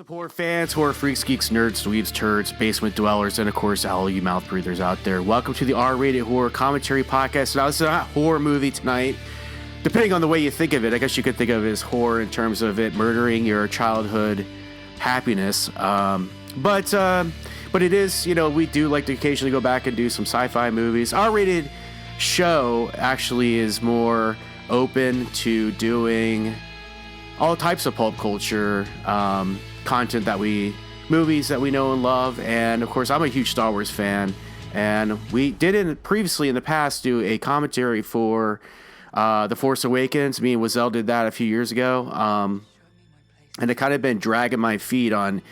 up, horror fans, horror freaks, geeks, nerds, dweebs, turds, basement dwellers, and of course, all you mouth breathers out there. Welcome to the R-rated horror commentary podcast. Now, this is not a horror movie tonight. Depending on the way you think of it, I guess you could think of it as horror in terms of it murdering your childhood happiness. But it is, we do like to occasionally go back and do some sci-fi movies. Our-rated show actually is more open to doing all types of pulp culture content movies that we know and love. And of course, I'm a huge Star Wars fan, and we did previously in the past do a commentary for The Force Awakens. Me and Wazelle did that a few years ago, and it kind of been dragging my feet on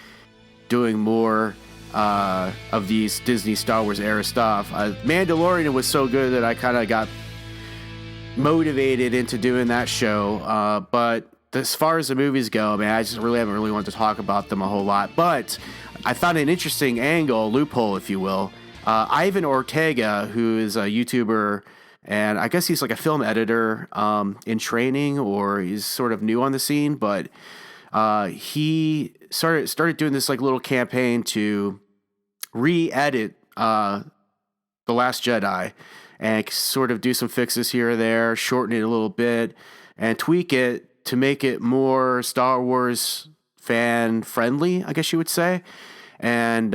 doing more of these Disney Star Wars era stuff. Mandalorian was so good that I kind of got motivated into doing that show, but as far as the movies go, man, I just haven't wanted to talk about them a whole lot. But I found an interesting angle, loophole, if you will. Ivan Ortega, who is a YouTuber, and I guess he's like a film editor in training, or he's sort of new on the scene, but he started doing this like little campaign to re-edit The Last Jedi and sort of do some fixes here or there, shorten it a little bit, and tweak it to make it more Star Wars fan friendly, I guess you would say. And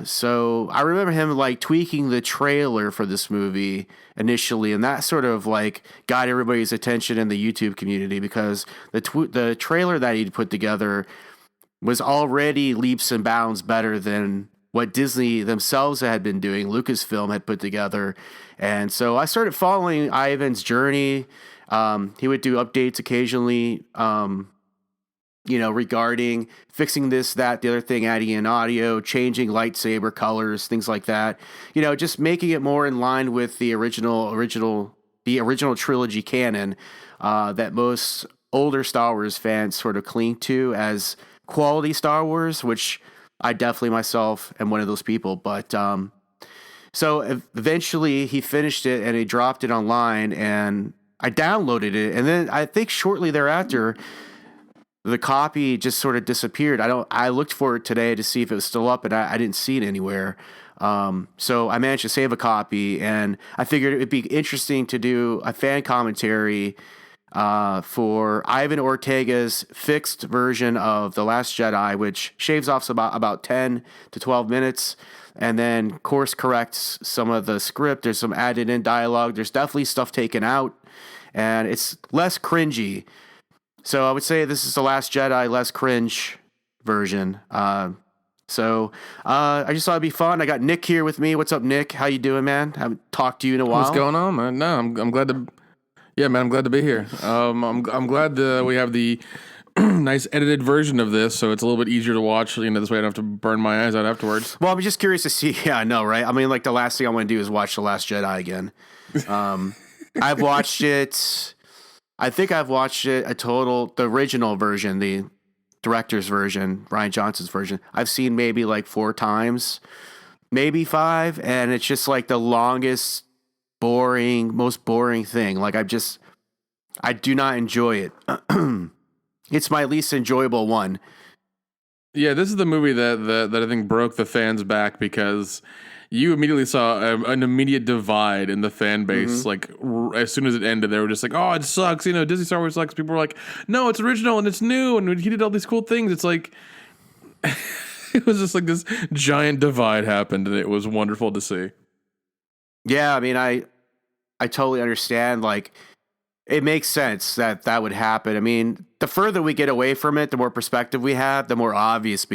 so I remember him like tweaking the trailer for this movie initially, and that sort of like got everybody's attention in the YouTube community, because the trailer that he'd put together was already leaps and bounds better than what Disney themselves had been doing, Lucasfilm had put together. And so I started following Ivan's journey. He would do updates occasionally, regarding fixing this, that, the other thing, adding in audio, changing lightsaber colors, things like that. Just making it more in line with the original trilogy canon that most older Star Wars fans sort of cling to as quality Star Wars, which I definitely myself am one of those people. But so eventually he finished it and he dropped it online, and I downloaded it, and then I think shortly thereafter, the copy just sort of disappeared. I looked for it today to see if it was still up, and I didn't see it anywhere. So I managed to save a copy, and I figured it'd be interesting to do a fan commentary for Ivan Ortega's fixed version of The Last Jedi, which shaves off about 10 to 12 minutes. And then course corrects some of the script. There's some added in dialogue. There's definitely stuff taken out, and it's less cringy. So I would say this is The Last Jedi, less cringe version. So I just thought it'd be fun. I got Nick here with me. What's up, Nick? How you doing, man? I haven't talked to you in a while. What's going on, man? No, I'm glad to. Yeah, man, I'm glad to be here. I'm glad that we have the nice edited version of this, so it's a little bit easier to watch. This way I don't have to burn my eyes out afterwards. Well, I'm just curious to see. Yeah, I know, right? I mean, like, the last thing I want to do is watch The Last Jedi again. I've watched it. I think I've watched it the original version, the director's version, Rian Johnson's version. I've seen maybe like 4 times, maybe 5, and it's just like the longest, most boring thing. Like, I do not enjoy it. It's my least enjoyable one. Yeah, this is the movie that I think broke the fans back, because you immediately saw an immediate divide in the fan base. Mm-hmm. Like, as soon as it ended, they were just like, "Oh, it sucks." Disney Star Wars sucks. People were like, "No, it's original and it's new and he did all these cool things." It's like it was just like this giant divide happened, and it was wonderful to see. Yeah, I mean, I totally understand. Like, it makes sense that would happen. I mean, the further we get away from it, the more perspective we have, the more obvious it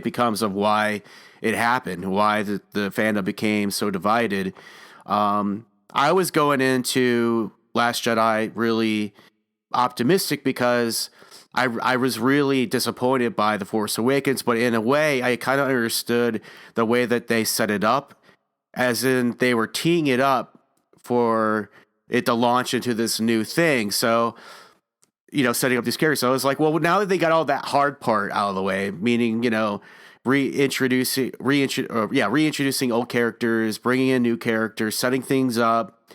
becomes of why it happened, why the fandom became so divided. I was going into Last Jedi really optimistic, because I was really disappointed by The Force Awakens, but in a way, I kind of understood the way that they set it up, as in they were teeing it up for it to launch into this new thing. So, setting up these characters. So I was like, well, now that they got all that hard part out of the way, meaning, reintroducing old characters, bringing in new characters, setting things up,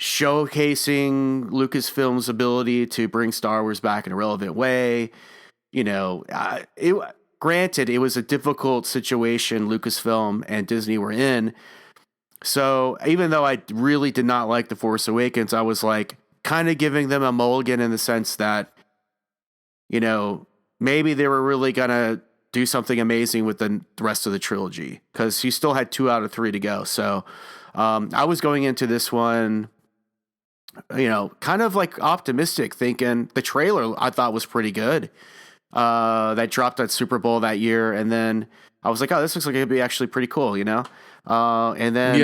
showcasing Lucasfilm's ability to bring Star Wars back in a relevant way. granted, it was a difficult situation Lucasfilm and Disney were in. So even though I really did not like The Force Awakens, I was like kind of giving them a mulligan in the sense that, you know, maybe they were really going to do something amazing with the rest of the trilogy, because you still had 2 out of 3 to go. So I was going into this one, you know, kind of like optimistic, thinking the trailer I thought was pretty good. That dropped at Super Bowl that year. And then I was like, oh, this looks like it'd be actually pretty cool, you know? And then,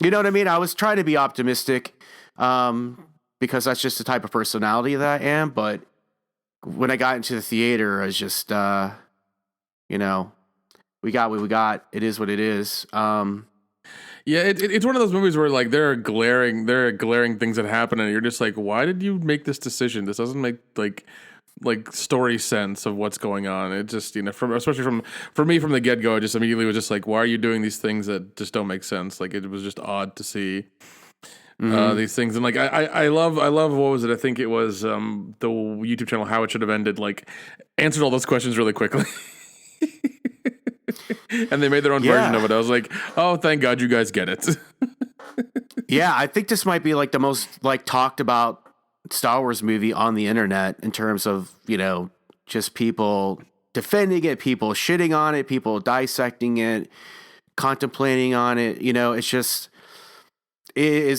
you know what I mean? I was trying to be optimistic, because that's just the type of personality that I am. But when I got into the theater, I was just, you know, we got what we got. It is what it is. Yeah, it's one of those movies where like there are glaring things that happen, and you're just like, why did you make this decision? This doesn't make like story sense of what's going on. It just, you know, especially for me from the get go, I just immediately was just like, why are you doing these things that just don't make sense? Like, it was just odd to see these things. And like I love what was it? I think it was the YouTube channel How It Should Have Ended. Like, answered all those questions really quickly. And they made their own version of it. I was like, oh, thank God you guys get it. Yeah, I think this might be like the most like talked about Star Wars movie on the internet in terms of, you know, just people defending it, people shitting on it, people dissecting it, contemplating on it. You know, it's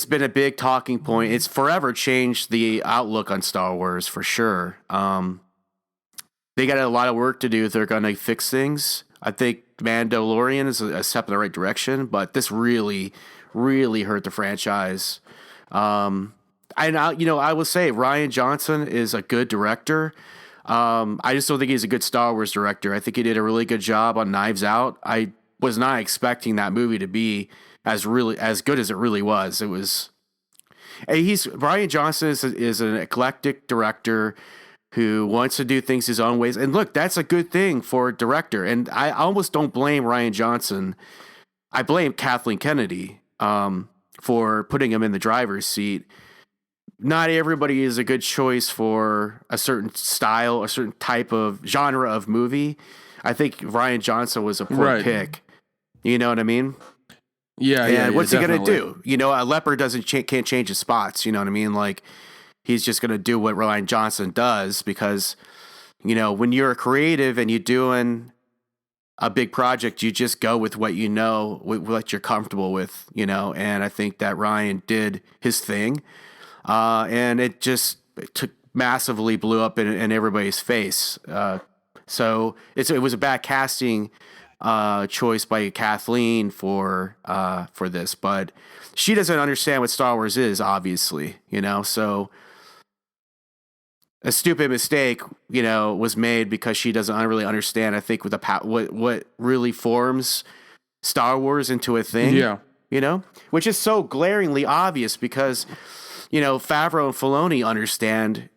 been a big talking point. It's forever changed the outlook on Star Wars for sure. They got a lot of work to do if they're going to fix things. I think Mandalorian is a step in the right direction, but this really, really hurt the franchise. And I will say Rian Johnson is a good director. I just don't think he's a good Star Wars director. I think he did a really good job on Knives Out. I was not expecting that movie to be as good as it really was. Rian Johnson is an eclectic director who wants to do things his own ways. And look, that's a good thing for a director. And I almost don't blame Rian Johnson. I blame Kathleen Kennedy for putting him in the driver's seat. Not everybody is a good choice for a certain style, a certain type of genre of movie. I think Rian Johnson was a poor pick. You know what I mean? Yeah. What's he going to do? You know, a leopard can't change his spots. You know what I mean? Like, he's just going to do what Rian Johnson does, because, you know, when you're a creative and you're doing a big project, you just go with what you know, what you're comfortable with, you know. And I think that Ryan did his thing. And it massively blew up in everybody's face. So it was a bad casting choice by Kathleen for this, but she doesn't understand what Star Wars is, obviously, you know. So a stupid mistake, you know, was made because she doesn't really understand, I think, with what really forms Star Wars into a thing. Yeah, you know, which is so glaringly obvious because, you know, Favreau and Filoni understand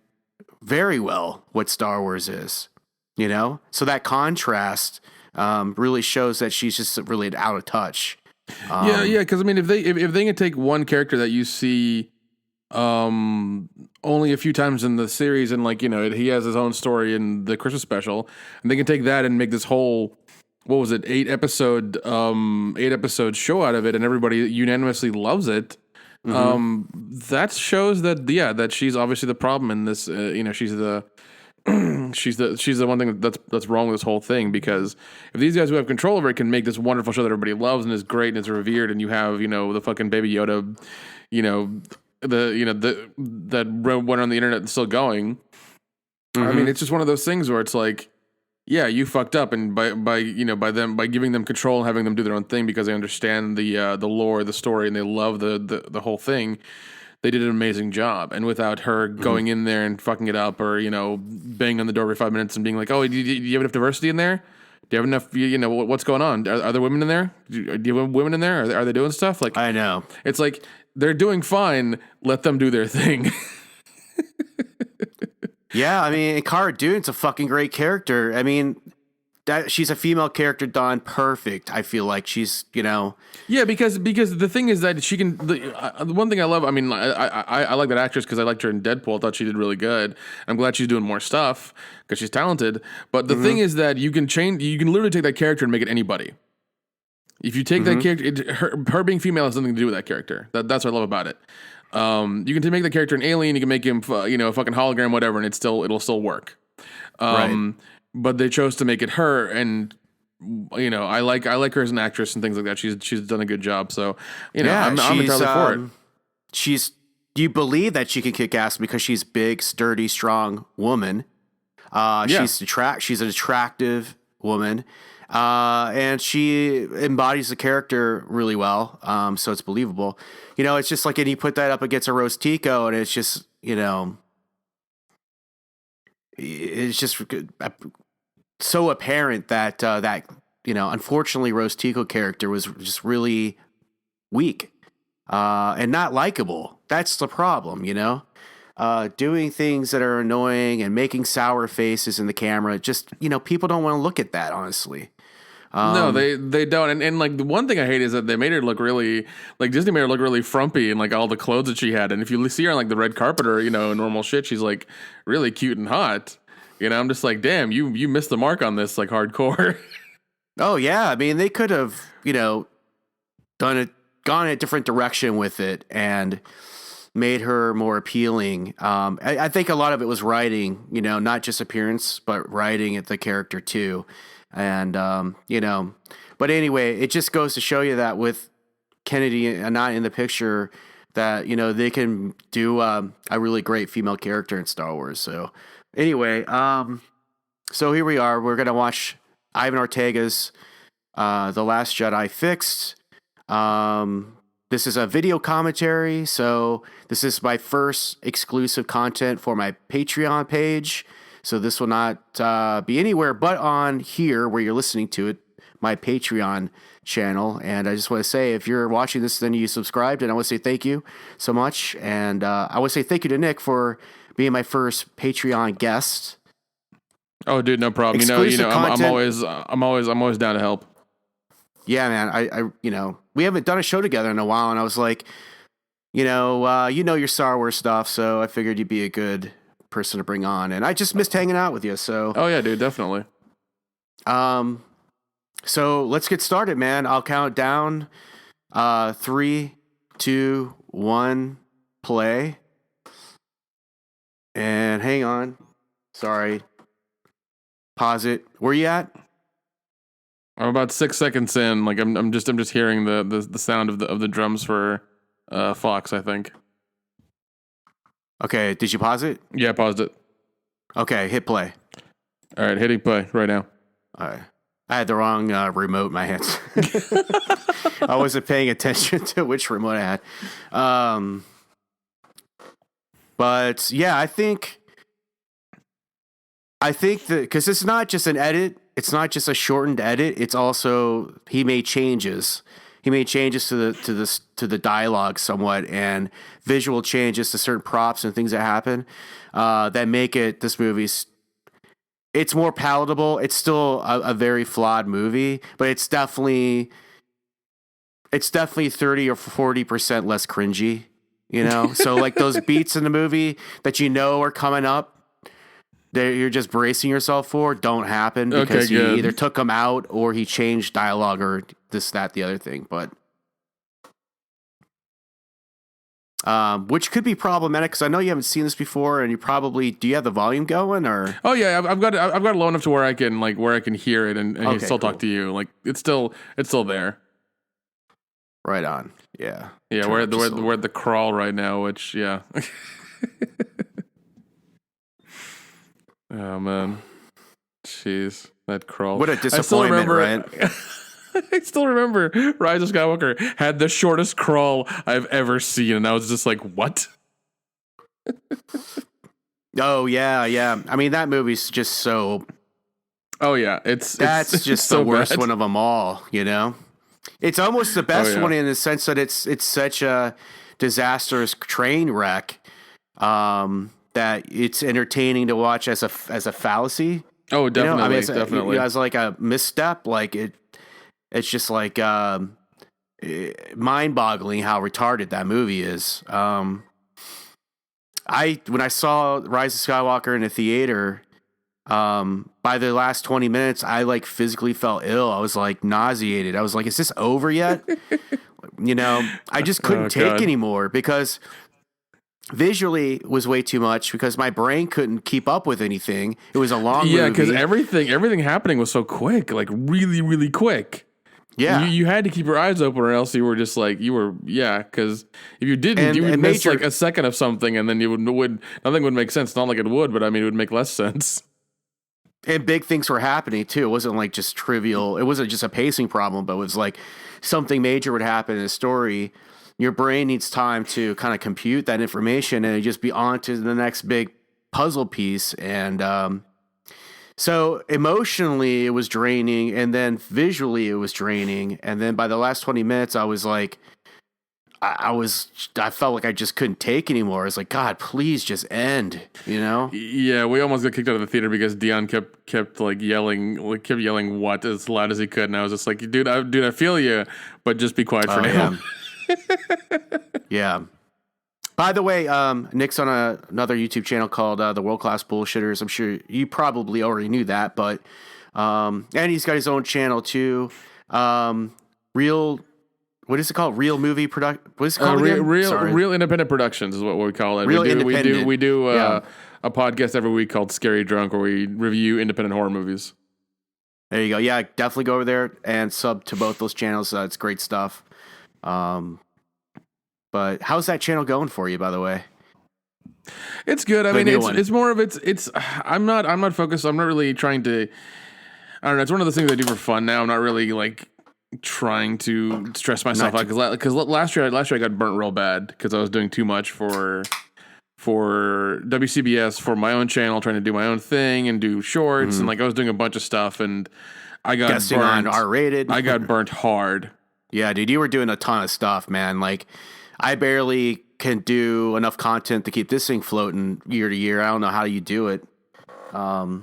very well what Star Wars is, you know? So that contrast really shows that she's just really out of touch. Because I mean, if they can take one character that you see only a few times in the series, and like, you know, he has his own story in the Christmas special, and they can take that and make this whole, what was it, 8 episode show out of it, and everybody unanimously loves it. That shows that that she's obviously the problem in this. You know, she's the she's the one thing that's wrong with this whole thing, because if these guys who have control over it can make this wonderful show that everybody loves and is great and is revered, and you have, you know, the fucking Baby Yoda, you know, that went on the internet and still going. I mean, it's just one of those things where it's like, yeah, you fucked up, and by giving them control and having them do their own thing because they understand the lore, the story, and they love the whole thing, they did an amazing job. And without her going in there and fucking it up, or, you know, banging on the door every 5 minutes and being like, oh, do you have enough diversity in there? Do you have enough? You know, what's going on? Are there women in there? Do you have women in there? Are they doing stuff? Like, I know, it's like they're doing fine. Let them do their thing. Yeah, I mean, Cara Dune's a fucking great character. I mean, she's a female character done perfect. I feel like she's, Yeah, because the thing is that she can. The one thing I love, I mean, I like that actress because I liked her in Deadpool. I thought she did really good. I'm glad she's doing more stuff because she's talented. But the thing is that you can literally take that character and make it anybody. If you take that character, her being female has nothing to do with that character. That's what I love about it. You can make the character an alien. You can make him, a fucking hologram, whatever, and it'll still work. Right. But they chose to make it her, and I like her as an actress and things like that. She's done a good job. So I'm entirely for it. Do you believe that she can kick ass because she's big, sturdy, strong woman? She's an attractive woman. And she embodies the character really well. So it's believable. It's just like, and you put that up against a Rose Tico, and it's just, it's just so apparent that unfortunately Rose Tico character was just really weak, and not likable. That's the problem, doing things that are annoying and making sour faces in the camera. Just, people don't want to look at that, honestly. No, they don't. And like the one thing I hate is that they made her look really, like Disney made her look really frumpy in like all the clothes that she had. And if you see her on like the red carpet or, normal shit, she's like really cute and hot. I'm just like, damn, you missed the mark on this, like hardcore. Oh yeah. I mean, they could have, gone a different direction with it and made her more appealing. I think a lot of it was writing, not just appearance, but writing at the character too. And, but anyway, it just goes to show you that with Kennedy not in the picture that, they can do a really great female character in Star Wars. So anyway, so here we are. We're going to watch Ivan Ortega's The Last Jedi Fixed. This is a video commentary. So this is my first exclusive content for my Patreon page. So this will not be anywhere but on here where you're listening to it, my Patreon channel. And I just want to say, if you're watching this, then you subscribed, and I want to say thank you so much. And I want to say thank you to Nick for being my first Patreon guest. Oh, dude, no problem. I'm always down to help. Yeah, man. I we haven't done a show together in a while, and I was like, your Star Wars stuff, so I figured you'd be a good person to bring on, and I just missed hanging out with you. So oh yeah, dude, definitely. So let's get started, man. I'll count down 3, 2, 1, play. And hang on, sorry, pause it. Where you at? I'm about 6 seconds in. Like I'm just hearing the sound of the drums for Fox, I think. Okay, did you pause it? Yeah, I paused it. Okay, hit play. All right, hitting play right now. All right. I had the wrong remote in my hands. I wasn't paying attention to which remote I had. But yeah, I think that because it's not just an edit, it's not just a shortened edit. It's also he made changes. He made changes to the dialogue somewhat, and visual changes to certain props and things that happen that make this movie. It's more palatable. It's still a very flawed movie, but it's definitely 30 or 40% less cringy. So like those beats in the movie that are coming up, that you're just bracing yourself for, don't happen because he either took them out or he changed dialogue or this, that, the other thing. But which could be problematic because I know you haven't seen this before, and you probably do. You have the volume going, or oh yeah, I've got it low enough to where I can hear it and still talk to you. Like it's still there. Right on. Yeah. Yeah, we're at the crawl right now, which yeah. Oh man, jeez, that crawl. What a disappointment, right? I still remember Rise of Skywalker had the shortest crawl I've ever seen, and I was just like, what? Oh yeah. I mean, that movie's just so. Oh yeah, that's just the so worst bad. one of them all. It's almost the best one in the sense that it's such a disastrous train wreck that it's entertaining to watch as a fallacy. Oh, You know, I mean, definitely, it's, definitely. as like a misstep, like it's just like mind-boggling how retarded that movie is. When I saw Rise of Skywalker in a theater, by the last 20 minutes, I like physically felt ill. I was like nauseated. I was like, is this over yet? You know, I just couldn't Oh take God. anymore because visually it was way too much because my brain couldn't keep up with anything. It was a long Yeah, because movie. everything happening was so quick, like really, really quick. Yeah. You had to keep your eyes open, or else you were just like because if you didn't, you would And miss major like a second of something, and then you would nothing would make sense. Not like it would, but I mean, it would make less sense. and big things were happening too. It wasn't like just trivial. It wasn't just a pacing problem, but it was like something major would happen in a story. Your brain needs time to kind of compute that information and just be on to the next big puzzle piece. And so emotionally, it was draining, and then visually, it was draining. And then by the last 20 minutes, I was like, I felt like I just couldn't take anymore. I was like, God, please just end, you know? Yeah, we almost got kicked out of the theater because Dion kept yelling what as loud as he could, and I was just like, dude, I feel you, but just be quiet for now. Yeah. Yeah. By the way, Nick's on another YouTube channel called The World Class Bullshitters. I'm sure you probably already knew that, but and he's got his own channel too. Real, what is it called? Real movie product. What is it called again? Real independent productions is what we call it. Real we independent. do Yeah. a podcast every week called Scary Drunk, where we review independent horror movies. There you go. Yeah, definitely go over there and sub to both those channels. It's great stuff. But how's that channel going for you, by the way? It's good. I The mean, new one. it's more of it's. I'm not focused. I'm not really trying to. I don't know. It's one of those things I do for fun now. I'm not really like trying to stress myself out because last year I got burnt real bad because I was doing too much for WCBS, for my own channel, trying to do my own thing and do shorts and like I was doing a bunch of stuff and I got Guessing on burnt. R-rated. I got burnt hard. Yeah, dude, you were doing a ton of stuff, man. Like, I barely can do enough content to keep this thing floating year to year. I don't know how you do it. But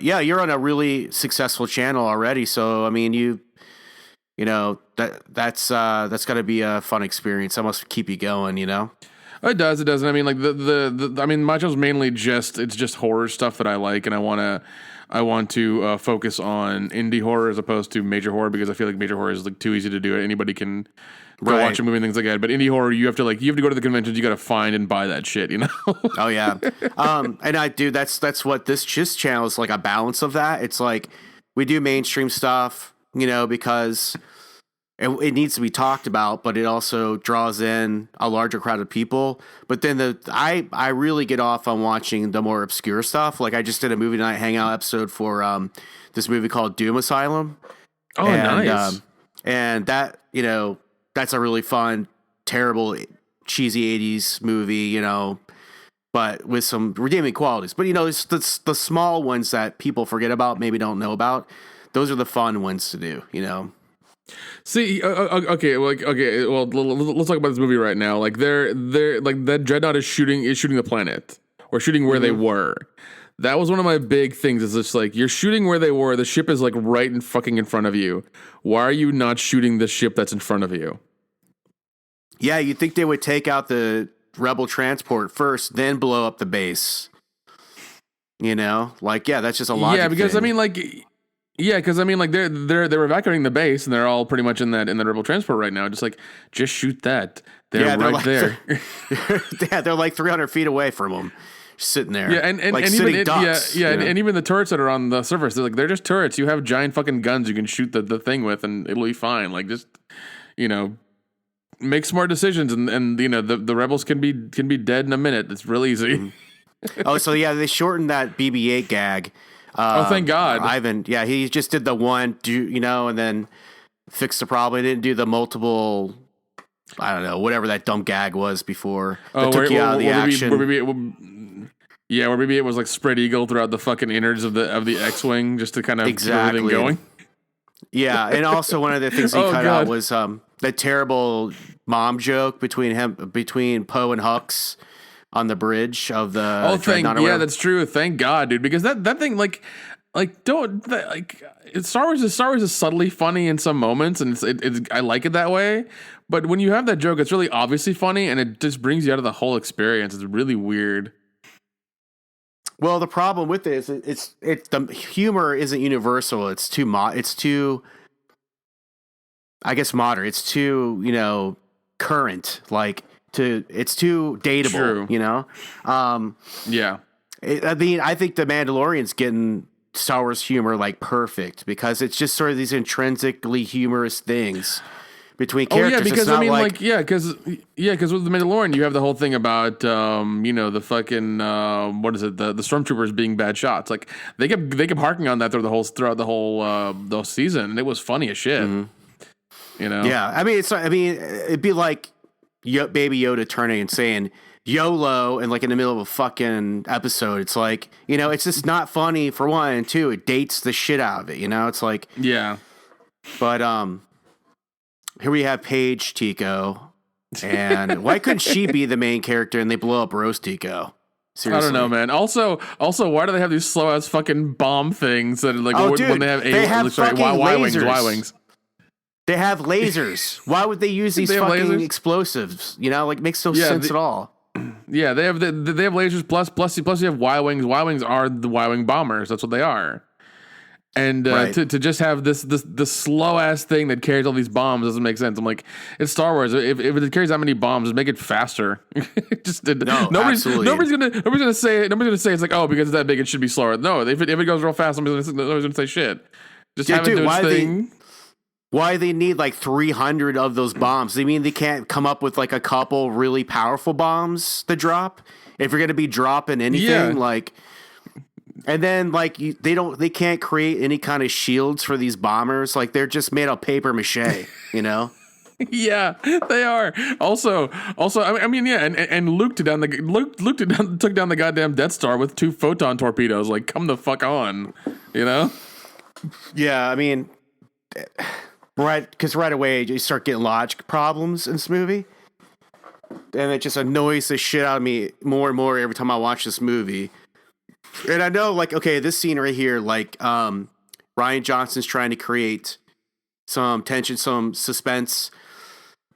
yeah, you're on a really successful channel already. So I mean, you that's got to be a fun experience. That must keep you going. You know. It does. And I mean, like I mean, my channel's mainly it's just horror stuff that I like, and I want to focus on indie horror as opposed to major horror because I feel like major horror is like too easy to do. Anybody can go watch a movie and things like that. But indie horror, you have to go to the conventions. You got to find and buy that shit. You know. Oh yeah. And that's what this channel is like, a balance of that. It's like we do mainstream stuff, because it needs to be talked about, but it also draws in a larger crowd of people. But then I really get off on watching the more obscure stuff. Like I just did a movie night hangout episode for this movie called Doom Asylum. Oh, nice. And that, that's a really fun, terrible, cheesy 80s movie, but with some redeeming qualities. But, it's the small ones that people forget about, maybe don't know about. Those are the fun ones to do, See, okay, well, let's talk about this movie right now. Like, they're like that dreadnought is shooting the planet or shooting where they were. That was one of my big things. Is just like you're shooting where they were. The ship is like right in front of you. Why are you not shooting the ship that's in front of you? Yeah, you'd think they would take out the rebel transport first, then blow up the base. Like that's just a logic. Yeah, because thing. I mean, like. Yeah, because I mean, like they're evacuating the base and they're all pretty much in the rebel transport right now. Just shoot that. They're right there. They're like 300 feet away from them, sitting there. Yeah, and like even ducks, and even the turrets that are on the surface, they're just turrets. You have giant fucking guns you can shoot the thing with, and it'll be fine. Like just make smart decisions, and the rebels can be dead in a minute. It's real easy. Oh, so yeah, they shortened that BB-8 gag. Thank God. Ivan, yeah, he just did the one, and then fixed the problem. He didn't do the multiple, I don't know, whatever that dumb gag was before. That took you out of the action. Where BB-8 was like spread eagle throughout the fucking innards of the X-Wing just to kind of keep everything going. Yeah, and also one of the things he cut out was the terrible mom joke between Poe and Hux, on the bridge of the Oh, Dreadnought. that's true. Thank God, dude, because that thing Star Wars is subtly funny in some moments, and it's I like it that way. But when you have that joke, it's really obviously funny, and it just brings you out of the whole experience. It's really weird. Well, the problem with it is the humor isn't universal. It's too I guess modern. It's too, current. Like it's too dateable, True. Yeah. I think the Mandalorian's getting Star Wars humor like perfect because it's just sort of these intrinsically humorous things between characters. Because with the Mandalorian, you have the whole thing about the fucking what is it, the stormtroopers being bad shots. Like they kept harking on that throughout the whole season, and it was funny as shit. Mm-hmm. Yeah, it'd be like Baby Yoda turning and saying YOLO and like in the middle of a fucking episode. It's like, it's just not funny for one, and two, it dates the shit out of it. It's like, yeah. But here we have Paige Tico, and why couldn't she be the main character and they blow up Rose Tico? Seriously. I don't know, man. Also, why do they have these slow ass fucking bomb things that like when they have Y wings? They have lasers. Why would they use these fucking explosives? Makes no sense at all. Yeah, they have lasers plus you have Y wings. Y wings are the Y wing bombers. That's what they are. And right. to just have this slow ass thing that carries all these bombs doesn't make sense. I'm like, it's Star Wars. If it carries that many bombs, just make it faster. Nobody's gonna say it's like, oh, because it's that big it should be slower. No, if it goes real fast, nobody's gonna say shit. Just have it do its thing. Why they need like 300 of those bombs? They mean they can't come up with like a couple really powerful bombs to drop if you're gonna be dropping anything And then they can't create any kind of shields for these bombers. Like they're just made of paper mache, Yeah, they are. Also, and Luke took down the goddamn Death Star with 2 photon torpedoes. Like, come the fuck on, Yeah, right, because right away you start getting logic problems in this movie, and it just annoys the shit out of me more and more every time I watch this movie. And I know, this scene right here, Rian Johnson's trying to create some tension, some suspense,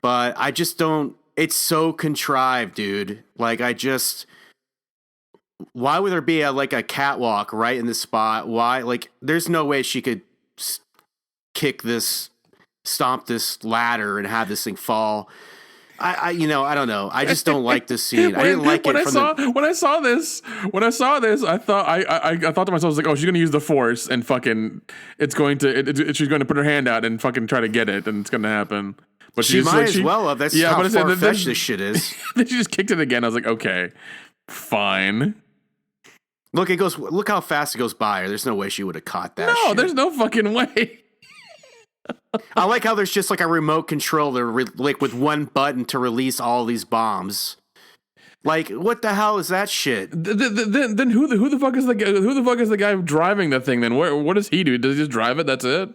but I just don't. It's so contrived, dude. Why would there be a catwalk right in this spot? Why? There's no way she could stomp this ladder and have this thing fall. I don't know. I just don't like this scene. I didn't like it when I saw this. I thought to myself, I was like, oh, she's gonna use the Force and fucking she's going to put her hand out and fucking try to get it, and it's gonna happen. But she might as well have. That's how far-fetched this shit is. Then she just kicked it again. I was like, okay, fine. Look how fast it goes by her. There's no way she would have caught that. No, there's no fucking way. I like how there's just a remote controller with one button to release all these bombs. What the hell is that shit? Then who the fuck is the guy driving that thing? Then what does he do? Does he just drive it? That's it.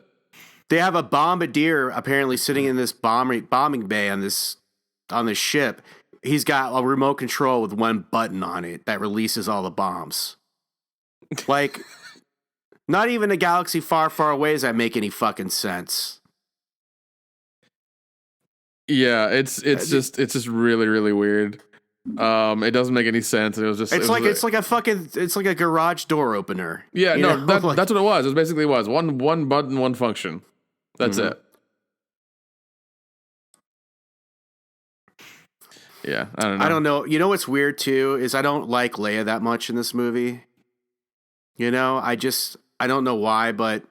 They have a bombardier apparently sitting in this bombing bay on this ship. He's got a remote control with one button on it that releases all the bombs. Not even a galaxy far, far away does that make any fucking sense. Yeah, it's just really, really weird. It doesn't make any sense. And it's like a garage door opener. Yeah, that's what it was. It basically was one button, one function. That's it. Yeah, I don't know. I don't know. You know what's weird too is I don't like Leia that much in this movie. I don't know why, but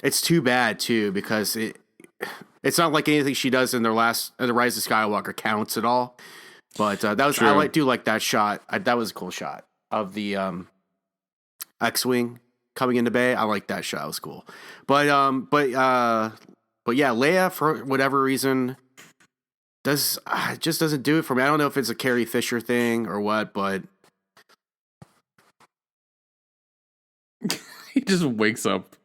it's too bad too, because it's not like anything she does in the Rise of Skywalker counts at all. But that was true. I do like that shot. That was a cool shot of the X-wing coming into bay. I like that shot. It was cool. But yeah, Leia, for whatever reason, just doesn't do it for me. I don't know if it's a Carrie Fisher thing or what, but he just wakes up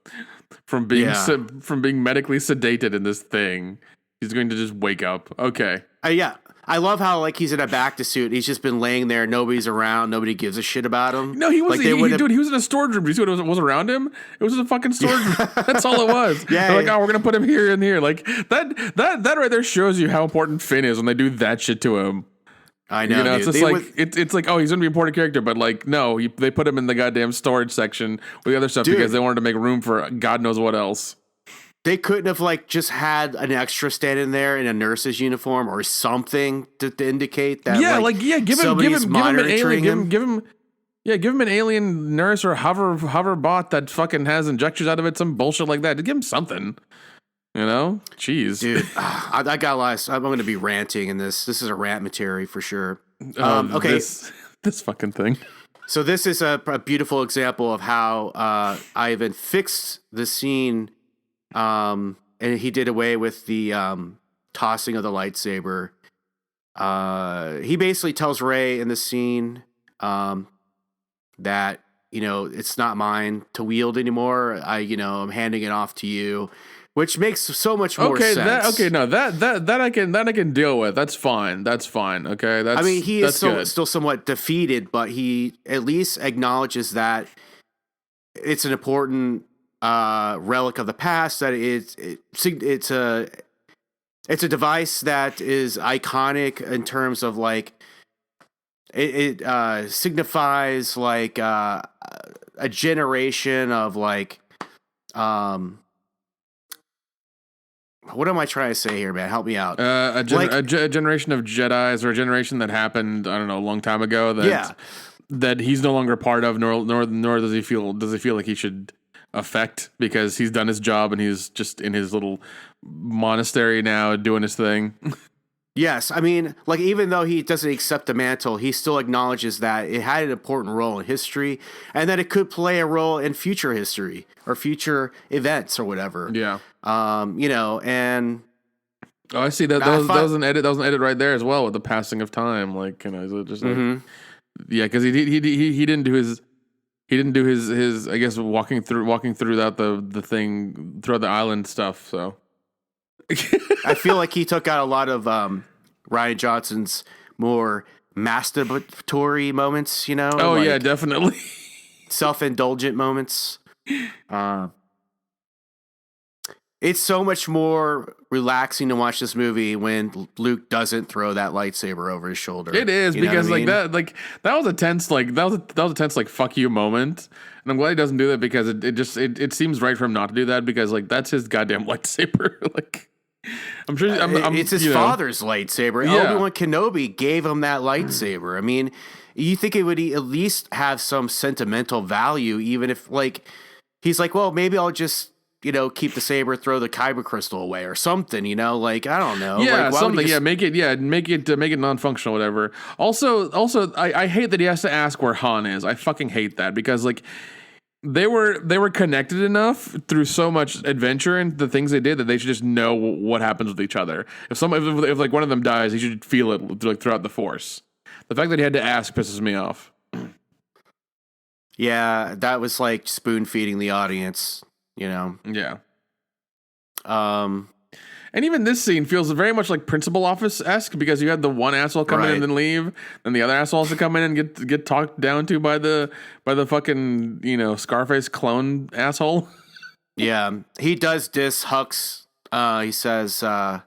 from being medically sedated in this thing. He's going to just wake up. Okay. Yeah. I love how like he's in a back to suit. He's just been laying there. Nobody's around. Nobody gives a shit about him. No, he was. Like, Dude, he was in a storage room. You see what was around him? It was a fucking storage room. That's all it was. Yeah. They're like, oh, we're gonna put him here and here. Like that right there shows you how important Finn is when they do that shit to him. I know. You know, dude. it's just like it's like, oh, he's gonna be an important character, but like, no, they put him in the goddamn storage section with the other stuff because they wanted to make room for God knows what else. They couldn't have like just had an extra standing there in a nurse's uniform or something to indicate that. Give him an alien nurse or hover bot that fucking has injectors out of it, some bullshit like that. To give him something, you know? Jeez, dude, I got lost. I'm going to be ranting in this. This is a rant material for sure. Okay, this fucking thing. So this is a beautiful example of how Ivan fixed the scene. And he did away with the tossing of the lightsaber. He basically tells Rey in the scene that, you know, it's not mine to wield anymore. I'm handing it off to you, which makes so much more sense. That I can deal with. That's fine. Okay, he is still somewhat defeated, but he at least acknowledges that it's an important relic of the past, that it's a device that is iconic in terms of like it signifies like a generation of like what am I trying to say here, man? Help me out. A generation of Jedis, or a generation that happened, I don't know, a long time ago that he's no longer part of, nor does he feel like he should affect, because he's done his job and he's just in his little monastery now doing his thing. Yes, I mean, like, even though he doesn't accept the mantle, he still acknowledges that it had an important role in history and that it could play a role in future history or future events or whatever. Yeah. And I see that that was an edit right there as well, with the passing of time. Like, just like, yeah, because he didn't do his I guess walking throughout the thing throughout the island stuff. So I feel like he took out a lot of Rian Johnson's more masturbatory moments, Oh, like, yeah, definitely. Self-indulgent moments. It's so much more relaxing to watch this movie when Luke doesn't throw that lightsaber over his shoulder. It is, because that was a tense fuck you moment, and I'm glad he doesn't do that, because it seems right for him not to do that, because like that's his goddamn lightsaber. Like, I'm sure it's his father's lightsaber. Yeah. Obi-Wan Kenobi gave him that lightsaber. I mean, you think it would at least have some sentimental value, even if like he's like, well, maybe I'll just keep the saber, throw the kyber crystal away or something, like, I don't know. Yeah, like, something. Make it non-functional, whatever. Also, I hate that he has to ask where Han is. I fucking hate that, because like they were connected enough through so much adventure and the things they did that they should just know what happens with each other. If like one of them dies, he should feel it like throughout the Force. The fact that he had to ask pisses me off. Yeah, that was like spoon feeding the audience. Yeah. And even this scene feels very much like Principal Office-esque, because you had the one asshole come in and then leave, and the other asshole has to come in and get talked down to by the fucking Scarface clone asshole. Yeah, he does diss Hux. He says, something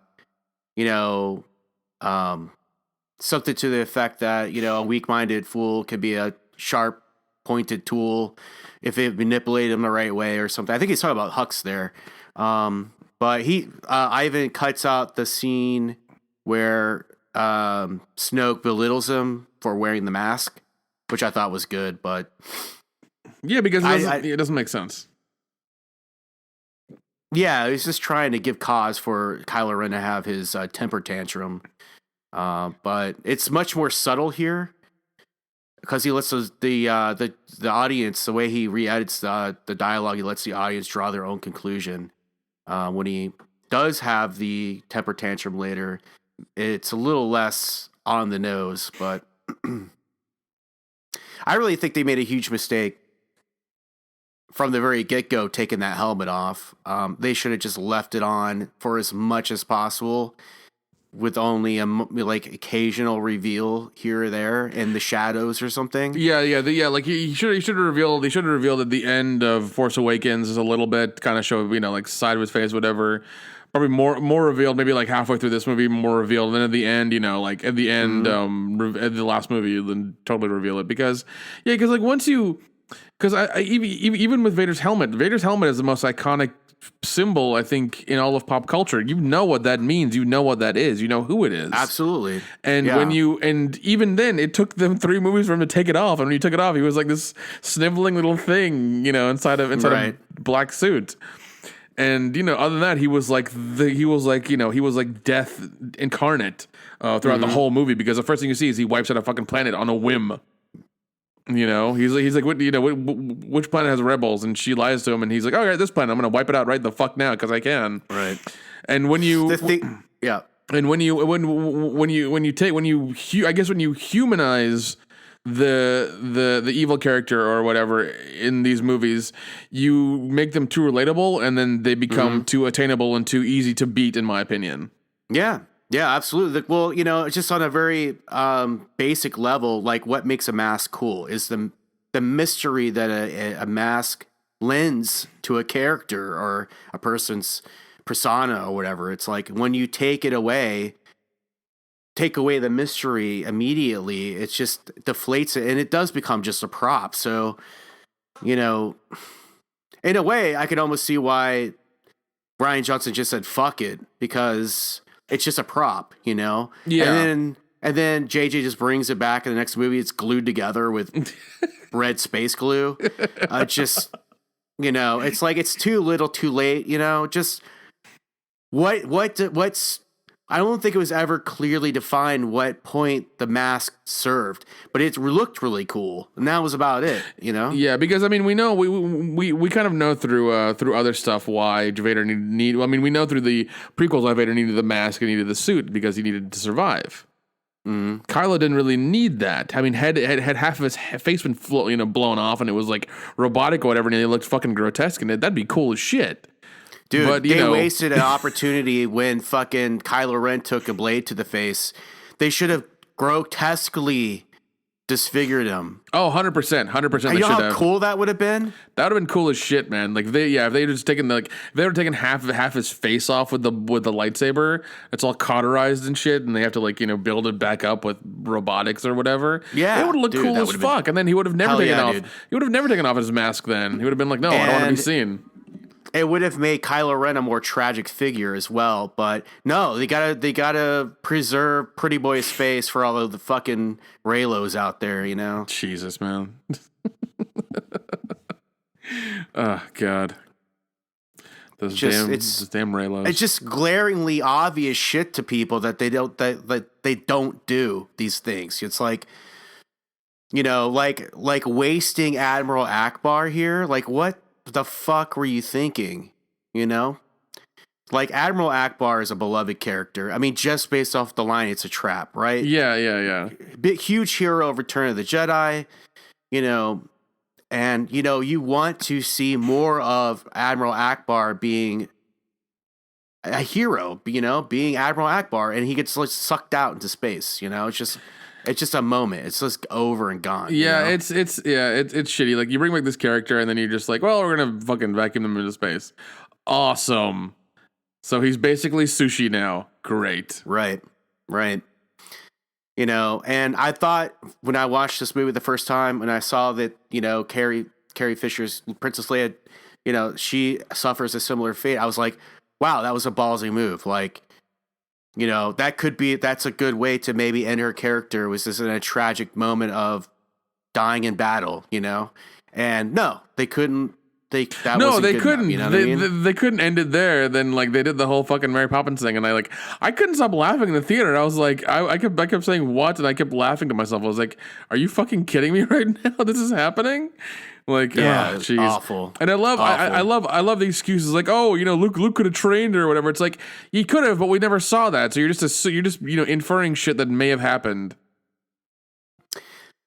to the effect that a weak-minded fool could be a sharp pointed tool if it manipulated him the right way or something. I think he's talking about Hux there. But Ivan cuts out the scene where Snoke belittles him for wearing the mask, which I thought was good, but yeah, because it doesn't make sense. Yeah, he's just trying to give cause for Kylo Ren to have his temper tantrum. But it's much more subtle here, because he lets the audience, the way he re-edits the dialogue, he lets the audience draw their own conclusion. When he does have the temper tantrum later, it's a little less on the nose, but I really think they made a huge mistake from the very get-go taking that helmet off. They should have just left it on for as much as possible. with only like occasional reveal here or there in the shadows or something. Like he should have revealed. He should have revealed at the end of Force Awakens is a little bit, kind of show, like side of his face, whatever. Probably more revealed. Maybe like halfway through this movie, more revealed. And then at the end, like at the end, at the last movie, then totally reveal it because like once you, because I even with Vader's helmet is the most iconic symbol, I think, in all of pop culture. You know what that means. You know what that is. You know who it is. Absolutely. And and even then, it took them 3 movies for him to take it off. And when he took it off, he was like this sniveling little thing, inside of a black suit. And other than that, he was like death incarnate throughout the whole movie, because the first thing you see is he wipes out a fucking planet on a whim. He's like, which planet has rebels? And she lies to him, and he's like, okay, this planet, I'm gonna wipe it out right the fuck now because I can. Right. And when you, and when you humanize the evil character or whatever in these movies, you make them too relatable, and then they become too attainable and too easy to beat, in my opinion. Yeah, absolutely. Well, just on a very basic level, like what makes a mask cool is the mystery that a mask lends to a character or a person's persona or whatever. It's like when you take away the mystery immediately, it just deflates it, and it does become just a prop. So, in a way, I could almost see why Rian Johnson just said fuck it, because it's just a prop, Yeah. And then JJ just brings it back in the next movie. It's glued together with red space glue. It's like it's too little, too late. Just what's. I don't think it was ever clearly defined what point the mask served, but it looked really cool, and that was about it. Yeah, because we know we kind of know through other stuff why Vader need. We know through the prequels why Vader needed the mask and needed the suit, because he needed to survive. Kylo didn't really need that. Had half of his face been blown off, and it was like robotic or whatever, and it looked fucking grotesque, and that'd be cool as shit. Dude, but, they wasted an opportunity when fucking Kylo Ren took a blade to the face. They should have grotesquely disfigured him. Oh, 100%. You know how cool that would have been? That would have been cool as shit, man. Like if they had just taken half his face off with the lightsaber, it's all cauterized and shit, and they have to build it back up with robotics or whatever. Yeah, it would have looked cool as fuck. And then he would have never taken off. Dude. He would have never taken off his mask. Then he would have been like, no, I don't want to be seen. It would have made Kylo Ren a more tragic figure as well, but no, they gotta preserve Pretty Boy's face for all of the fucking Reylos out there, Jesus, man. Oh God, those damn Reylos. It's just glaringly obvious shit to people that they don't do these things. It's like, like wasting Admiral Akbar here. Like what the fuck were you thinking? Like Admiral Akbar is a beloved character. Just based off the line, it's a trap, right? Yeah. Big huge hero of Return of the Jedi, and you want to see more of Admiral Akbar being a hero, being Admiral Akbar, and he gets sucked out into space. It's just a moment. It's just over and gone. Yeah, it's shitty. Like you bring back this character and then you're just like, well, we're gonna fucking vacuum them into space. Awesome. So he's basically sushi now. Great. Right. And I thought when I watched this movie the first time and I saw that, Carrie Fisher's Princess Leia, she suffers a similar fate, I was like, wow, that was a ballsy move. Like, that's a good way to maybe end her character, was this in a tragic moment of dying in battle, and no, they couldn't. They couldn't. Enough, they couldn't end it there. Then they did the whole fucking Mary Poppins thing, and I couldn't stop laughing in the theater. I was like, I kept saying what, and I kept laughing to myself. I was like, are you fucking kidding me right now? This is happening. It's awful. And I love the excuses like, oh, Luke could have trained her or whatever. It's like he could have, but we never saw that. So you're just inferring shit that may have happened.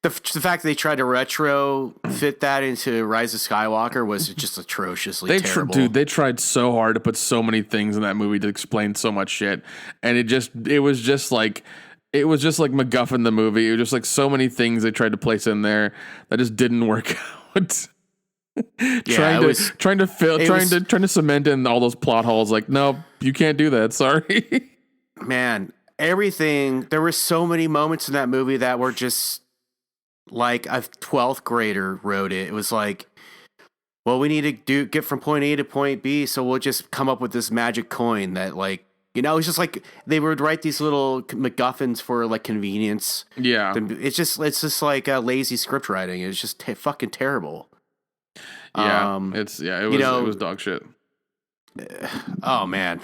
the fact that they tried to retro fit that into Rise of Skywalker was just atrociously terrible. Dude, they tried so hard to put so many things in that movie to explain so much shit, and it was just like MacGuffin the movie. It was just like so many things they tried to place in there that just didn't work out. Trying to cement in all those plot holes. Like, no, you can't do that. Sorry. Man, everything. There were so many moments in that movie that were just like a 12th grader wrote it. It was like, well, we need to get from point A to point B, so we'll just come up with this magic coin that, like, you know, it's just like they would write these little MacGuffins for like convenience. Yeah, it's just like a lazy script writing. It's just fucking terrible. Yeah, it was dog shit. Oh man,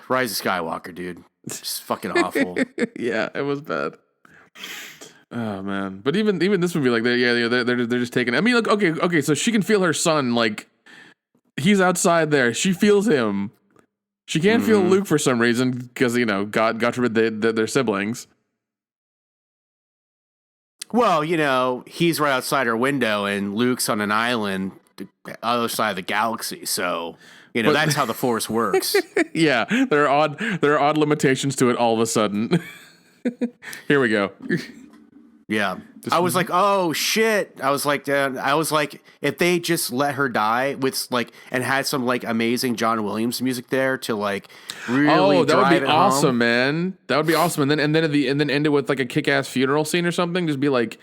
Rise of Skywalker, dude, just fucking awful. Yeah, it was bad. Oh man, but even this movie, like they're just taking. I mean, look, okay, so she can feel her son, like he's outside there. She feels him. She can't feel Luke for some reason because, you know, God forbid they're siblings. Well, you know, he's right outside her window and Luke's on an island, the other side of the galaxy. So, you know, that's how the Force works. Yeah, there are odd limitations to it all of a sudden. Here we go. Yeah. I was like, oh shit. I was like, if they just let her die with like, and had some like amazing John Williams music there to like really that would be awesome, home. Man. That would be awesome. And then end it with like a kick-ass funeral scene or something. Just be like,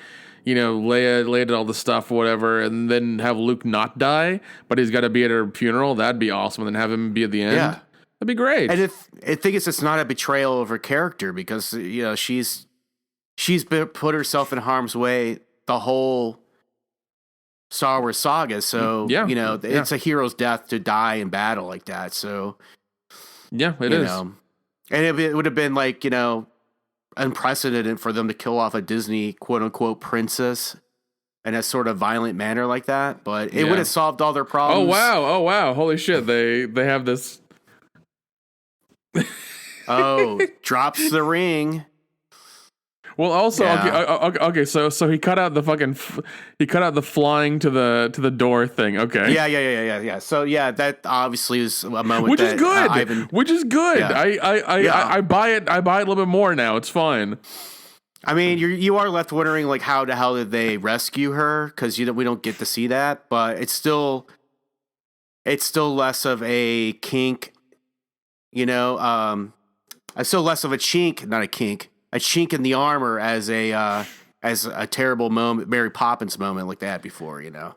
you know, Leia did all the stuff, whatever, and then have Luke not die, but he's got to be at her funeral. That'd be awesome. And then have him be at the end. Yeah. That'd be great. And I think it's not a betrayal of her character because, you know, she's put herself in harm's way the whole Star Wars saga. So, you know, it's a hero's death to die in battle like that. So, yeah, it is. Know, and it would have been like, you know, unprecedented for them to kill off a Disney quote unquote princess in a sort of violent manner like that. But it would have solved all their problems. Oh, wow. Holy shit. They have this. Drops the ring. Well, also, okay. So he cut out the flying to the door thing. Okay. Yeah. So that obviously is a moment which is good. Which is good. Yeah. I buy it. I buy it a little bit more now. It's fine. I mean, you are left wondering like how the hell did they rescue her? Because we don't get to see that, but it's still less of a kink. You know, it's still less of a chink, not a kink. A chink in the armor as a terrible moment, Mary Poppins moment like they had before, you know,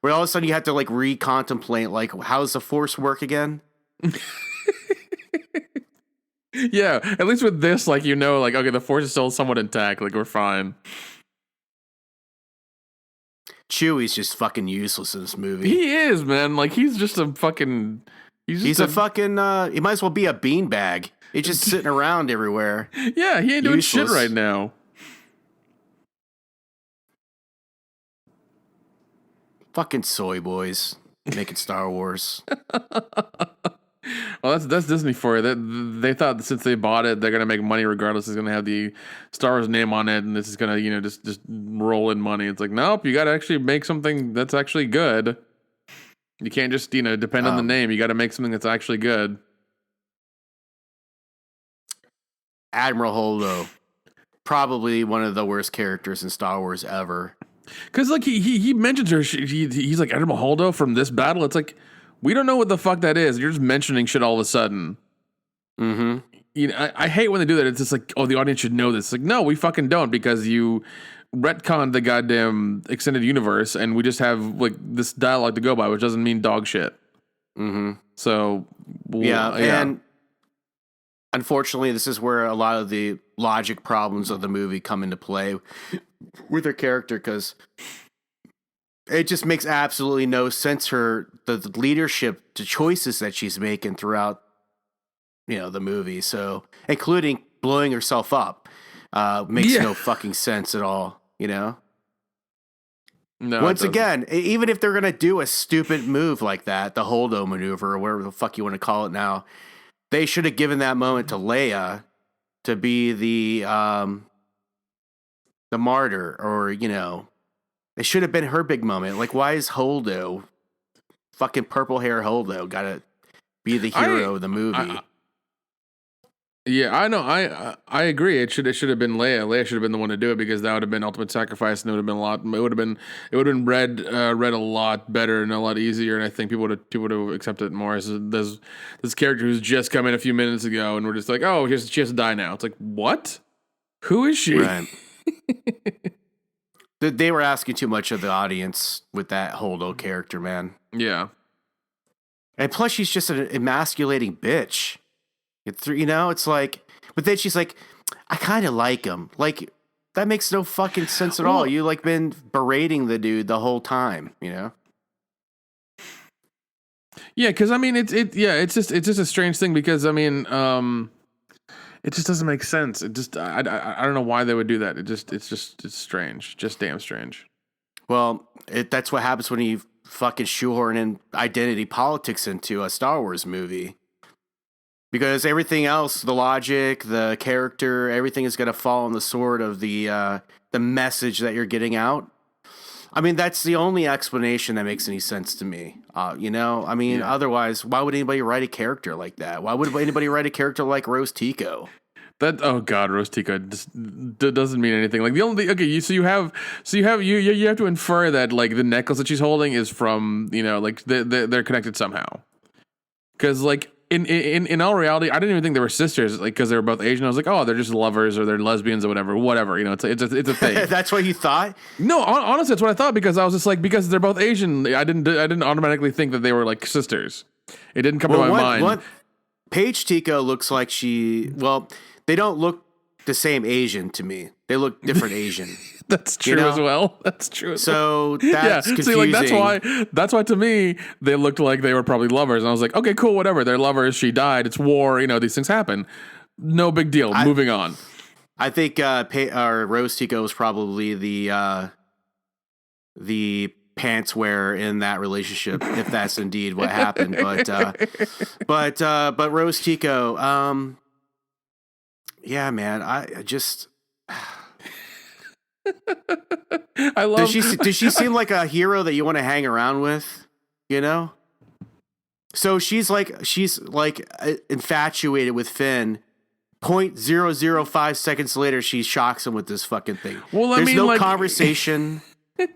where all of a sudden you have to like recontemplate like how does the Force work again? Yeah, at least with this, like, you know, like, okay, the Force is still somewhat intact, like we're fine. Chewie's just fucking useless in this movie. He is, man. Like he's just a fucking. He's a fucking. He might as well be a beanbag. He's just sitting around everywhere. Yeah, he ain't doing shit right now. Fucking soy boys making Star Wars. Well, that's Disney for you. They thought that since they bought it, they're gonna make money regardless. It's gonna have the Star Wars name on it, and this is gonna, you know, just roll in money. It's like, nope, you gotta actually make something that's actually good. You can't just, you know, depend on the name. You gotta make something that's actually good. Admiral Holdo, probably one of the worst characters in Star Wars ever. Because like he mentions her, he's like, Admiral Holdo from this battle. It's like, we don't know what the fuck that is. You're just mentioning shit all of a sudden. Mm-hmm. You know, I hate when they do that. It's just like, oh, the audience should know this. It's like, no, we fucking don't, because you retconned the goddamn extended universe, and we just have like this dialogue to go by, which doesn't mean dog shit. Mm-hmm. So and unfortunately, this is where a lot of the logic problems of the movie come into play with her character, because it just makes absolutely no sense. The leadership, the choices that she's making throughout, you know, the movie. So including blowing herself up, makes no fucking sense at all. You know. No. Once again, even if they're gonna do a stupid move like that, the Holdo maneuver or whatever the fuck you want to call it now, they should have given that moment to Leia to be the the martyr, or it should have been her big moment. Like, why is Holdo, fucking purple hair Holdo, gotta be the hero of the movie? Yeah, I know. I agree. It should have been Leia. Leia should have been the one to do it, because that would have been ultimate sacrifice, and it would have been a lot. It would have been read a lot better and a lot easier. And I think people would have accepted it more as this character who's just come in a few minutes ago, and we're just like, oh, she has to die now. It's like, what? Who is she? Right. They were asking too much of the audience with that Holdo character, man. Yeah. And plus, she's just an emasculating bitch. It's like, but then she's like, I kind of like him. Like, that makes no fucking sense at all. You like been berating the dude the whole time, Yeah, because I mean, it's just a strange thing, because I mean, it just doesn't make sense. It just I don't know why they would do that. It's strange, just damn strange. Well, that's what happens when you fucking shoehorn in identity politics into a Star Wars movie. Because everything else, the logic, the character, everything is going to fall on the sword of the message that you're getting out. I mean, that's the only explanation that makes any sense to me. Otherwise, why would anybody write a character like that? Why would anybody write a character like Rose Tico? Oh God, Rose Tico doesn't mean anything. Like, the only you have to infer that, like, the necklace that she's holding is from, like, they're connected somehow. Because, like, in all reality, I didn't even think they were sisters, like, because they were both Asian. I was like, oh, they're just lovers, or they're lesbians, or whatever. It's a thing. That's what you thought? No, honestly, that's what I thought, because I was just like, because they're both Asian, I didn't automatically think that they were, like, sisters. It didn't come to my mind. Paige Tico looks like they don't look the same Asian to me. They look different Asian. That's true as well. That's true. So that's confusing. See, like, that's why to me they looked like they were probably lovers, and I was like, okay, cool, whatever. They're lovers. She died. It's war. These things happen. No big deal. Moving on. I think Rose Tico was probably the pants wearer in that relationship, if that's indeed what happened. But Rose Tico, yeah, man, I just. I love. Does she seem like a hero that you want to hang around with? So she's like infatuated with Finn. 0.005 seconds later, she shocks him with this fucking thing. Well, There's no conversation. I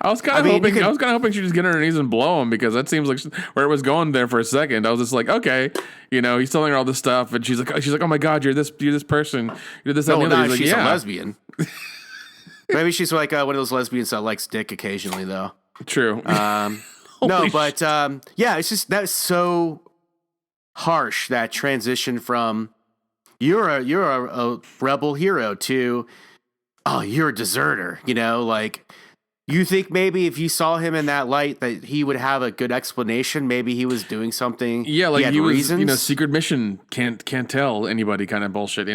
was kind of hoping she'd just get on her knees and blow him, because that seems like where it was going there for a second. I was just like, okay, he's telling her all this stuff, and she's like, oh my God, you're this person, you're this. No, not she's a lesbian. Maybe she's like one of those lesbians that likes dick occasionally, though. True. No, but yeah, it's just that's so harsh, that transition from you're a rebel hero to, oh, you're a deserter. Like, you think maybe if you saw him in that light that he would have a good explanation. Maybe he was doing something. Yeah, like he was, reasons. Secret mission, can't tell anybody kind of bullshit.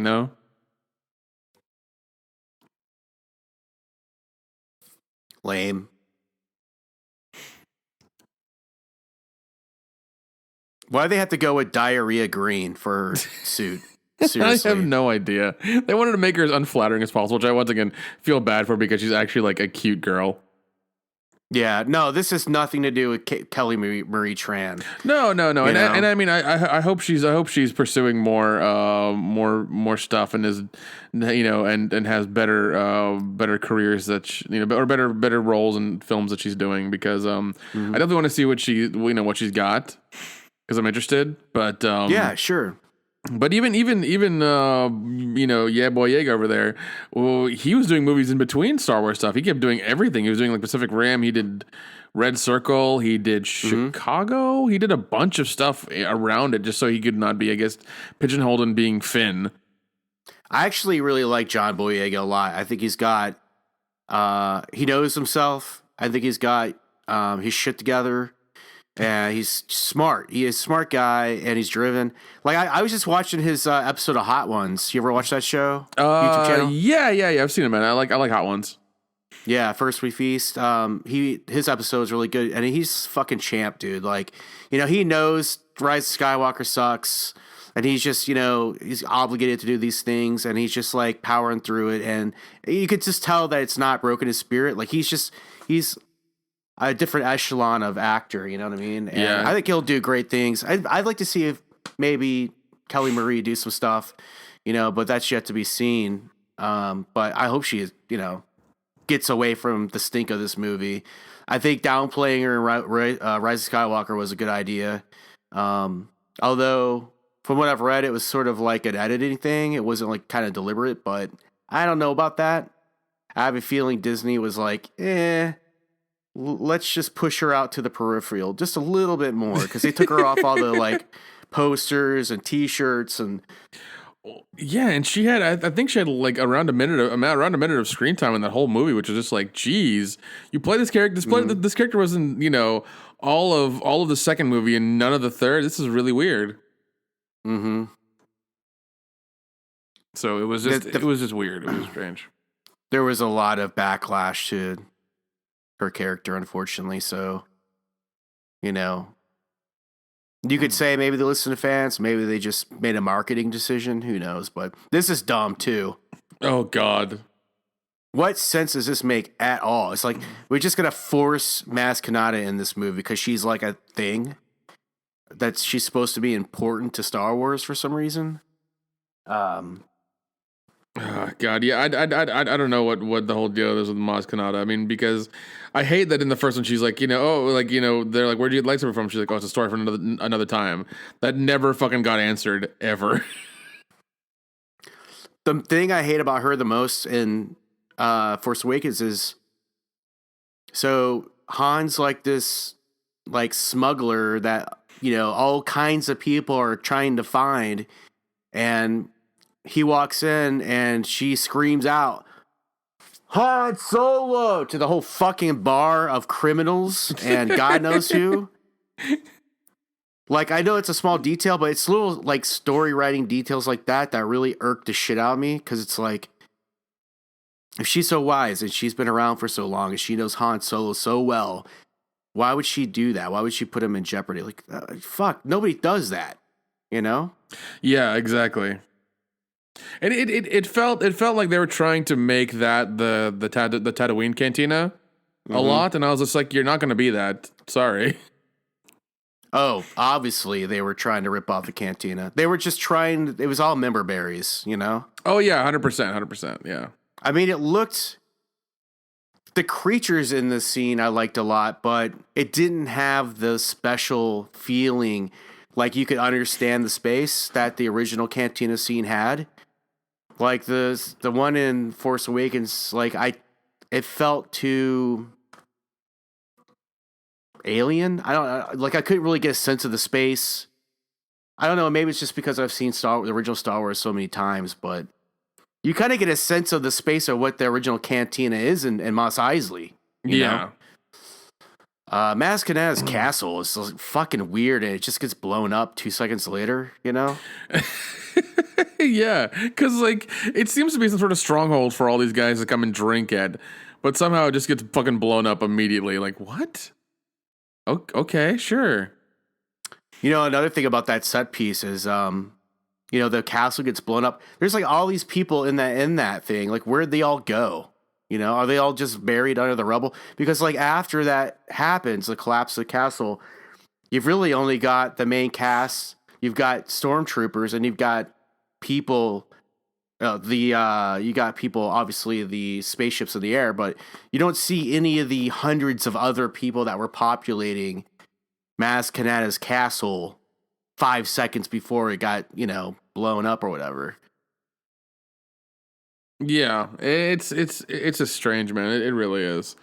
Lame. Why do they have to go with diarrhea green for her suit? Seriously. I have no idea. They wanted to make her as unflattering as possible, which I once again feel bad for, because she's actually like a cute girl. Yeah, no, this has nothing to do with Kelly Marie Tran. No. And I mean, I hope she's pursuing more stuff, and is, and has better careers that or better roles in films that she's doing, because I definitely want to see what she's got, because I'm interested. But yeah, sure. But even yeah, Boyega over there, well, he was doing movies in between Star Wars stuff. He kept doing everything. He was doing like Pacific Rim. He did Red Circle. He did Chicago. He did a bunch of stuff around it, just so he could not be, I guess, pigeonholed in being Finn. I actually really like John Boyega a lot. I think he's got, he knows himself. I think he's got his shit together. And he's smart. He is a smart guy, and he's driven. Like, I was just watching his episode of Hot Ones. You ever watch that show? YouTube channel? Yeah. I've seen it, man. I like Hot Ones. Yeah, First We Feast. His episode is really good, and he's fucking champ, dude. Like, he knows Rise of Skywalker sucks, and he's just, he's obligated to do these things, and he's just like powering through it, and you could just tell that it's not broken his spirit. Like he's a different echelon of actor, you know what I mean? And I think he'll do great things. I'd like to see if maybe Kelly Marie do some stuff, but that's yet to be seen. But I hope she, gets away from the stink of this movie. I think downplaying her in Rise of Skywalker was a good idea. Although, from what I've read, it was sort of like an editing thing. It wasn't like kind of deliberate, but I don't know about that. I have a feeling Disney was like, let's just push her out to the peripheral just a little bit more, because they took her off all the like posters and T-shirts and. Yeah, and she had, I think she had like around a minute of screen time in that whole movie, which was just like, geez, you play this character. This character was in, all of the second movie and none of the third. This is really weird. Mm-hmm. So it was just weird. It was strange. There was a lot of backlash to her character, unfortunately. So, you could say maybe they listen to fans, maybe they just made a marketing decision. Who knows? But this is dumb too. Oh God. What sense does this make at all? It's like we're just gonna force Maz Kanata in this movie because she's like a thing that she's supposed to be important to Star Wars for some reason. God, yeah, I don't know what the whole deal is with Maz Kanata. I mean, because I hate that in the first one she's like, they're like, where'd you get lightsaber from? She's like, oh, it's a story for another time. That never fucking got answered ever. The thing I hate about her the most in Force Awakens is, so Han's like this like smuggler that all kinds of people are trying to find, and he walks in and she screams out, Han Solo, to the whole fucking bar of criminals and God knows who. Like, I know it's a small detail, but it's little like story writing details like that really irked the shit out of me, because it's like, if she's so wise and she's been around for so long and she knows Han Solo so well, why would she do that? Why would she put him in jeopardy? Like, fuck, nobody does that, Yeah, exactly. And it felt like they were trying to make that the Tatooine cantina a lot, and I was just like, you're not going to be that. Sorry. Oh, obviously they were trying to rip off the cantina. They were just trying. It was all member berries, Oh yeah, 100%, yeah. I mean, it looked. The creatures in this scene I liked a lot, but it didn't have the special feeling, like you could understand the space that the original cantina scene had. Like the one in Force Awakens, like it felt too alien. I couldn't really get a sense of the space. I don't know. Maybe it's just because I've seen the original Star Wars so many times, but you kind of get a sense of the space of what the original cantina is in Mos Eisley. You know? Maz Kanata's castle is fucking weird, and it just gets blown up 2 seconds later, Yeah, because like it seems to be some sort of stronghold for all these guys to come and drink at, but somehow it just gets fucking blown up immediately. Like, what? Okay, sure. Another thing about that set piece is, the castle gets blown up. There's like all these people in that thing. Like, where'd they all go? Are they all just buried under the rubble? Because like after that happens, the collapse of the castle, you've really only got the main cast. You've got stormtroopers, and you've got people. You got people, obviously the spaceships in the air, but you don't see any of the hundreds of other people that were populating Maz Kanata's castle 5 seconds before it got, blown up or whatever. Yeah, it's a strange, man. It really is.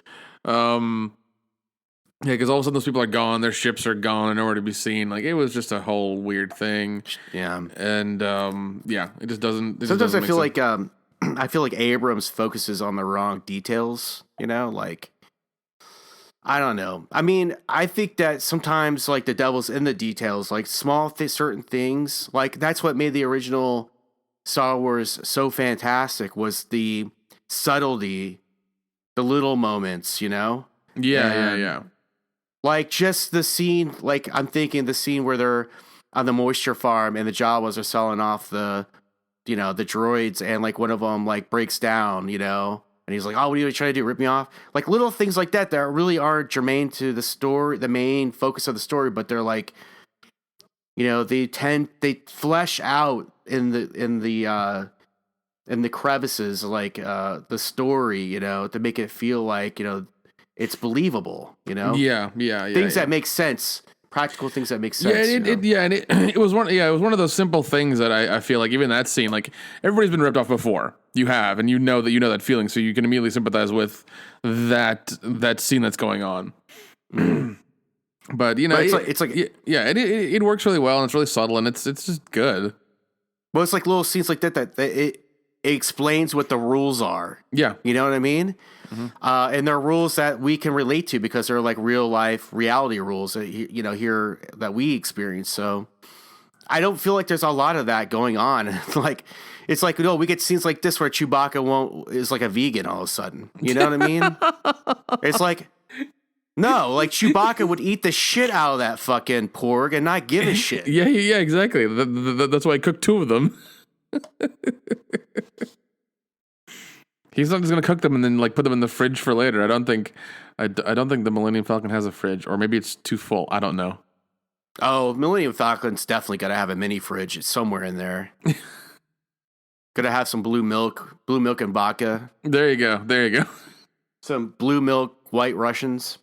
Yeah, because all of a sudden those people are gone, their ships are gone, and nowhere to be seen. Like, it was just a whole weird thing. Yeah, and it just doesn't. Sometimes I feel like I feel like Abrams focuses on the wrong details. Like, I don't know. I mean, I think that sometimes like the devil's in the details, like small certain things. Like, that's what made the original Star Wars so fantastic, was the subtlety, the little moments, Yeah. Like, just the scene, like, I'm thinking the scene where they're on the moisture farm, and the Jawas are selling off the droids, and like one of them like breaks down, and he's like, "Oh, what are you trying to do? Rip me off?" Like little things like that really aren't germane to the story, the main focus of the story, but they're like, they flesh out in the crevices, like the story, to make it feel like it's believable, Yeah. things that make sense, practical things that make sense. It was one of those simple things that I feel like even that scene, like everybody's been ripped off before. You have, and you know that feeling, so you can immediately sympathize with that scene that's going on. But it works really well, and it's really subtle, and it's just good. Well, it's like little scenes like that it explains what the rules are. Yeah, you know what I mean. Mm-hmm. And they're rules that we can relate to because they're like real life reality rules that here that we experience. So I don't feel like there's a lot of that going on. Like it's like we get scenes like this where Chewbacca is like a vegan all of a sudden. You know what I mean? It's like. No, like Chewbacca would eat the shit out of that fucking porg and not give a shit. Yeah, exactly. That's why I cooked 2 of them. He's not just gonna cook them and then like put them in the fridge for later. I don't think the Millennium Falcon has a fridge, or maybe it's too full. I don't know. Oh, Millennium Falcon's definitely gotta have a mini fridge. It's somewhere in there. Gotta have some blue milk and vodka. There you go. Some blue milk. Blue Russians.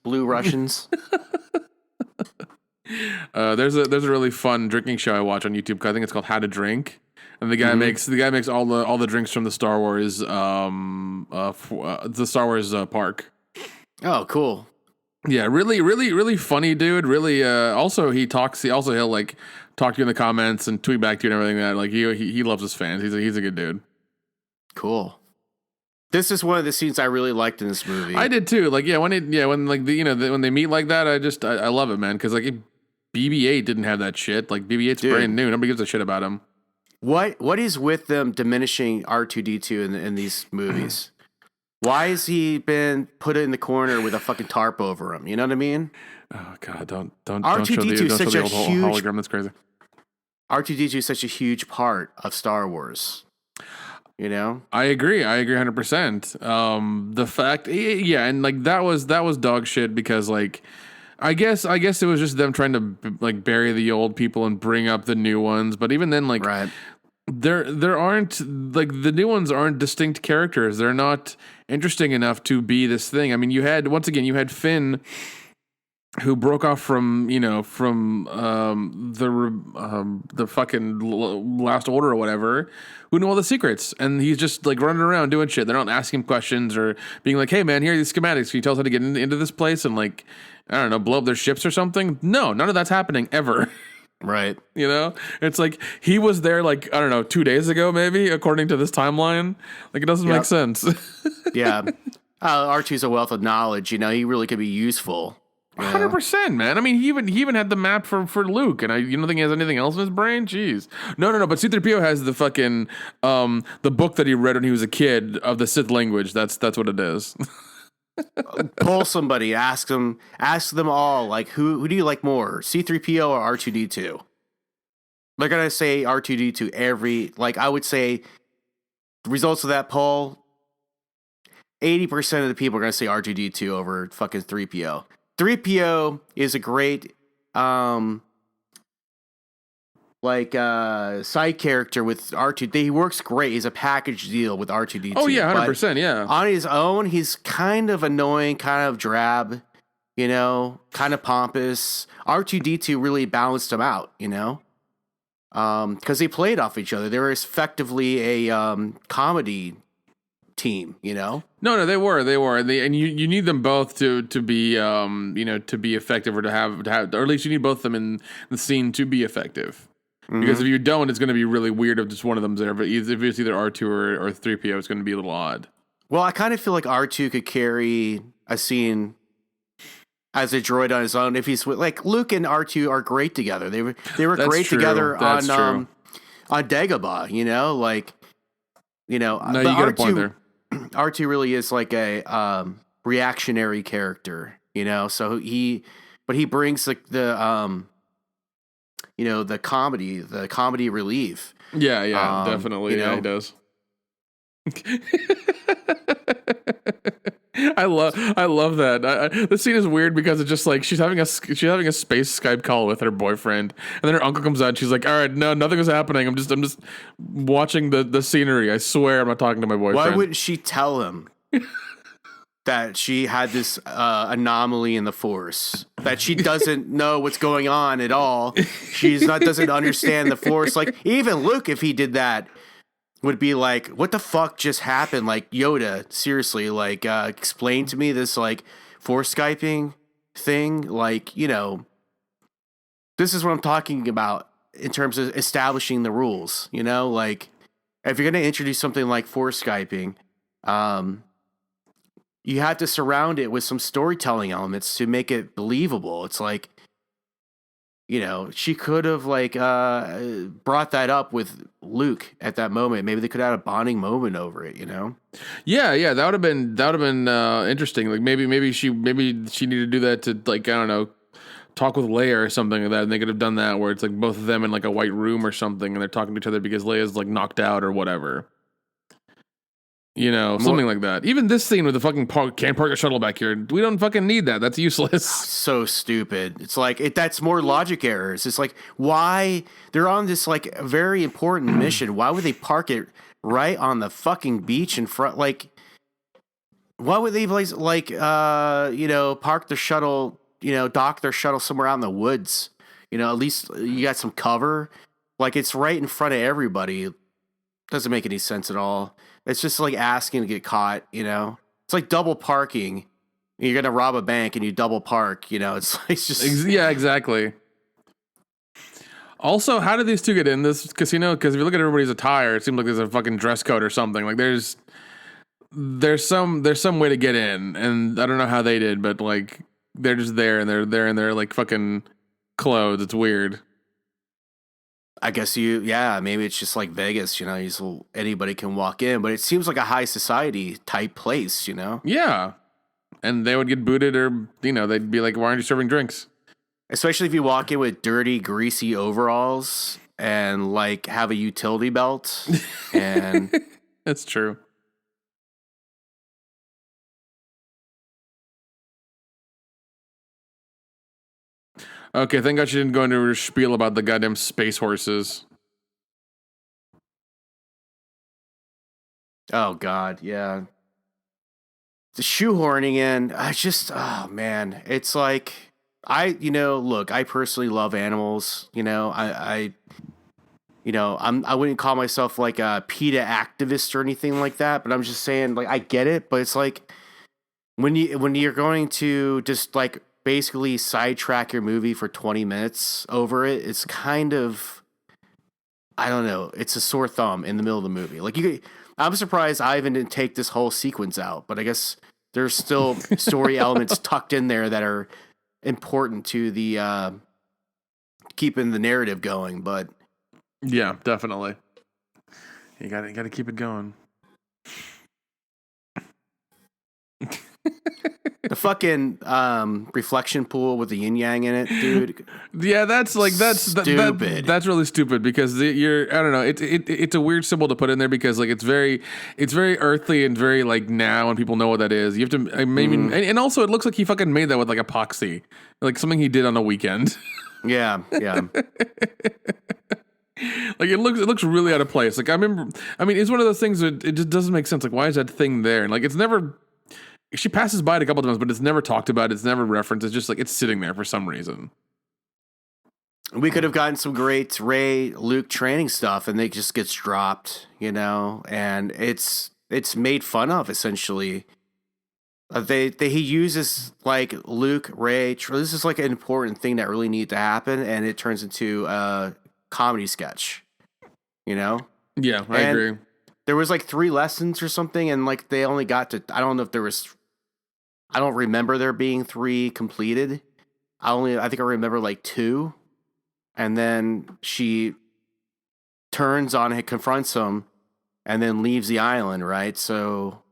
There's a really fun drinking show I watch on YouTube. I think it's called How to Drink, and the guy makes all the drinks from the Star Wars park. Oh, cool. Yeah, really funny dude. Really, also he'll like talk to you in the comments and tweet back to you and everything. That like he loves his fans. He's a good dude. Cool. This is one of the scenes I really liked in this movie. I did too. Like, when they meet like that, I love it, man. Because like BB-8 didn't have that shit. Like BB-8's brand new. Nobody gives a shit about him. What is with them diminishing R2-D2 in these movies? Why has he been put in the corner with a fucking tarp over him? You know what I mean? Oh god, don't show R2-D2 is such a huge hologram. That's crazy. R2-D2 is such a huge part of Star Wars. I agree 100%. The fact, and like that was dog shit because like I guess it was just them trying to like bury the old people and bring up the new ones, but even then, like, right. there aren't, like, the new ones aren't distinct characters. They're not interesting enough to be this thing. I mean, you had Finn, who broke off from the fucking Last Order or whatever, who knew all the secrets, and he's just like running around doing shit. They're not asking him questions or being like, "Hey man, here are these schematics. Can you tell us how to get into this place and, like, I don't know, blow up their ships or something?" No, none of that's happening ever. Right. It's like he was there, like, I don't know, 2 days ago maybe, according to this timeline. Like, it doesn't make sense. Yeah. R2's a wealth of knowledge. He really could be useful. 100%, man. I mean, he even had the map for Luke, and you don't think he has anything else in his brain? Jeez. No. But C-3PO has the fucking the book that he read when he was a kid of the Sith language. That's what it is. Pull somebody, ask them all, like, who do you like more, C-3PO or R2-D2? They're gonna say R2-D2 I would say the results of that poll, 80% of the people are gonna say R2-D2 over fucking 3PO. 3PO is a great side character with R2. He works great. He's a package deal with R2-D2. Oh yeah, 100%. Yeah. On his own, he's kind of annoying, kind of drab, kind of pompous. R2-D2 really balanced him out, because they played off each other. They were effectively a comedy team, No, they were, and you need them both to be to be effective, or to have, or at least you need both of them in the scene to be effective. Mm-hmm. Because if you don't, it's going to be really weird if just one of them's there. But if it's either R2 or 3PO, it's going to be a little odd. Well, I kind of feel like R2 could carry a scene as a droid on his own if he's like Luke and R2 are great together. They were great together on Dagobah. No, you got a point there. R2 really is like a reactionary character, so he brings like the comedy relief. Yeah, definitely. You Yeah, know, he does. I love that. This scene is weird because it's just like she's having a space Skype call with her boyfriend, and then her uncle comes out. And she's like, "All right, no, nothing is happening. I'm just watching the scenery. I swear, I'm not talking to my boyfriend." Why wouldn't she tell him that she had this anomaly in the Force, that she doesn't know what's going on at all? Doesn't understand the Force. Like, even Luke, if he did that, would be like, what the fuck just happened? Like, Yoda, seriously, like, explain to me this, like, Force Skyping thing. Like, this is what I'm talking about in terms of establishing the rules, like, if you're going to introduce something like Force Skyping, you have to surround it with some storytelling elements to make it believable. It's like, she could have like brought that up with Luke at that moment. Maybe they could have had a bonding moment over it. Yeah, that would have been interesting. Like maybe she needed to do that to, like, I don't know, talk with Leia or something like that, and they could have done that where it's like both of them in like a white room or something, and they're talking to each other because Leia's like knocked out or whatever. Something like that. Even this scene with the fucking can't park a shuttle back here. We don't fucking need that. That's useless. So stupid. It's like that's more logic errors. It's like, why they're on this like very important mission. Why would they park it right on the fucking beach in front? Like, why would they park the shuttle? Dock their shuttle somewhere out in the woods. At least you got some cover. Like, it's right in front of everybody. Doesn't make any sense at all. It's just like asking to get caught, It's like double parking. You're going to rob a bank and you double park, it's just... Yeah, exactly. Also, how did these two get in this casino? Because if you look at everybody's attire, it seems like there's a fucking dress code or something. Like, there's some way to get in, and I don't know how they did, but like, they're just there, and they're in their like fucking clothes. It's weird. I guess maybe it's just like Vegas, anybody can walk in, but it seems like a high society type place, Yeah. And they would get booted, or, they'd be like, why aren't you serving drinks? Especially if you walk in with dirty, greasy overalls and like have a utility belt. And that's true. Okay, thank God she didn't go into her spiel about the goddamn space horses. Oh, God, yeah. The shoehorning in, oh, man. It's like, look, I personally love animals. I wouldn't call myself like a PETA activist or anything like that, but I'm just saying, like, I get it, but it's like, when you're going to just like basically sidetrack your movie for 20 minutes over it, it's kind of, I don't know, it's a sore thumb in the middle of the movie. Like, I'm surprised Ivan didn't take this whole sequence out, but I guess there's still story elements tucked in there that are important to the keeping the narrative going. But yeah, definitely, you got to keep it going. the fucking reflection pool with the yin yang in it, dude. Yeah, that's stupid. That's really stupid because I don't know. It's a weird symbol to put in there because like it's very earthly and very like now, and people know what that is. You have to and also it looks like he fucking made that with like epoxy, like something he did on a weekend. Yeah. Like it looks really out of place. Like it's one of those things that it just doesn't make sense. Like, why is that thing there? And like it's never. She passes by it a couple times, but it's never talked about. It's never referenced. It's just like it's sitting there for some reason. We could have gotten some great Luke training stuff, and it just gets dropped, and it's made fun of essentially. He uses like Luke, Rey. This is like an important thing that really needed to happen, and it turns into a comedy sketch. Yeah, I agree. There was like 3 lessons or something, and like they only got to. I don't know if there was. I don't remember there being 3 completed. I think I remember like 2. And then she turns on him, confronts him, and then leaves the island, right? So,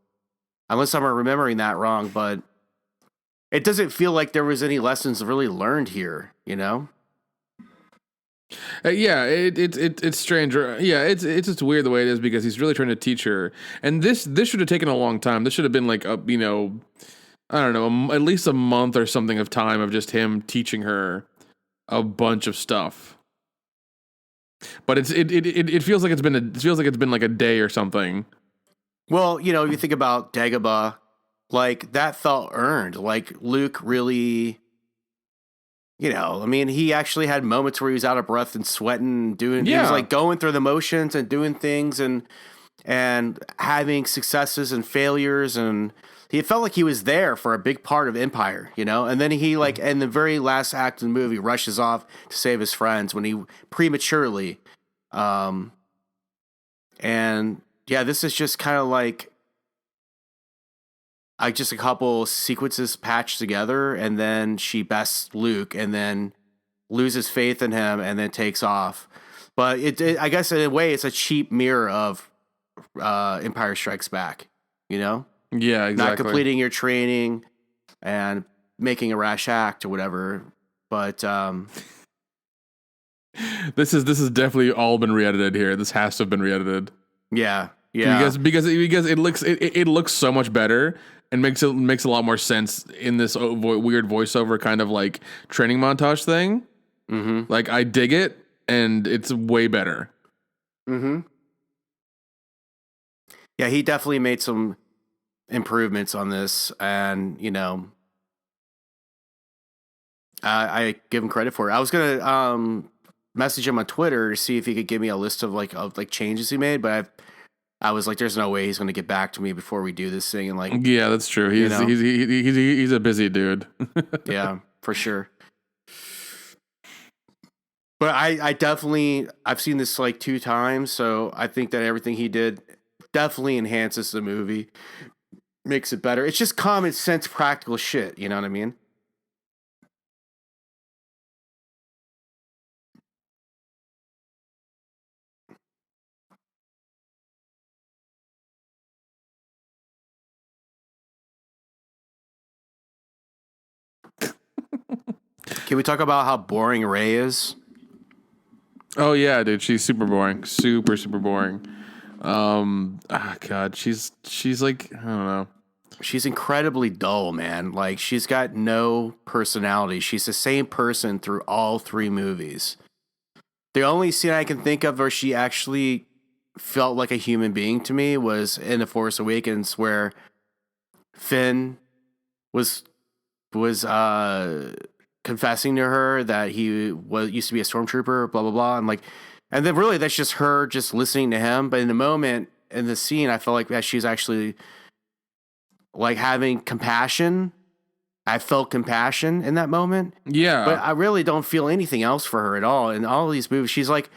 unless I'm remembering that wrong, but it doesn't feel like there was any lessons really learned here, Yeah, it's strange. Yeah, it's just weird the way it is because he's really trying to teach her, and this should have taken a long time. This should have been like a I don't know, at least a month or something of time of just him teaching her a bunch of stuff. But it feels like it's been like a day or something. Well, if you think about Dagobah, like that felt earned. Like Luke really, I mean, he actually had moments where he was out of breath and sweating, he was like going through the motions and doing things and having successes and failures, and he felt like he was there for a big part of Empire, and then he like in the very last act of the movie rushes off to save his friends when he prematurely, and yeah, this is just kind of like just a couple sequences patched together, and then she bests Luke and then loses faith in him and then takes off. But I guess in a way it's a cheap mirror of Empire Strikes Back, Yeah, exactly. Not completing your training and making a rash act or whatever. But this is definitely all been re-edited here. This has to have been re-edited. Yeah. Because it looks so much better and makes a lot more sense in this weird voiceover kind of like training montage thing. Mm-hmm. Like I dig it, and it's way better. Mm-hmm. Yeah, he definitely made some improvements on this, and I give him credit for it. I was gonna message him on Twitter to see if he could give me a list of changes he made, but I was like, there's no way he's gonna get back to me before we do this thing, and like, yeah, that's true. He's a busy dude. Yeah, for sure. But I've seen this like 2 times, so I think that everything he did definitely enhances the movie, makes it better. It's just common sense, practical shit. You know what I mean? Can we talk about how boring Rey is? Oh yeah, dude, she's super boring, super boring. God, she's like, I don't know. She's incredibly dull, man. Like she's got no personality. She's the same person through all 3 movies. The only scene I can think of where she actually felt like a human being to me was in The Force Awakens, where Finn was confessing to her that he used to be a stormtrooper, blah blah blah, and then really that's just her just listening to him. But in the moment in the scene, I felt like that she's actually like having compassion. I felt compassion in that moment. Yeah, but I really don't feel anything else for her at all. In all of these movies, she's like,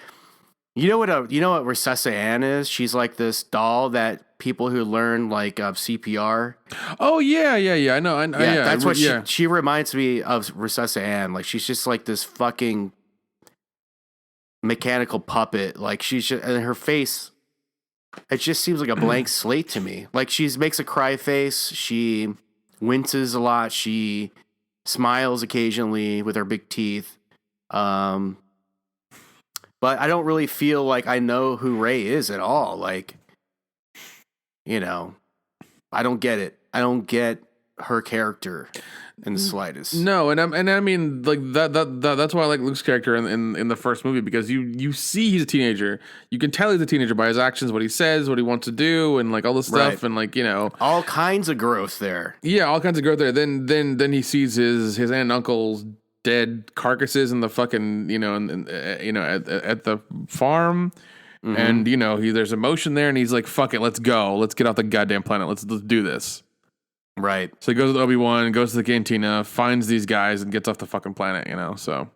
you know what Recessa Ann is? She's like this doll that people who learn like CPR. Oh yeah. I know. Yeah, that's what she reminds me of. Recessa Ann. Like she's just like this fucking mechanical puppet. Like she's just, and her face, it just seems like a blank slate to me. Like she makes a cry face. She winces a lot. She smiles occasionally with her big teeth. But I don't really feel like I know who Rey is at all. Like, I don't get it. I don't get her character in the slightest. No, and I mean like that's why I like Luke's character in the first movie, because you see he's a teenager. You can tell he's a teenager by his actions, what he says, what he wants to do, and like all this stuff, and like all kinds of growth there. Yeah, all kinds of growth there. Then he sees his aunt and uncle's dead carcasses in the fucking at the farm. Mm-hmm. And there's emotion there, and he's like, fuck it, let's go, let's get off the goddamn planet, let's do this. Right. So he goes with Obi-Wan, goes to the cantina, finds these guys, and gets off the fucking planet, so.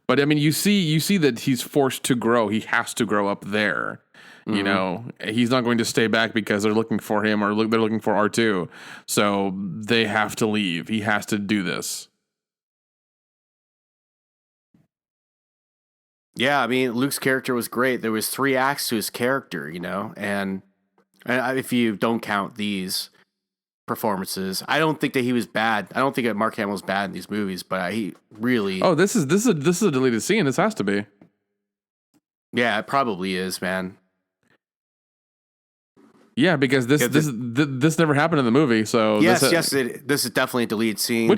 But I mean, you see that he's forced to grow. He has to grow up there. Mm-hmm. He's not going to stay back because they're looking for him or they're looking for R2. So they have to leave. He has to do this. Yeah, I mean, Luke's character was great. There was 3 acts to his character, and if you don't count these performances, I don't think that he was bad. I don't think that Mark Hamill was bad in these movies, but he really. Oh, this is a deleted scene. This has to be. Yeah, it probably is, man. Yeah, because this never happened in the movie. So this is definitely a deleted scene.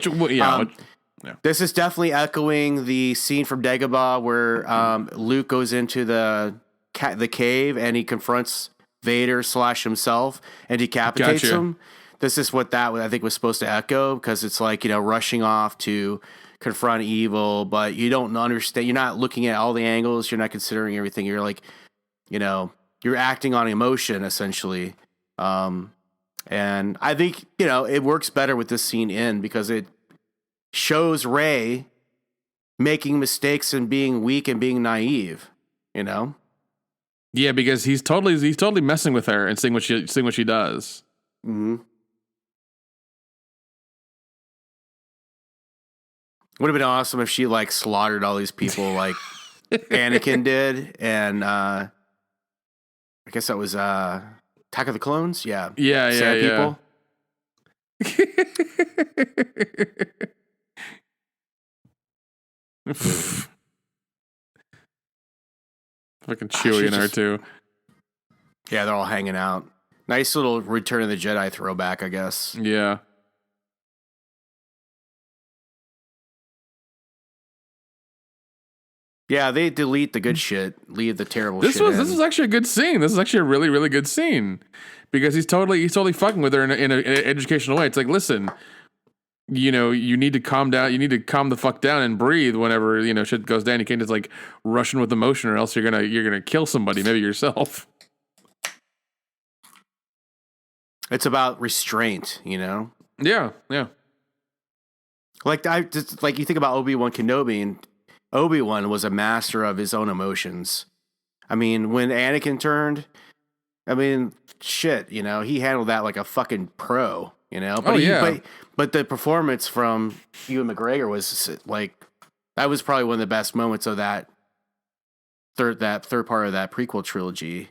This is definitely echoing the scene from Dagobah where Luke goes into the cave and he confronts Vader / himself and decapitates him. This is what that I think was supposed to echo, because it's like, rushing off to confront evil, but you don't understand. You're not looking at all the angles. You're not considering everything. You're like, you're acting on emotion essentially. And I think, it works better with this scene because it shows Rey making mistakes and being weak and being naive, Yeah, because he's totally messing with her and seeing what she does. Mm-hmm. Would have been awesome if she slaughtered all these people like Anakin did, and I guess that was Attack of the Clones. Yeah, people. Fucking Chewie and R2. Yeah, they're all hanging out. Nice little Return of the Jedi throwback, I guess. Yeah. Yeah, they delete the good shit, leave the terrible shit. This was actually a good scene. This is actually a really, really good scene, because he's totally fucking with her in an educational way. It's like, listen, you need to calm down. You need to calm the fuck down and breathe whenever shit goes down. You can't just rushing with emotion, or else you're gonna kill somebody, maybe yourself. It's about restraint, Yeah. Like you think about Obi-Wan Kenobi, and Obi-Wan was a master of his own emotions. I mean, when Anakin turned, shit, he handled that like a fucking pro, But but the performance from Ewan McGregor was that was probably one of the best moments of that third part of that prequel trilogy,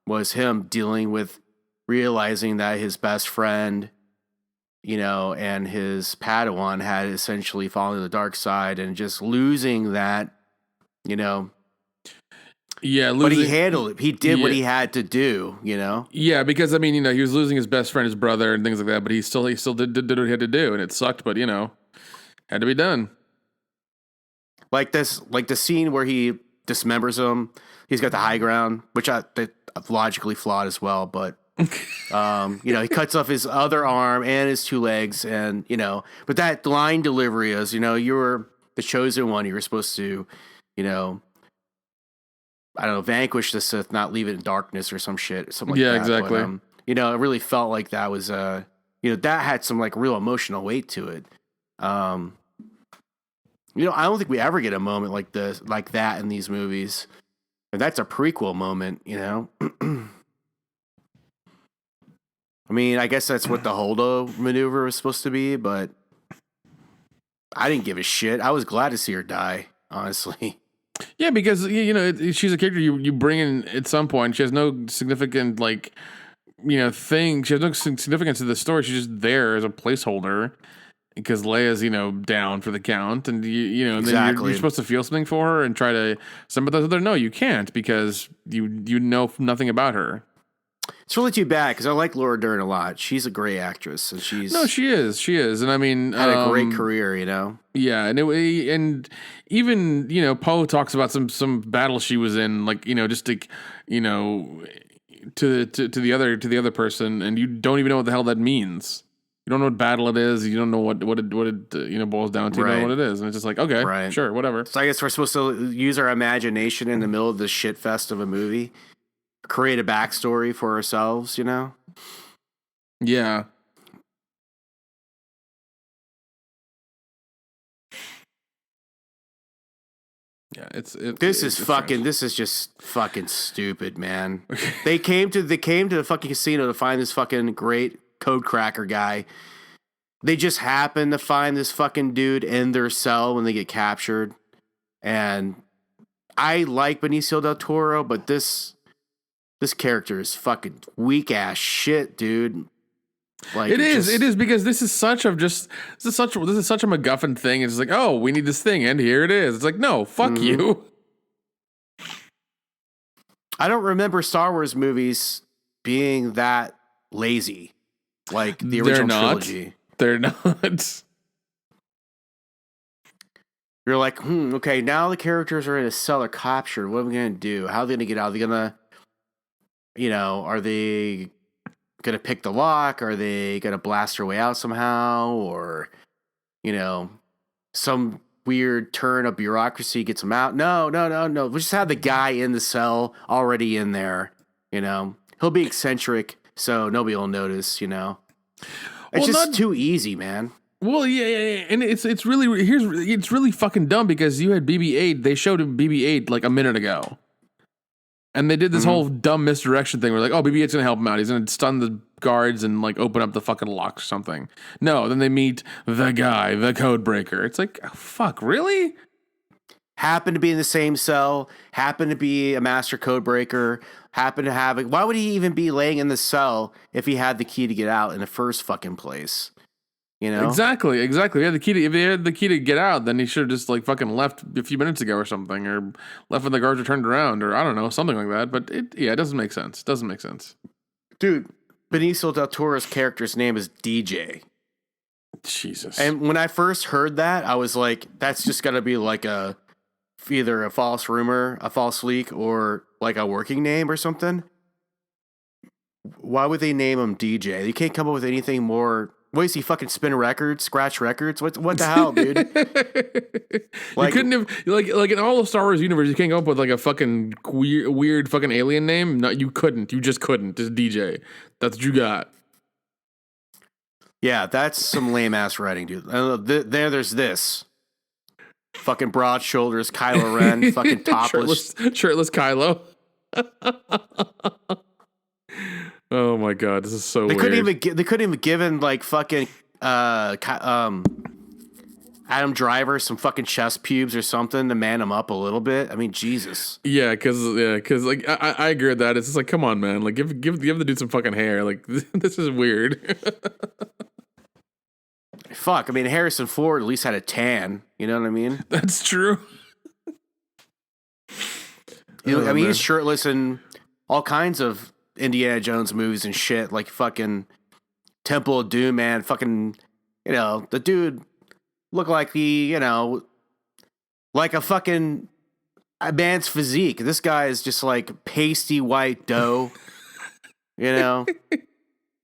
was him dealing with realizing that his best friend, and his Padawan had essentially fallen to the dark side, and just losing that, Yeah, but he handled it. He did what he had to do, Yeah, because he was losing his best friend, his brother, and things like that. But he still did what he had to do, and it sucked. But had to be done. Like the scene where he dismembers him. He's got the high ground, which logically flawed as well, but. He cuts off his other arm and his two legs, and but that line delivery is, you were the chosen one. You were supposed to, I don't know, vanquish the Sith, not leave it in darkness or something like that. Yeah, exactly. But, it really felt like that was, that had some real emotional weight to it. I don't think we ever get a moment like that in these movies. And that's a prequel moment, I guess that's what the Holdo maneuver was supposed to be, but I didn't give a shit. I was glad to see her die, honestly. Yeah, because she's a character you bring in at some point. She has no significant thing. She has no significance to the story. She's just there as a placeholder because Leia's down for the count, and exactly. Then you're supposed to feel something for her and try to sympathize with her. No, you can't, because you know nothing about her. It's really too bad, because I like Laura Dern a lot. She's a great actress, and she is, and had a great career, Yeah, and even Poe talks about some battle she was in, just to the other person, and you don't even know what the hell that means. You don't know what battle it is. You don't know what it boils down to. You don't know what it is, and it's just like, okay, sure, whatever. So I guess we're supposed to use our imagination in the middle of this shit fest of a movie. Create a backstory for ourselves, Yeah. Yeah, this is just fucking stupid, man. They came to the fucking casino to find this fucking great code cracker guy. They just happen to find this fucking dude in their cell when they get captured. And I like Benicio del Toro, but this character is fucking weak ass shit, dude. It is because this is such a MacGuffin thing. It's like, oh, we need this thing, and here it is. It's like, no, fuck you. I don't remember Star Wars movies being that lazy, like the original trilogy. They're not. You're like, okay, now the characters are in a cell or captured. What are we going to do? How are they going to get out? Are they going to, are they going to pick the lock? Are they going to blast their way out somehow? Or, some weird turn of bureaucracy gets them out? No. We just have the guy in the cell already in there, He'll be eccentric, so nobody will notice, It's just too easy, man. Well, yeah, and it's really fucking dumb because you had BB-8. They showed him BB-8 like a minute ago, and they did this whole dumb misdirection thing. Where like, oh, BB-8's gonna help him out. He's gonna stun the guards and like open up the fucking lock or something. No, then they meet the guy, the code breaker. It's like, oh, fuck, really? Happened to be in the same cell. Happened to be a master code breaker. Happened to have it. Why would he even be laying in the cell if he had the key to get out in the first fucking place? Exactly. If he had the key to get out, then he should have just like fucking left a few minutes ago or something, or left when the guards were turned around, or I don't know, something like that. But it doesn't make sense. Dude, Benicio del Toro's character's name is DJ. Jesus. And when I first heard that, I was like, that's just gotta be like either a false rumor, a false leak, or like a working name or something. Why would they name him DJ? You can't come up with anything more. What is he, fucking spin records, scratch records? What the hell, dude? You couldn't have like in all of Star Wars universe, you can't come up with like a fucking weird fucking alien name. No, you couldn't. You just couldn't. Just DJ. That's what you got. Yeah, that's some lame ass writing, dude. There's this. Fucking broad shoulders, Kylo Ren, fucking topless, shirtless Kylo. Oh my god, this is so weird. They couldn't even given like fucking Adam Driver some fucking chest pubes or something to man him up a little bit. I mean, Jesus. Yeah, because like I agree with that. It's just like, come on, man. Like give the dude some fucking hair. Like this is weird. Fuck. I mean, Harrison Ford at least had a tan. You know what I mean? That's true. He's shirtless in all kinds of Indiana Jones movies and shit, like fucking Temple of Doom, man. Fucking, the dude looked like like a fucking a man's physique. This guy is just like pasty white dough,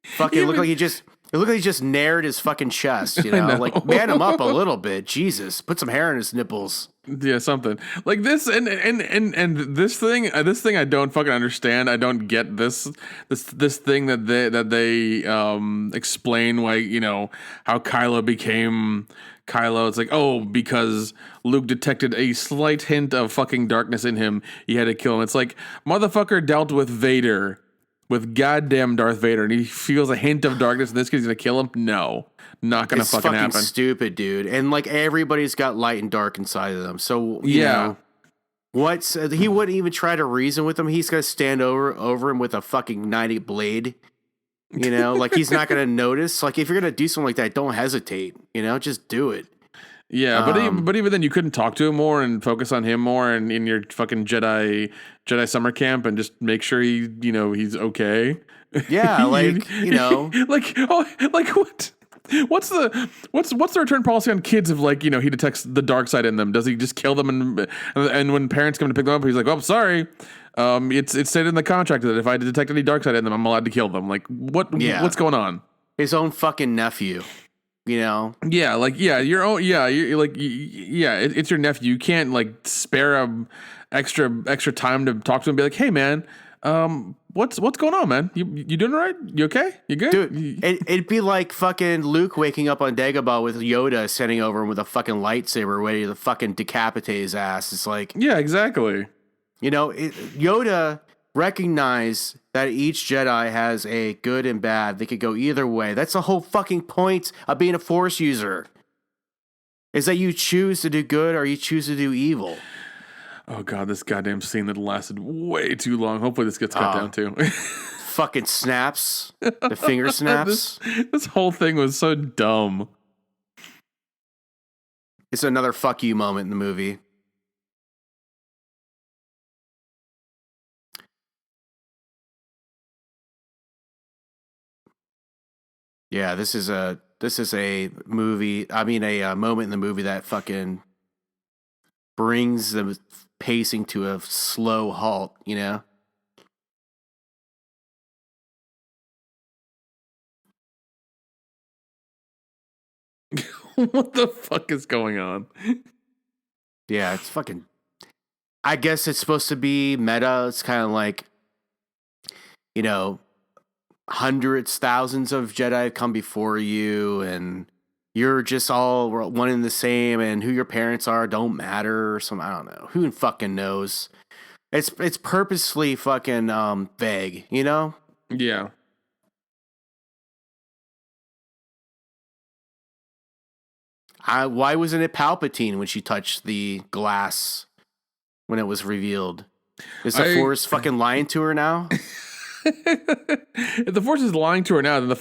Fucking look like he just. It looked like he just nared his fucking chest, know. Like man him up a little bit. Jesus, put some hair in his nipples. Yeah, something like this, and this thing I don't fucking understand. I don't get this thing that they explain why how Kylo became Kylo. It's like, oh, because Luke detected a slight hint of fucking darkness in him, he had to kill him. It's like, motherfucker dealt with Vader. With goddamn Darth Vader, and he feels a hint of darkness, and this kid's gonna kill him? No, not gonna fucking happen. It's stupid, dude. And like everybody's got light and dark inside of them. So he wouldn't even try to reason with him. He's gonna stand over him with a fucking 90 blade. Like he's not gonna notice. Like if you're gonna do something like that, don't hesitate. Just do it. Yeah, but even then, you couldn't talk to him more and focus on him more, and in your fucking Jedi summer camp, and just make sure he's okay. Yeah, like what? What's the return policy on kids if he detects the dark side in them? Does he just kill them and when parents come to pick them up, he's like, oh, sorry, it's stated in the contract that if I detect any dark side in them, I'm allowed to kill them. Like what? Yeah. What's going on? His own fucking nephew. Your own, it's your nephew. You can't spare a extra time to talk to him and be like, hey man, what's going on, man? You doing all right? You okay? You good? Dude, it'd be like fucking Luke waking up on Dagobah with Yoda sitting over him with a fucking lightsaber ready to fucking decapitate his ass. It's like, yeah, exactly. Yoda recognized that each Jedi has a good and bad. They could go either way. That's the whole fucking point of being a Force user. Is that you choose to do good or you choose to do evil. Oh god, this goddamn scene that lasted way too long. Hopefully this gets cut down too. Fucking snaps. The finger snaps. This whole thing was so dumb. It's another fuck you moment in the movie. Yeah, this is a movie. I mean, a moment in the movie that fucking brings the pacing to a slow halt. You know. What the fuck is going on? Yeah, it's fucking. I guess it's supposed to be meta. It's kind of like, you know, hundreds, thousands of Jedi have come before you, and you're just all one and the same, and who your parents are don't matter, or some, I don't know. Who fucking knows? It's purposely fucking vague, you know? Yeah. Why wasn't it Palpatine when she touched the glass when it was revealed? Is the Force fucking lying to her now? If the Force is lying to her now, then the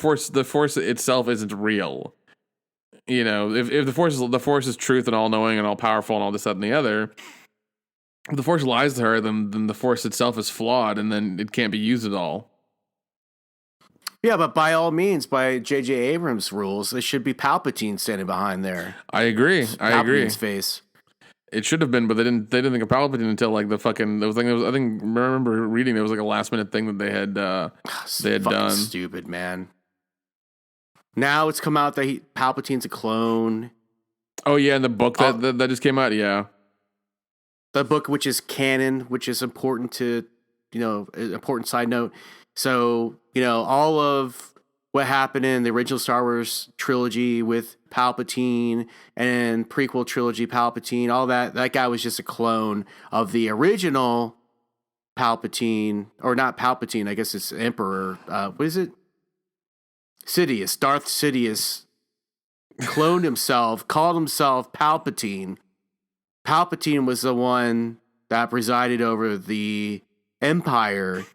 Force itself isn't real. You know, if the Force is truth and all knowing and all powerful and all this, that, and the other, if the Force lies to her, then the Force itself is flawed, and then it can't be used at all. Yeah, but by all means, by J.J. Abrams' rules, it should be Palpatine standing behind there. I agree. Palpatine's face. It should have been, but they didn't think of Palpatine until like the fucking. There was like, I remember reading there was like a last minute thing that they had done. Stupid, man. Now it's come out that Palpatine's a clone. Oh yeah, and the book that just came out. Yeah, the book, which is canon, which is important to, you know, an important side note. So, you know, all of what happened in the original Star Wars trilogy with Palpatine and prequel trilogy Palpatine, all that guy was just a clone of the original Palpatine, or not Palpatine, I guess it's Emperor. What is it? Sidious. Darth Sidious cloned himself, called himself Palpatine. Palpatine was the one that presided over the Empire,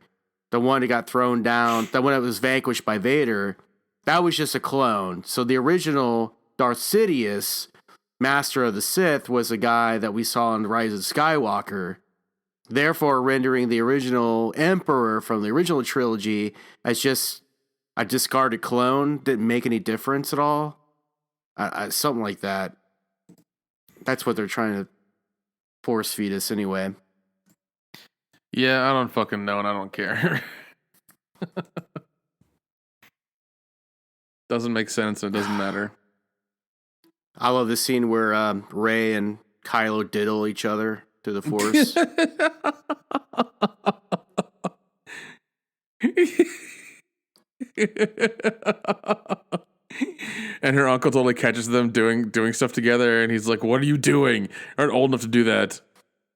the one that got thrown down, the one that was vanquished by Vader. That was just a clone. So the original Darth Sidious, Master of the Sith, was a guy that we saw in The Rise of Skywalker, therefore rendering the original Emperor from the original trilogy as just a discarded clone. Didn't make any difference at all. Something like that. That's what they're trying to force feed us anyway. Yeah, I don't fucking know, and I don't care. Doesn't make sense, and it doesn't matter. I love the scene where Rey and Kylo diddle each other through the Force. And her uncle totally catches them doing stuff together, and he's like, "What are you doing? Aren't old enough to do that."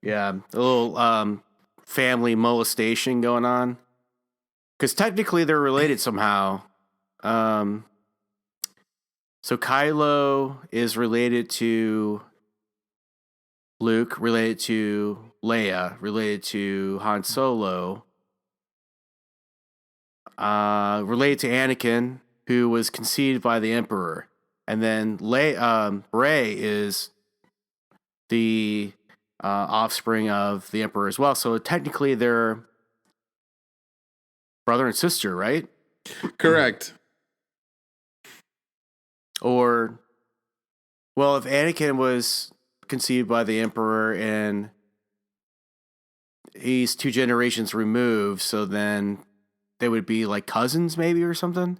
Yeah, a little family molestation going on, because technically they're related somehow. So Kylo is related to Luke, related to Leia, related to Han Solo, related to Anakin, who was conceived by the Emperor, and then Rey is the offspring of the Emperor as well. So technically, they're brother and sister, right? Correct. Or, well, if Anakin was conceived by the Emperor and he's 2 generations removed, so then they would be like cousins, maybe, or something.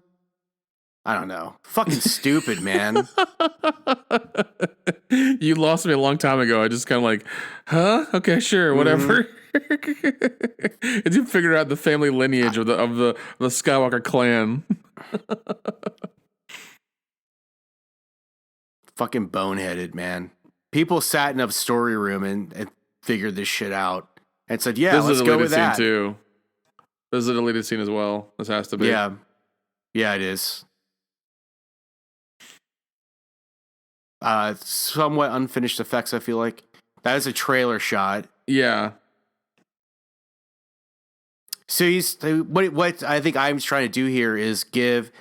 I don't know. Fucking stupid, man. You lost me a long time ago. I just kind of like, huh? Okay, sure, whatever. And you figured out the family lineage of the Skywalker clan. Fucking boneheaded, man. People sat in a story room and figured this shit out and said, "Yeah, let's go with that." Scene too. This is a deleted scene as well. This has to be. Yeah, it is. Somewhat unfinished effects, I feel like. That is a trailer shot. Yeah. So what I think I'm trying to do here is give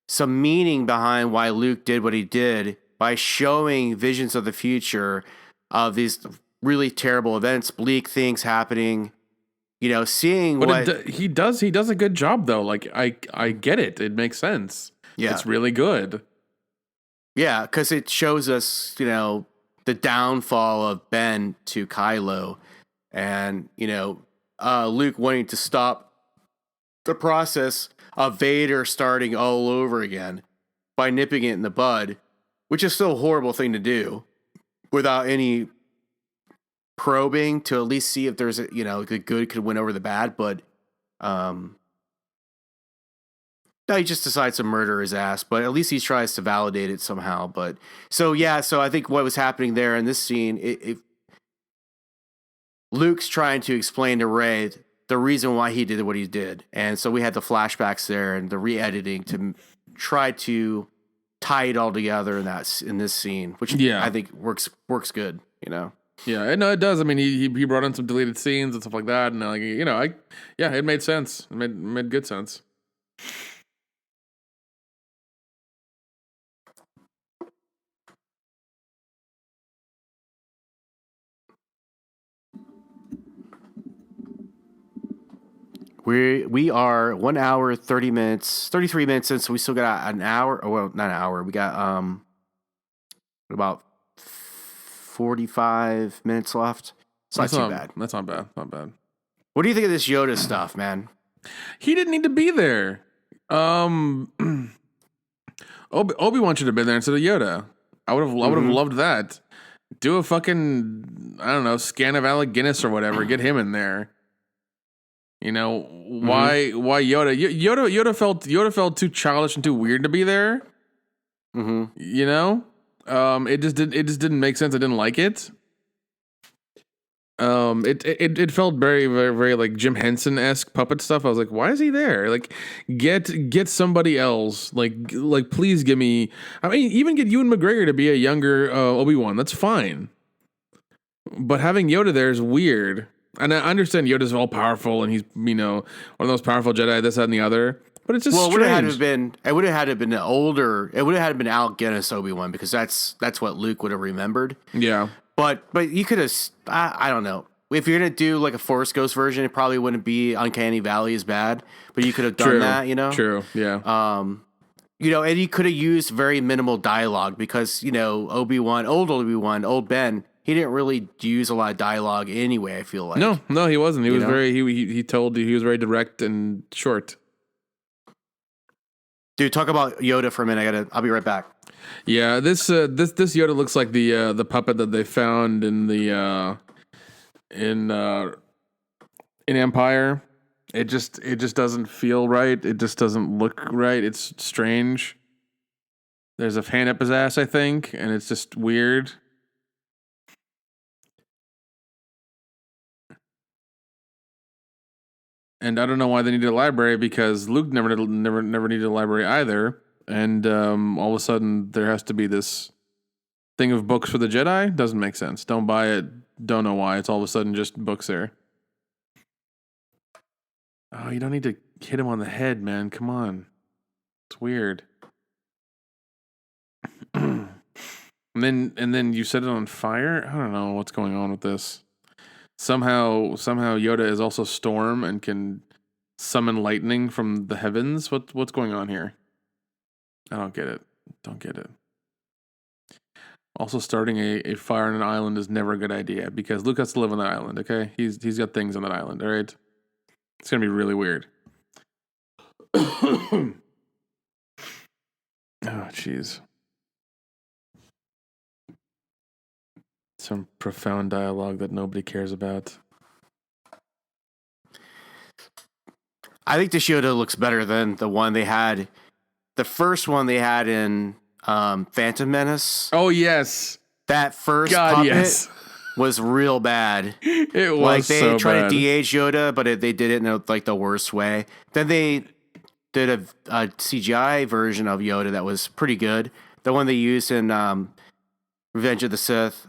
some meaning behind why Luke did what he did by showing visions of the future of these really terrible events, bleak things happening. You know, seeing but he does a good job though. Like I get it. It makes sense. Yeah. It's really good. Yeah, because it shows us, the downfall of Ben to Kylo, and Luke wanting to stop the process of Vader starting all over again by nipping it in the bud, which is still a horrible thing to do without any probing to at least see if there's the good could win over the bad. But no, he just decides to murder his ass, but at least he tries to validate it somehow. But so I think what was happening there in this scene, Luke's trying to explain to Rey the reason why he did what he did. And so we had the flashbacks there and the re-editing to try to tie it all together in this scene, which I think works good, Yeah, no, it does. I mean, he brought in some deleted scenes and stuff like that, and it made sense. It made good sense. We are 1 hour, 33 minutes in, so we still got an hour. Oh, well, not an hour. We got about 45 minutes left. It's not too bad. That's not bad. Not bad. What do you think of this Yoda stuff, man? He didn't need to be there. Obi-Wan should have been there instead of Yoda. I would have loved that. Do a fucking, I don't know, scan of Alec Guinness or whatever. Get him in there. Why Yoda? Yoda felt too childish and too weird to be there. Mm-hmm. It just didn't make sense. I didn't like it. It felt very, very, very like Jim Henson-esque puppet stuff. I was like, why is he there? Like, get somebody else. Like please give me. I mean, even get Ewan McGregor to be a younger Obi-Wan. That's fine. But having Yoda there is weird. And I understand Yoda's all powerful and he's, one of those powerful Jedi, this, that, and the other. But it's just strange. It would have had to have been older. It would have had to been Alec Guinness Obi-Wan because that's what Luke would have remembered. Yeah. But you could have, I don't know. If you're going to do like a Force Ghost version, it probably wouldn't be Uncanny Valley as bad. But you could have done that, True, yeah. And you could have used very minimal dialogue because, Obi-Wan, old Ben, he didn't really use a lot of dialogue anyway, I feel like. No, he wasn't. He was he was very direct and short. Dude, talk about Yoda for a minute. I'll be right back. Yeah, this Yoda looks like the puppet that they found in the in Empire. It just doesn't feel right. It just doesn't look right. It's strange. There's a hand up his ass, I think, and it's just weird. And I don't know why they needed a library because Luke never needed a library either. And all of a sudden there has to be this thing of books for the Jedi. Doesn't make sense. Don't buy it. Don't know why. It's all of a sudden just books there. Oh, you don't need to hit him on the head, man. Come on. It's weird. and then you set it on fire? I don't know what's going on with this. Somehow Yoda is also Storm and can summon lightning from the heavens. What's going on here? I don't get it. Don't get it. Also, starting a fire on an island is never a good idea because Luke has to live on that island. Okay, he's got things on that island. All right, it's gonna be really weird. Oh, jeez. Some profound dialogue that nobody cares about. I think this Yoda looks better than the one they had. The first one they had in Phantom Menace. Oh, yes. That first puppet was real bad. It was like they so tried bad. to de-age Yoda, but they did it in like the worst way. Then they did a CGI version of Yoda that was pretty good. The one they used in Revenge of the Sith.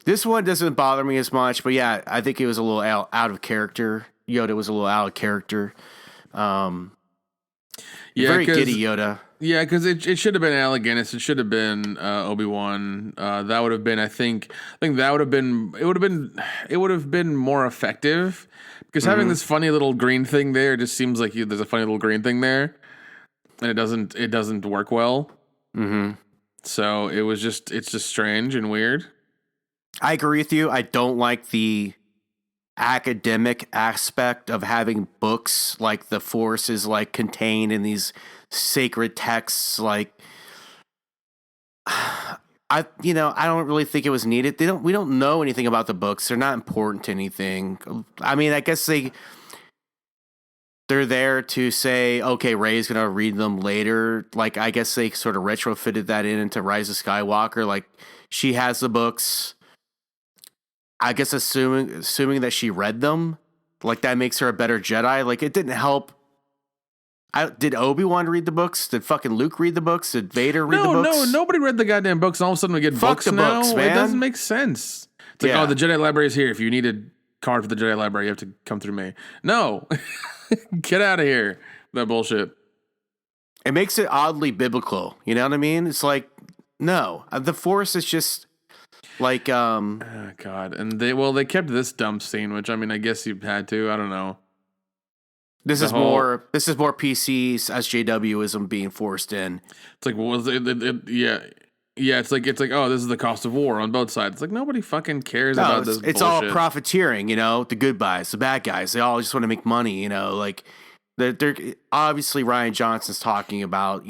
This one doesn't bother me as much, but yeah, I think it was a little out of character. Yoda was a little out of character. Very giddy Yoda. Yeah, because it should have been Alec Guinness. It should have been Obi-Wan. That would have been, I think that would have been. It would have been more effective because having this funny little green thing there just seems like there's a funny little green thing there. and it doesn't work well. Mm-hmm. So it's just strange and weird. I agree with you. I don't like the academic aspect of having books like the Force is like contained in these sacred texts. Like, I don't really think it was needed. We don't know anything about the books. They're not important to anything. I mean, I guess they're there to say, okay, Rey's gonna read them later. Like, I guess they sort of retrofitted that into Rise of Skywalker. Like, she has the books. I guess assuming that she read them, like that makes her a better Jedi. Like, it didn't help. Did Obi-Wan read the books? Did fucking Luke read the books? Did Vader read the books? No, nobody read the goddamn books. And all of a sudden we get books the now. books, man. It doesn't make sense. It's like, oh, the Jedi Library is here. If you need a card for the Jedi Library, you have to come through me. No, get out of here. That bullshit. It makes it oddly biblical. You know what I mean? It's like, no, the Force is just like, oh, God. And they kept this dumb scene, which I mean, I guess you had to. I don't know. This is more PC SJWism being forced in. It's like, yeah. It's like, oh, this is the cost of war on both sides. It's like nobody fucking cares about this. It's all profiteering, the good guys, the bad guys. They all just want to make money, like they're obviously Rian Johnson's talking about,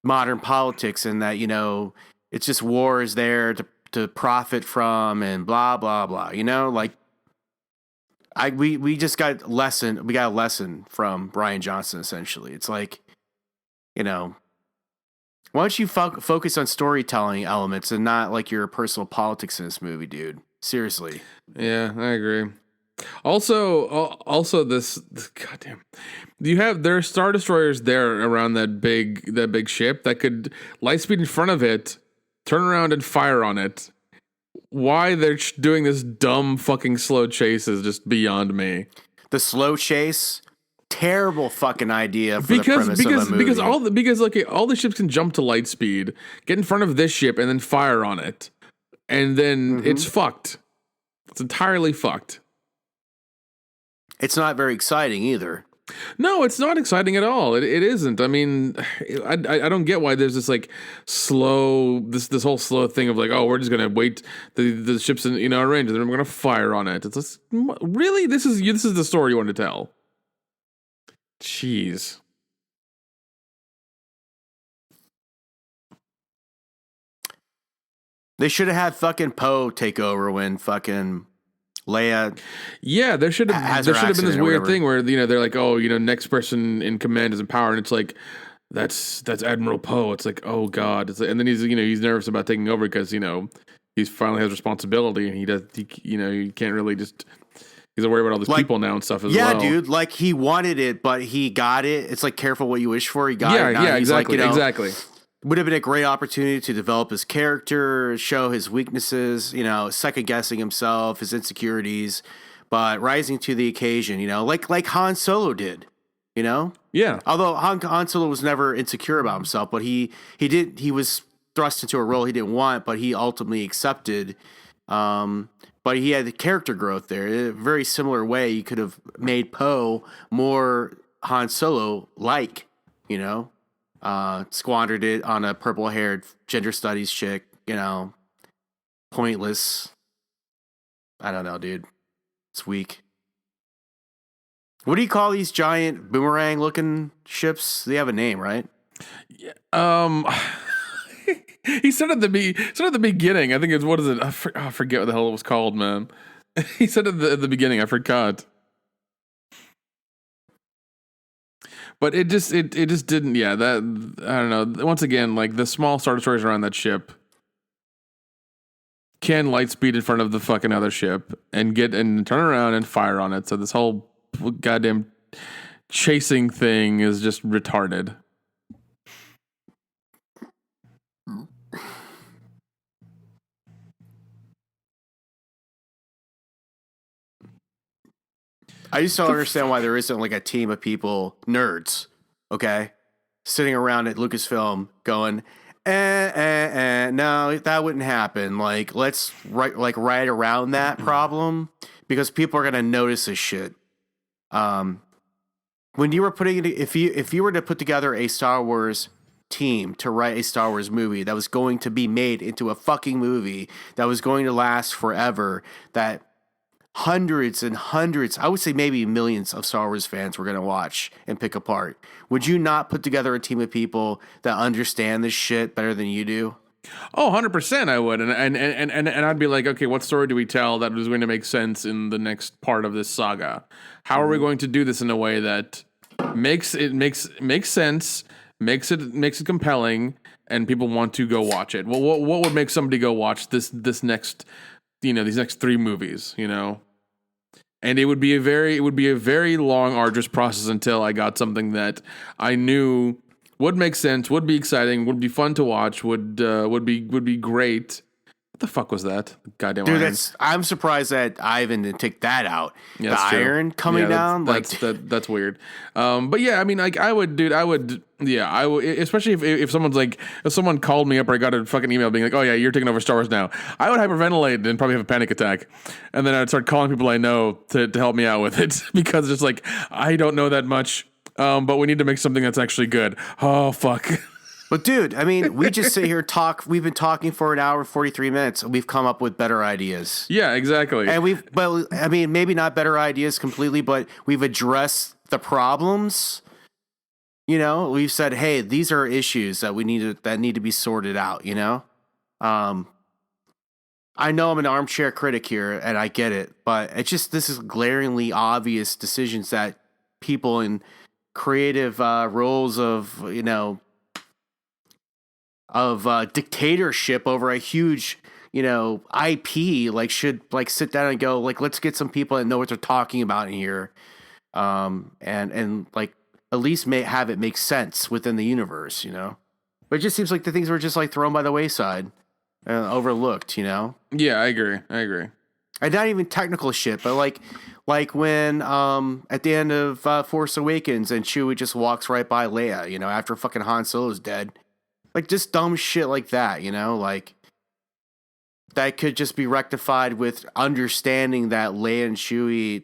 modern politics and that, it's just war is there to profit from and blah, blah, blah, like we just got a lesson from Rian Johnson, essentially. It's like, why don't you focus on storytelling elements and not like your personal politics in this movie, dude? Seriously. Yeah, I agree. Also, this goddamn, there are star destroyers there around that big ship that could light speed in front of it, turn around and fire on it. Why they're doing this dumb fucking slow chase is just beyond me. The slow chase. Terrible fucking idea for the premise of the movie. Because all the ships can jump to light speed, get in front of this ship, and then fire on it, and then it's fucked. It's entirely fucked. It's not very exciting either. No, it's not exciting at all. It isn't. I mean, I don't get why there's this like slow this whole slow thing of like, oh, we're just gonna wait the ships in our range and then we're gonna fire on it. It's just, really, this is the story you want to tell. Jeez. They should have had fucking Poe take over when fucking Leia. Yeah, there should have been this weird thing where they're like, oh, next person in command is in power, and it's like that's Admiral Poe. It's like, oh God, it's like, and then he's nervous about taking over because he finally has responsibility and he can't really just. He's worried about all these people now and stuff as well. Yeah, dude. Like, he wanted it, but he got it. It's like, careful what you wish for. He got it. Yeah, exactly. Exactly. Would have been a great opportunity to develop his character, show his weaknesses, second guessing himself, his insecurities, but rising to the occasion, like Han Solo did, Yeah. Although Han Solo was never insecure about himself, but he was thrust into a role he didn't want, but he ultimately accepted. But he had the character growth there. In a very similar way, you could have made Poe more Han Solo-like, squandered it on a purple-haired gender studies chick, pointless. I don't know, dude. It's weak. What do you call these giant boomerang-looking ships? They have a name, right? Yeah. He said at the beginning. I think it's, what is it? I forget what the hell it was called, man. He said at the beginning. I forgot. But it just didn't. Yeah, that, I don't know. Once again, like the small star destroyers around that ship can light speed in front of the fucking other ship and turn around and fire on it. So this whole goddamn chasing thing is just retarded. I just don't understand why there isn't like a team of people, nerds, okay, sitting around at Lucasfilm going, no, that wouldn't happen. Like, let's ride around that problem because people are gonna notice this shit. when you were putting it, if you were to put together a Star Wars team to write a Star Wars movie that was going to be made into a fucking movie that was going to last forever, that hundreds and hundreds, I would say maybe millions of Star Wars fans were going to watch and pick apart, would you not put together a team of people that understand this shit better than you do? Oh, 100% I would. And I'd be like, okay, what story do we tell that is going to make sense in the next part of this saga? How are we going to do this in a way that makes sense, makes it compelling, and people want to go watch it? Well, what would make somebody go watch this next, these next 3 movies, And it would be a very long, arduous process until I got something that I knew would make sense, would be exciting, would be fun to watch, would be great. What the fuck was that? Goddamn dude, iron. I'm surprised that Ivan didn't take that out. Yeah, the that's true. iron coming down, that's weird. But yeah, I mean, like I would, especially if someone called me up or I got a fucking email being like, oh yeah, you're taking over Star Wars now. I would hyperventilate and probably have a panic attack, and then I'd start calling people I know to help me out with it because it's like I don't know that much. But we need to make something that's actually good. Oh, fuck. But dude, I mean, we just sit here we've been talking for an hour and 43 minutes and we've come up with better ideas. Yeah, exactly. And I mean, maybe not better ideas completely, but we've addressed the problems. We've said, hey, these are issues that need to be sorted out, I know I'm an armchair critic here and I get it, but this is glaringly obvious decisions that people in creative roles of dictatorship over a huge IP should sit down and go let's get some people that know what they're talking about in here, and at least have it make sense within the universe, But it just seems like the things were just thrown by the wayside and overlooked, Yeah, I agree. And not even technical shit, but like when at the end of Force Awakens and Chewie just walks right by Leia, after fucking Han Solo's dead. Just dumb shit like that, that could just be rectified with understanding that Leia and Chewie,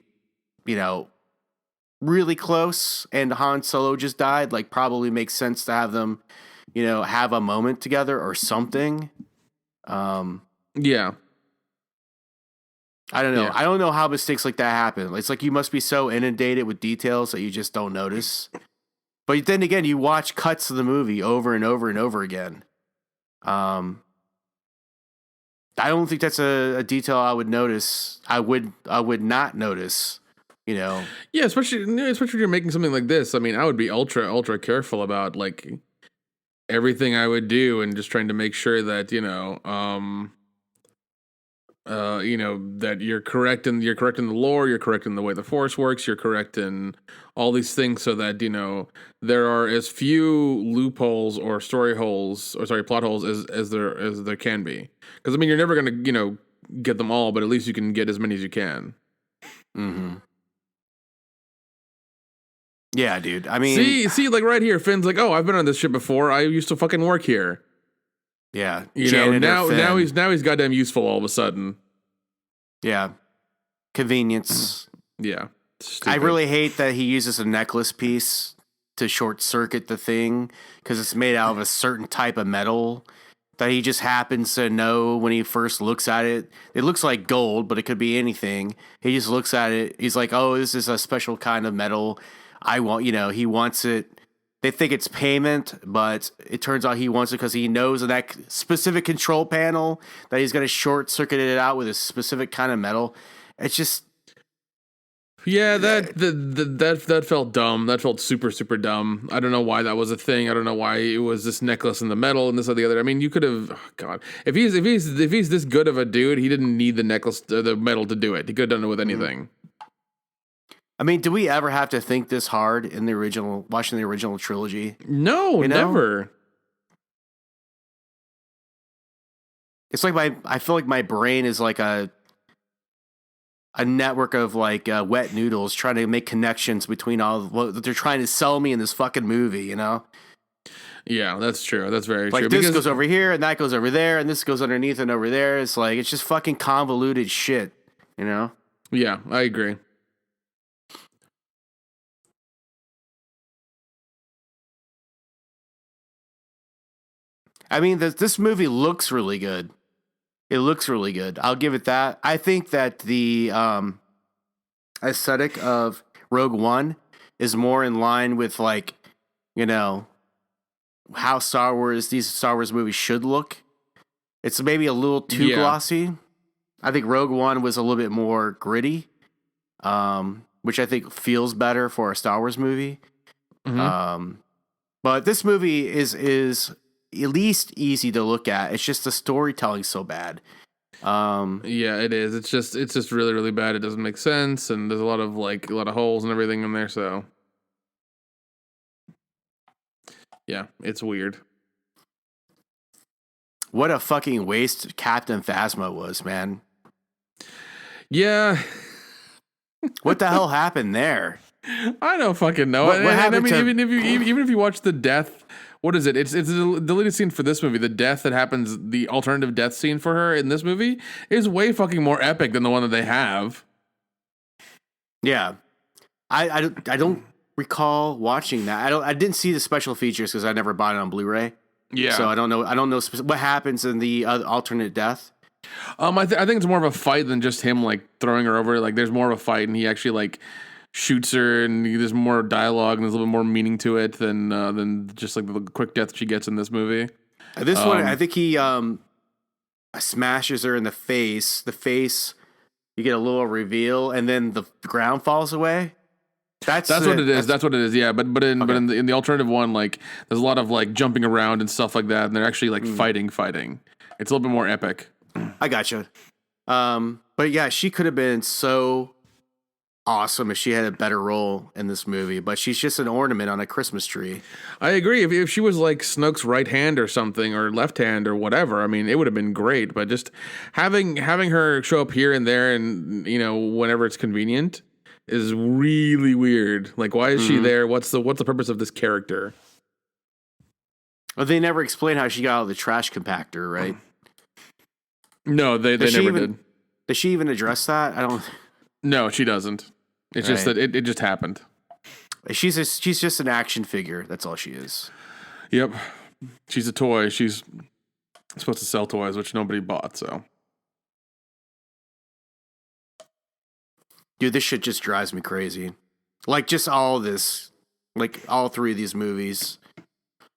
really close and Han Solo just died. Probably makes sense to have them, have a moment together or something. Yeah. I don't know. Yeah. I don't know how mistakes like that happen. It's like you must be so inundated with details that you just don't notice. But then again, you watch cuts of the movie over and over and over again. I don't think that's a detail I would notice. I would not notice. Yeah, especially when you're making something like this. I mean, I would be ultra careful about everything I would do and just trying to make sure that that you're correct in the lore, you're correct in the way the Force works, you're correct in all these things, so that there are as few loopholes or plot holes as there can be. Because I mean, you're never gonna get them all, but at least you can get as many as you can. Mm-hmm. Yeah, dude. I mean, see, right here, Finn's like, oh, I've been on this ship before. I used to fucking work here. Yeah, now he's goddamn useful all of a sudden. Yeah, convenience. Yeah, stupid. I really hate that he uses a necklace piece to short circuit the thing because it's made out of a certain type of metal that he just happens to know when he first looks at it. It looks like gold, but it could be anything. He just looks at it. He's like, "Oh, this is a special kind of metal. I want." He wants it. They think it's payment, but it turns out he wants it because he knows in that specific control panel that he's going to short circuit it out with a specific kind of metal. It's just, yeah, that felt dumb. That felt super dumb. I don't know why that was a thing. I don't know why it was this necklace in the metal and this or the other. I mean, you could have, oh God, if he's this good of a dude, he didn't need the necklace, the metal to do it. He could have done it with anything. I mean, do we ever have to think this hard in watching the original trilogy? No, never. It's like I feel like my brain is like a network of wet noodles trying to make connections between all of what they're trying to sell me in this fucking movie, Yeah, that's true. That's very true. This goes over here and that goes over there and this goes underneath and over there. It's it's just fucking convoluted shit, Yeah, I agree. I mean, this movie looks really good. It looks really good. I'll give it that. I think that the aesthetic of Rogue One is more in line with, like, you know, how these Star Wars movies should look. It's maybe a little too glossy. I think Rogue One was a little bit more gritty, which I think feels better for a Star Wars movie. But this movie is at least easy to look at. It's just the storytelling's so bad. Yeah, it is. It's just really, really bad. It doesn't make sense, and there's a lot of holes and everything in there. So, yeah, it's weird. What a fucking waste Captain Phasma was, man. Yeah. What the hell happened there? I don't fucking know. What happened even if you watch the death, what is it? It's a deleted scene for this movie. The death that happens, the alternative death scene for her in this movie is way fucking more epic than the one that they have. Yeah, I don't recall watching that. I didn't see the special features because I never bought it on Blu-ray. Yeah, so I don't know what happens in the alternate death. I think it's more of a fight than just him like throwing her over. Like, there's more of a fight, and he actually like shoots her, and there's more dialogue and there's a little bit more meaning to it than just like the quick death she gets in this movie. This one, I think he smashes her in the face. The face, you get a little reveal, and then the ground falls away. That's what it is. That's what it is. Yeah, but in the alternative one, like there's a lot of like jumping around and stuff like that, and they're actually like fighting. It's a little bit more epic. I gotcha. But yeah, she could have been so awesome if she had a better role in this movie, but she's just an ornament on a Christmas tree. I agree. If she was like Snoke's right hand or something, or left hand or whatever, I mean, it would have been great. But just having her show up here and there, and whenever it's convenient, is really weird. Like, why is she there? What's the purpose of this character? Well, they never explain how she got out of the trash compactor, right? No, they never did. Does she even address that? I don't. No, she doesn't. It's just that it just happened. She's just an action figure. That's all she is. Yep. She's a toy. She's supposed to sell toys, which nobody bought, so. Dude, this shit just drives me crazy. Like, just all this. Like, all three of these movies.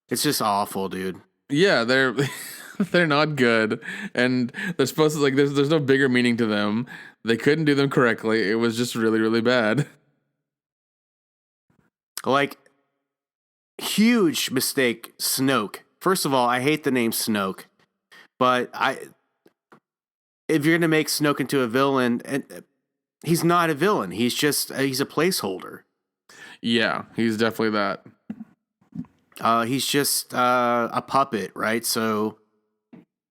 It's just awful, dude. Yeah, they're not good, and they're supposed to, like, there's no bigger meaning to them. They couldn't do them correctly. It was just really, really bad. Like, huge mistake, Snoke. First of all, I hate the name Snoke, but if you're gonna make Snoke into a villain, and he's not a villain. He's a placeholder. Yeah, he's definitely that. He's just a puppet, right? So.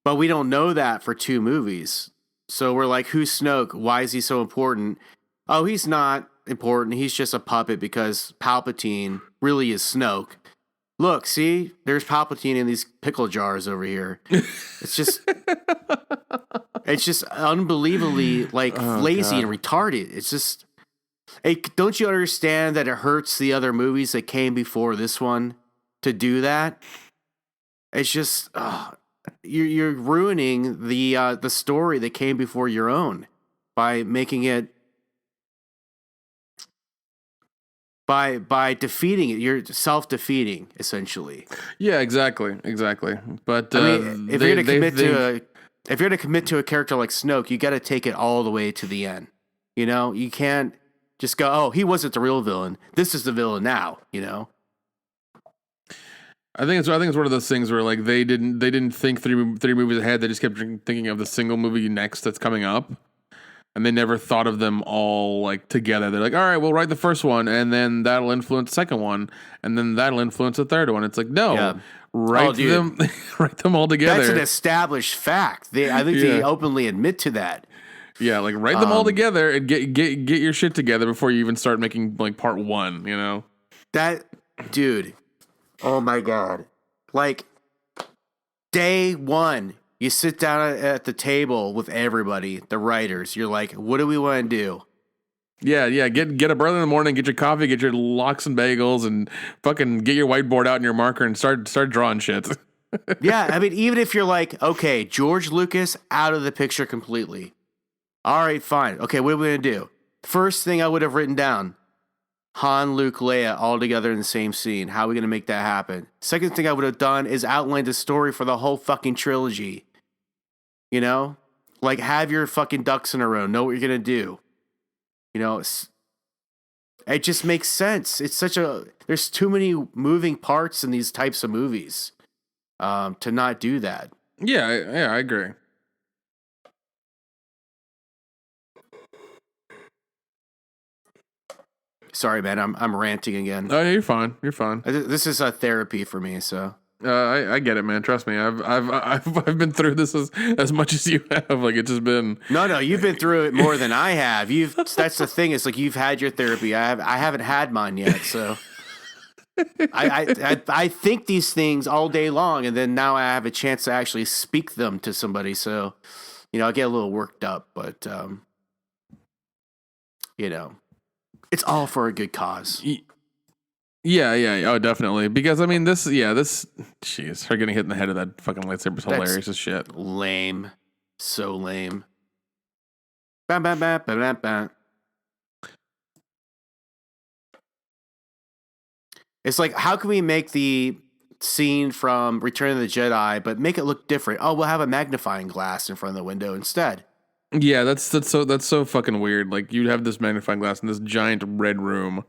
But we don't know that for 2 movies. So we're like, who's Snoke? Why is he so important? Oh, he's not important. He's just a puppet because Palpatine really is Snoke. Look, see? There's Palpatine in these pickle jars over here. It's just unbelievably lazy and retarded. It's just don't you understand that it hurts the other movies that came before this one to do that? It's just you're ruining the story that came before your own by making it by defeating it. You're self-defeating, essentially. Yeah, exactly. But I mean, if you're gonna commit to a character like Snoke, you got to take it all the way to the end. You can't just go, "Oh, he wasn't the real villain. This is the villain now." I think it's one of those things where like they didn't think three movies ahead. They just kept thinking of the single movie next that's coming up, and they never thought of them all like together. They're like, all right, we'll write the first one, and then that'll influence the second one, and then that'll influence the third one. It's like, no, write them all together. That's an established fact. I think they openly admit to that. Yeah, like write them all together and get your shit together before you even start making like part 1. That dude. Oh my God. Like, day 1, you sit down at the table with everybody, the writers. You're like, what do we want to do? Yeah. Get up early in the morning, get your coffee, get your lox and bagels, and fucking get your whiteboard out and your marker and start drawing shit. Yeah, I mean, even if you're like, okay, George Lucas out of the picture completely. All right, fine. Okay, what are we going to do? First thing I would have written down, Han, Luke, Leia all together in the same scene. How are we going to make that happen? Second thing I would have done is outlined a story for the whole fucking trilogy. You know? Like, have your fucking ducks in a row. Know what you're going to do. You know, it just makes sense. It's there's too many moving parts in these types of movies to not do that. Yeah, I agree. Sorry, man. I'm ranting again. Oh, yeah, you're fine. You're fine. This is a therapy for me, so. I get it, man. Trust me. I've been through this as much as you have. Like, it's just been. No, you've been through it more than I have. That's the thing. It's like you've had your therapy. I haven't had mine yet. So I think these things all day long, and then now I have a chance to actually speak them to somebody. So, I get a little worked up, but it's all for a good cause. Yeah. Oh, definitely. Because I mean, jeez, her getting hit in the head with that fucking lightsaber is hilarious as shit. Lame. So lame. Bam, bam, bam, bam, bam, bam. It's like, how can we make the scene from Return of the Jedi, but make it look different? Oh, we'll have a magnifying glass in front of the window instead. Yeah, that's so fucking weird. Like, you'd have this magnifying glass in this giant red room.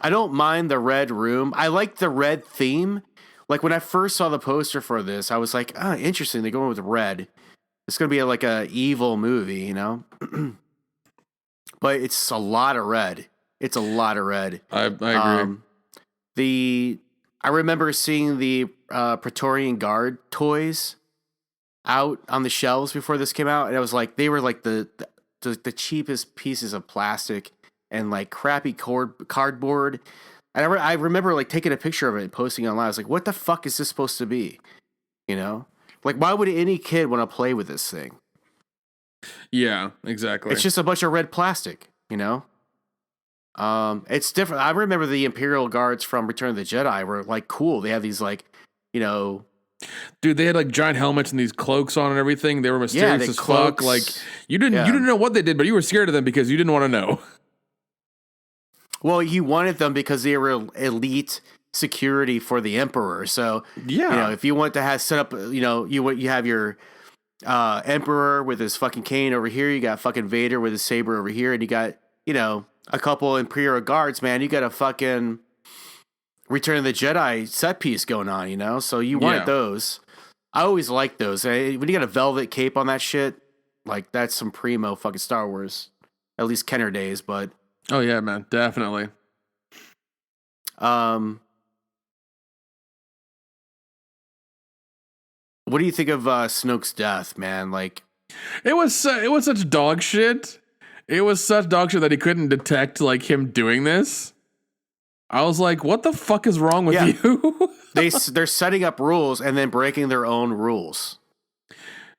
I don't mind the red room. I like the red theme. Like, when I first saw the poster for this, I was like, interesting. They're going with red. It's going to be like a evil movie, But it's a lot of red. It's a lot of red. I agree. I remember seeing the Praetorian Guard toys out on the shelves before this came out, and I was like, they were like the cheapest pieces of plastic and like crappy cardboard. And I remember like taking a picture of it and posting it online. I was like, what the fuck is this supposed to be? Like, why would any kid want to play with this thing? Yeah, exactly. It's just a bunch of red plastic, It's different. I remember the Imperial Guards from Return of the Jedi were like cool. They had these like, Dude, they had like giant helmets and these cloaks on and everything. They were mysterious as fuck. Like, you didn't know what they did, but you were scared of them because you didn't want to know. Well, you wanted them because they were elite security for the Emperor. So, if you want to have set up, you have your Emperor with his fucking cane over here. You got fucking Vader with his saber over here, and you got a couple Imperial Guards. Man, you got a fucking Return of the Jedi set piece going on. So you wanted those. I always liked those. When you got a velvet cape on that shit, like that's some primo fucking Star Wars. At least Kenner days, but. Oh yeah, man, definitely. What do you think of Snoke's death, man? Like, it was such dog shit. It was such dog shit that he couldn't detect like him doing this. I was like, what the fuck is wrong with you? They're setting up rules and then breaking their own rules.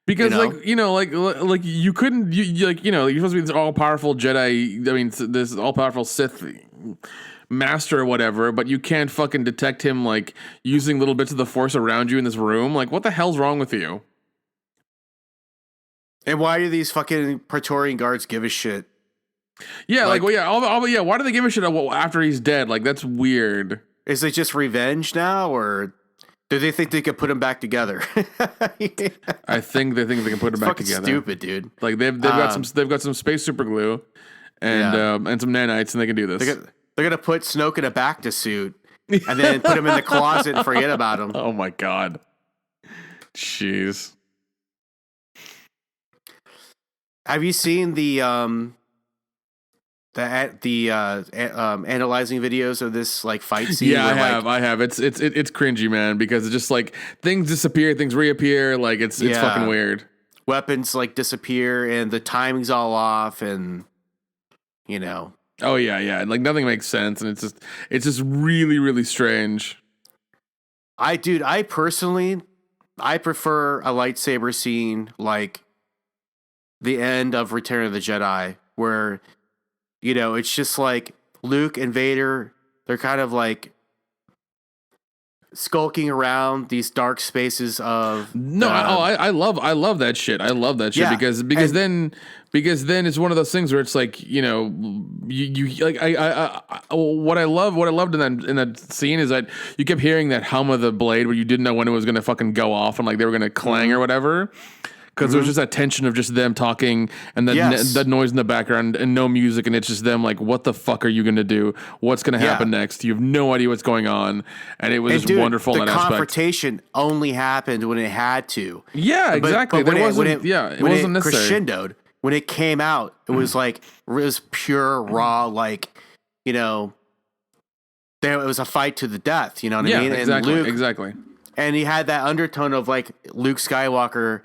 Because like you couldn't you're supposed to be this all powerful Jedi. I mean, this all powerful Sith master or whatever, but you can't fucking detect him like using little bits of the Force around you in this room. Like, what the hell's wrong with you? And why do these fucking Praetorian Guards give a shit? Yeah, why do they give a shit after he's dead? Like, that's weird. Is it just revenge now, or do they think they could put him back together? I think they can put him back together. Stupid, dude. Like they've got some space super glue and some nanites, and they can do this. They're gonna put Snoke in a Bacta suit and then put him in the closet and forget about him. Oh my god, jeez. Have you seen the analyzing videos of this like fight scene? Yeah, I have. It's cringy, man, because it's just like things disappear, things reappear. Like it's fucking weird. Weapons like disappear and the timing's all off, and Oh yeah. Like nothing makes sense, and it's just really, really strange. I personally prefer a lightsaber scene like the end of Return of the Jedi, where it's just like Luke and Vader, they're kind of like skulking around these dark spaces of No, I love that shit. I love that shit Yeah, because then it's one of those things where it's like, you know, you like what I loved in that scene is that you kept hearing that hum of the blade where you didn't know when it was gonna fucking go off and like they were gonna clang or whatever. Because there was just that tension of just them talking and that noise in the background and no music, and it's just them like, what the fuck are you going to do? What's going to happen next? You have no idea what's going on. And it was just wonderful in that aspect. The confrontation only happened when it had to. Yeah, exactly. But it wasn't necessary. Crescendoed, when it came out, it was like, it was pure, raw, like, you know, it was a fight to the death, you know what I mean? Exactly, and Luke, exactly. And he had that undertone of like Luke Skywalker,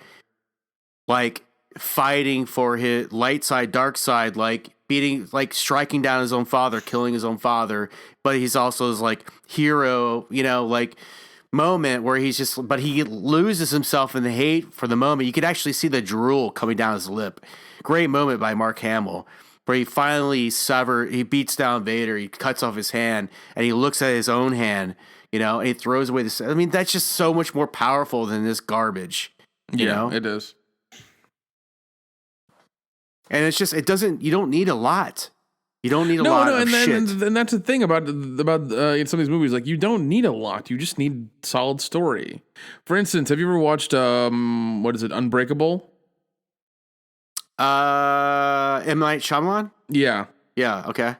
like fighting for his light side, dark side, like beating, like striking down his own father, killing his own father. But he's also his like hero, you know, like moment where he's just, but he loses himself in the hate for the moment. You could actually see the drool coming down his lip. Great moment by Mark Hamill, where he finally he beats down Vader, he cuts off his hand, and he looks at his own hand, you know, and he throws away the. I mean, that's just so much more powerful than this garbage. You know? It is. And it's just, you don't need a lot. You don't need a lot of shit. And that's the thing about in some of these movies, like you don't need a lot. You just need solid story. For instance, have you ever watched, what is it, Unbreakable? M. Night Shyamalan? Yeah. Yeah, okay.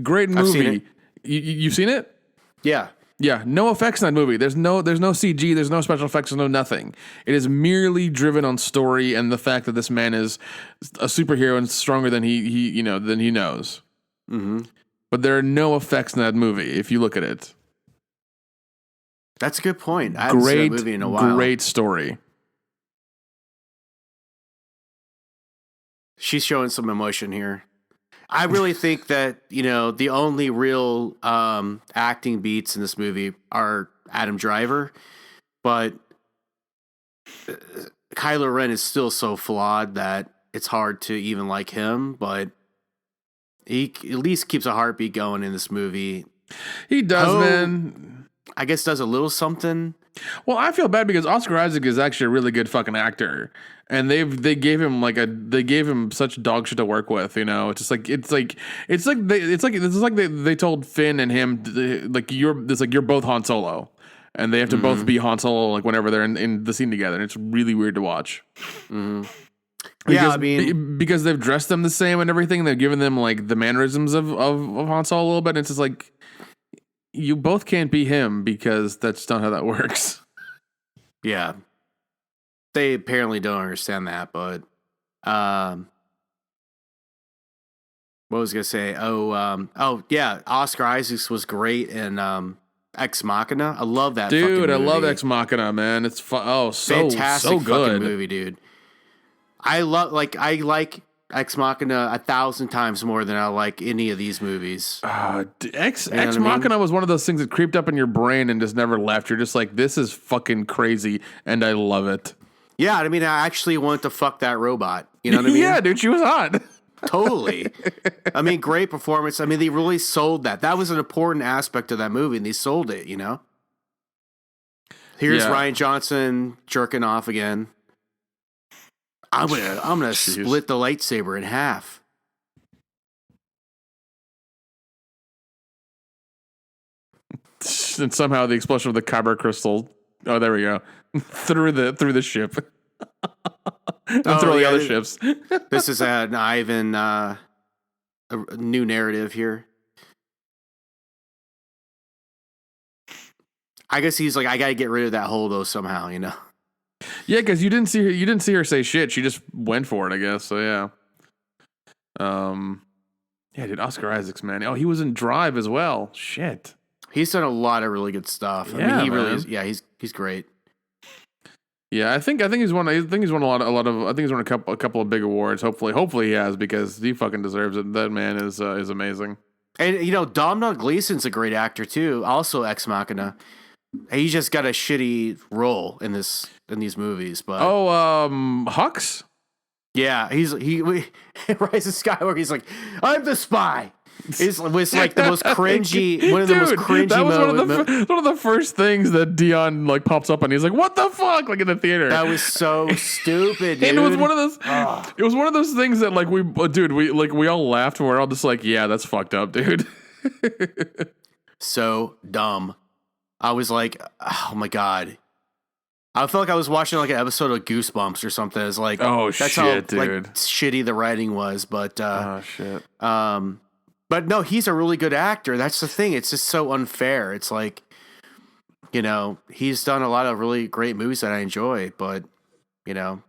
Great movie. I've seen it. You've seen it? Yeah. Yeah, no effects in that movie. There's no CG, there's no special effects, there's no nothing. It is merely driven on story and the fact that this man is a superhero and stronger than he knows. Mm-hmm. But there are no effects in that movie if you look at it. That's a good point. I haven't seen that movie in a while. Great story. She's showing some emotion here. I really think that, you know, the only real acting beats in this movie are Adam Driver, but Kylo Ren is still so flawed that it's hard to even like him, but he at least keeps a heartbeat going in this movie. He does, man. I guess does a little something. Well, I feel bad because Oscar Isaac is actually a really good fucking actor, and they gave him such dog shit to work with. You know, it's like they told Finn and him like you're both Han Solo, and they have to both be Han Solo like whenever they're in the scene together. And it's really weird to watch. Mm-hmm. Because, I mean, because they've dressed them the same and everything. They've given them like the mannerisms of Han Solo a little bit. And it's just like, you both can't be him because that's not how that works. Yeah. They apparently don't understand that, but what was I going to say? Oh yeah, Oscar Isaacs was great in Ex Machina. I love that dude, fucking movie. I love Ex Machina, man. It's fantastic so good. Fucking movie, dude. I like Ex Machina 1,000 times more than I like any of these movies. Ex Machina was one of those things that creeped up in your brain and just never left. You're just like, this is fucking crazy, and I love it. Yeah, I mean, I actually wanted to fuck that robot. You know what I mean? Yeah, dude, she was hot. Totally. I mean, great performance. I mean, they really sold that. That was an important aspect of that movie, and they sold it, you know? Here's Rian Johnson jerking off again. I'm gonna split the lightsaber in half. And somehow the explosion of the kyber crystal. Oh, there we go. through the ship. Through all the other ships. This is an Ivan a new narrative here. I guess he's like, I gotta get rid of that holdo somehow, you know. Yeah, because you didn't see her say shit. She just went for it, I guess. So yeah. Yeah, dude, Oscar Isaacs, man. Oh, he was in Drive as well. Shit. He's done a lot of really good stuff. Yeah, I mean, he really is. Yeah, he's great. Yeah, I think he's won a couple of big awards. Hopefully he has, because he fucking deserves it. That man is amazing. And you know, Domhnall Gleeson's a great actor too. Also Ex Machina. He just got a shitty role in these movies, but Hux? Yeah, he Rise of Skywalker. He's like, I'm the spy. It was like the most cringy, one of the most cringy that was moments. one of the first things that Dion like pops up and he's like, "What the fuck?" Like in the theater. That was so stupid, dude. And it was one of those. It was one of those things that like we all laughed and we're all just like, "Yeah, that's fucked up, dude." So dumb. I was like, oh my god. I felt like I was watching like an episode of Goosebumps or something. It's like, oh that's shit, how dude. like shitty the writing was. But oh shit. But no, he's a really good actor. That's the thing. It's just so unfair. It's like, you know, he's done a lot of really great movies that I enjoy, but you know.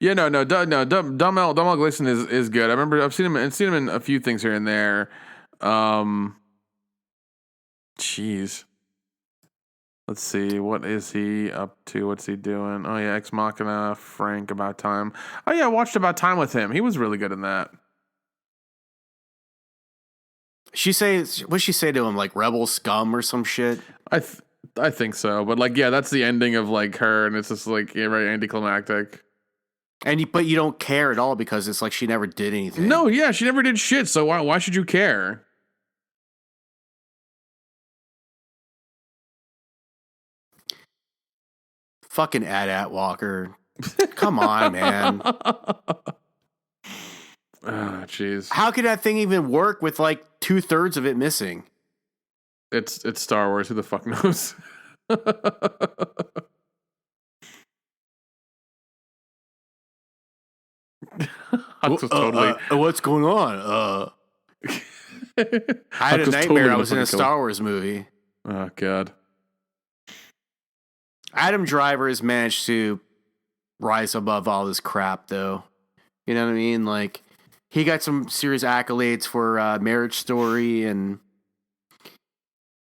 Yeah, Domhnall Gleeson is good. I remember I've seen him in a few things here and there. Jeez. Let's see, what is he up to? What's he doing? Oh yeah, Ex Machina, Frank, About Time. Oh yeah, I watched About Time with him. He was really good in that. What'd she say to him? Like rebel scum or some shit? I think so. But like, yeah, that's the ending of like her, and it's just like very anticlimactic. But you don't care at all because it's like she never did anything. No, yeah, she never did shit. So why should you care? Fucking Ad Walker. Come on, man. Oh, jeez. How could that thing even work with like 2/3 of it missing? It's Star Wars. Who the fuck knows? What's going on? I had a nightmare. I was in a Star Wars movie. Oh god. Adamdriver has managed to rise above all this crap, though. You know what I mean? Like, he got some serious accolades for Marriage Story, and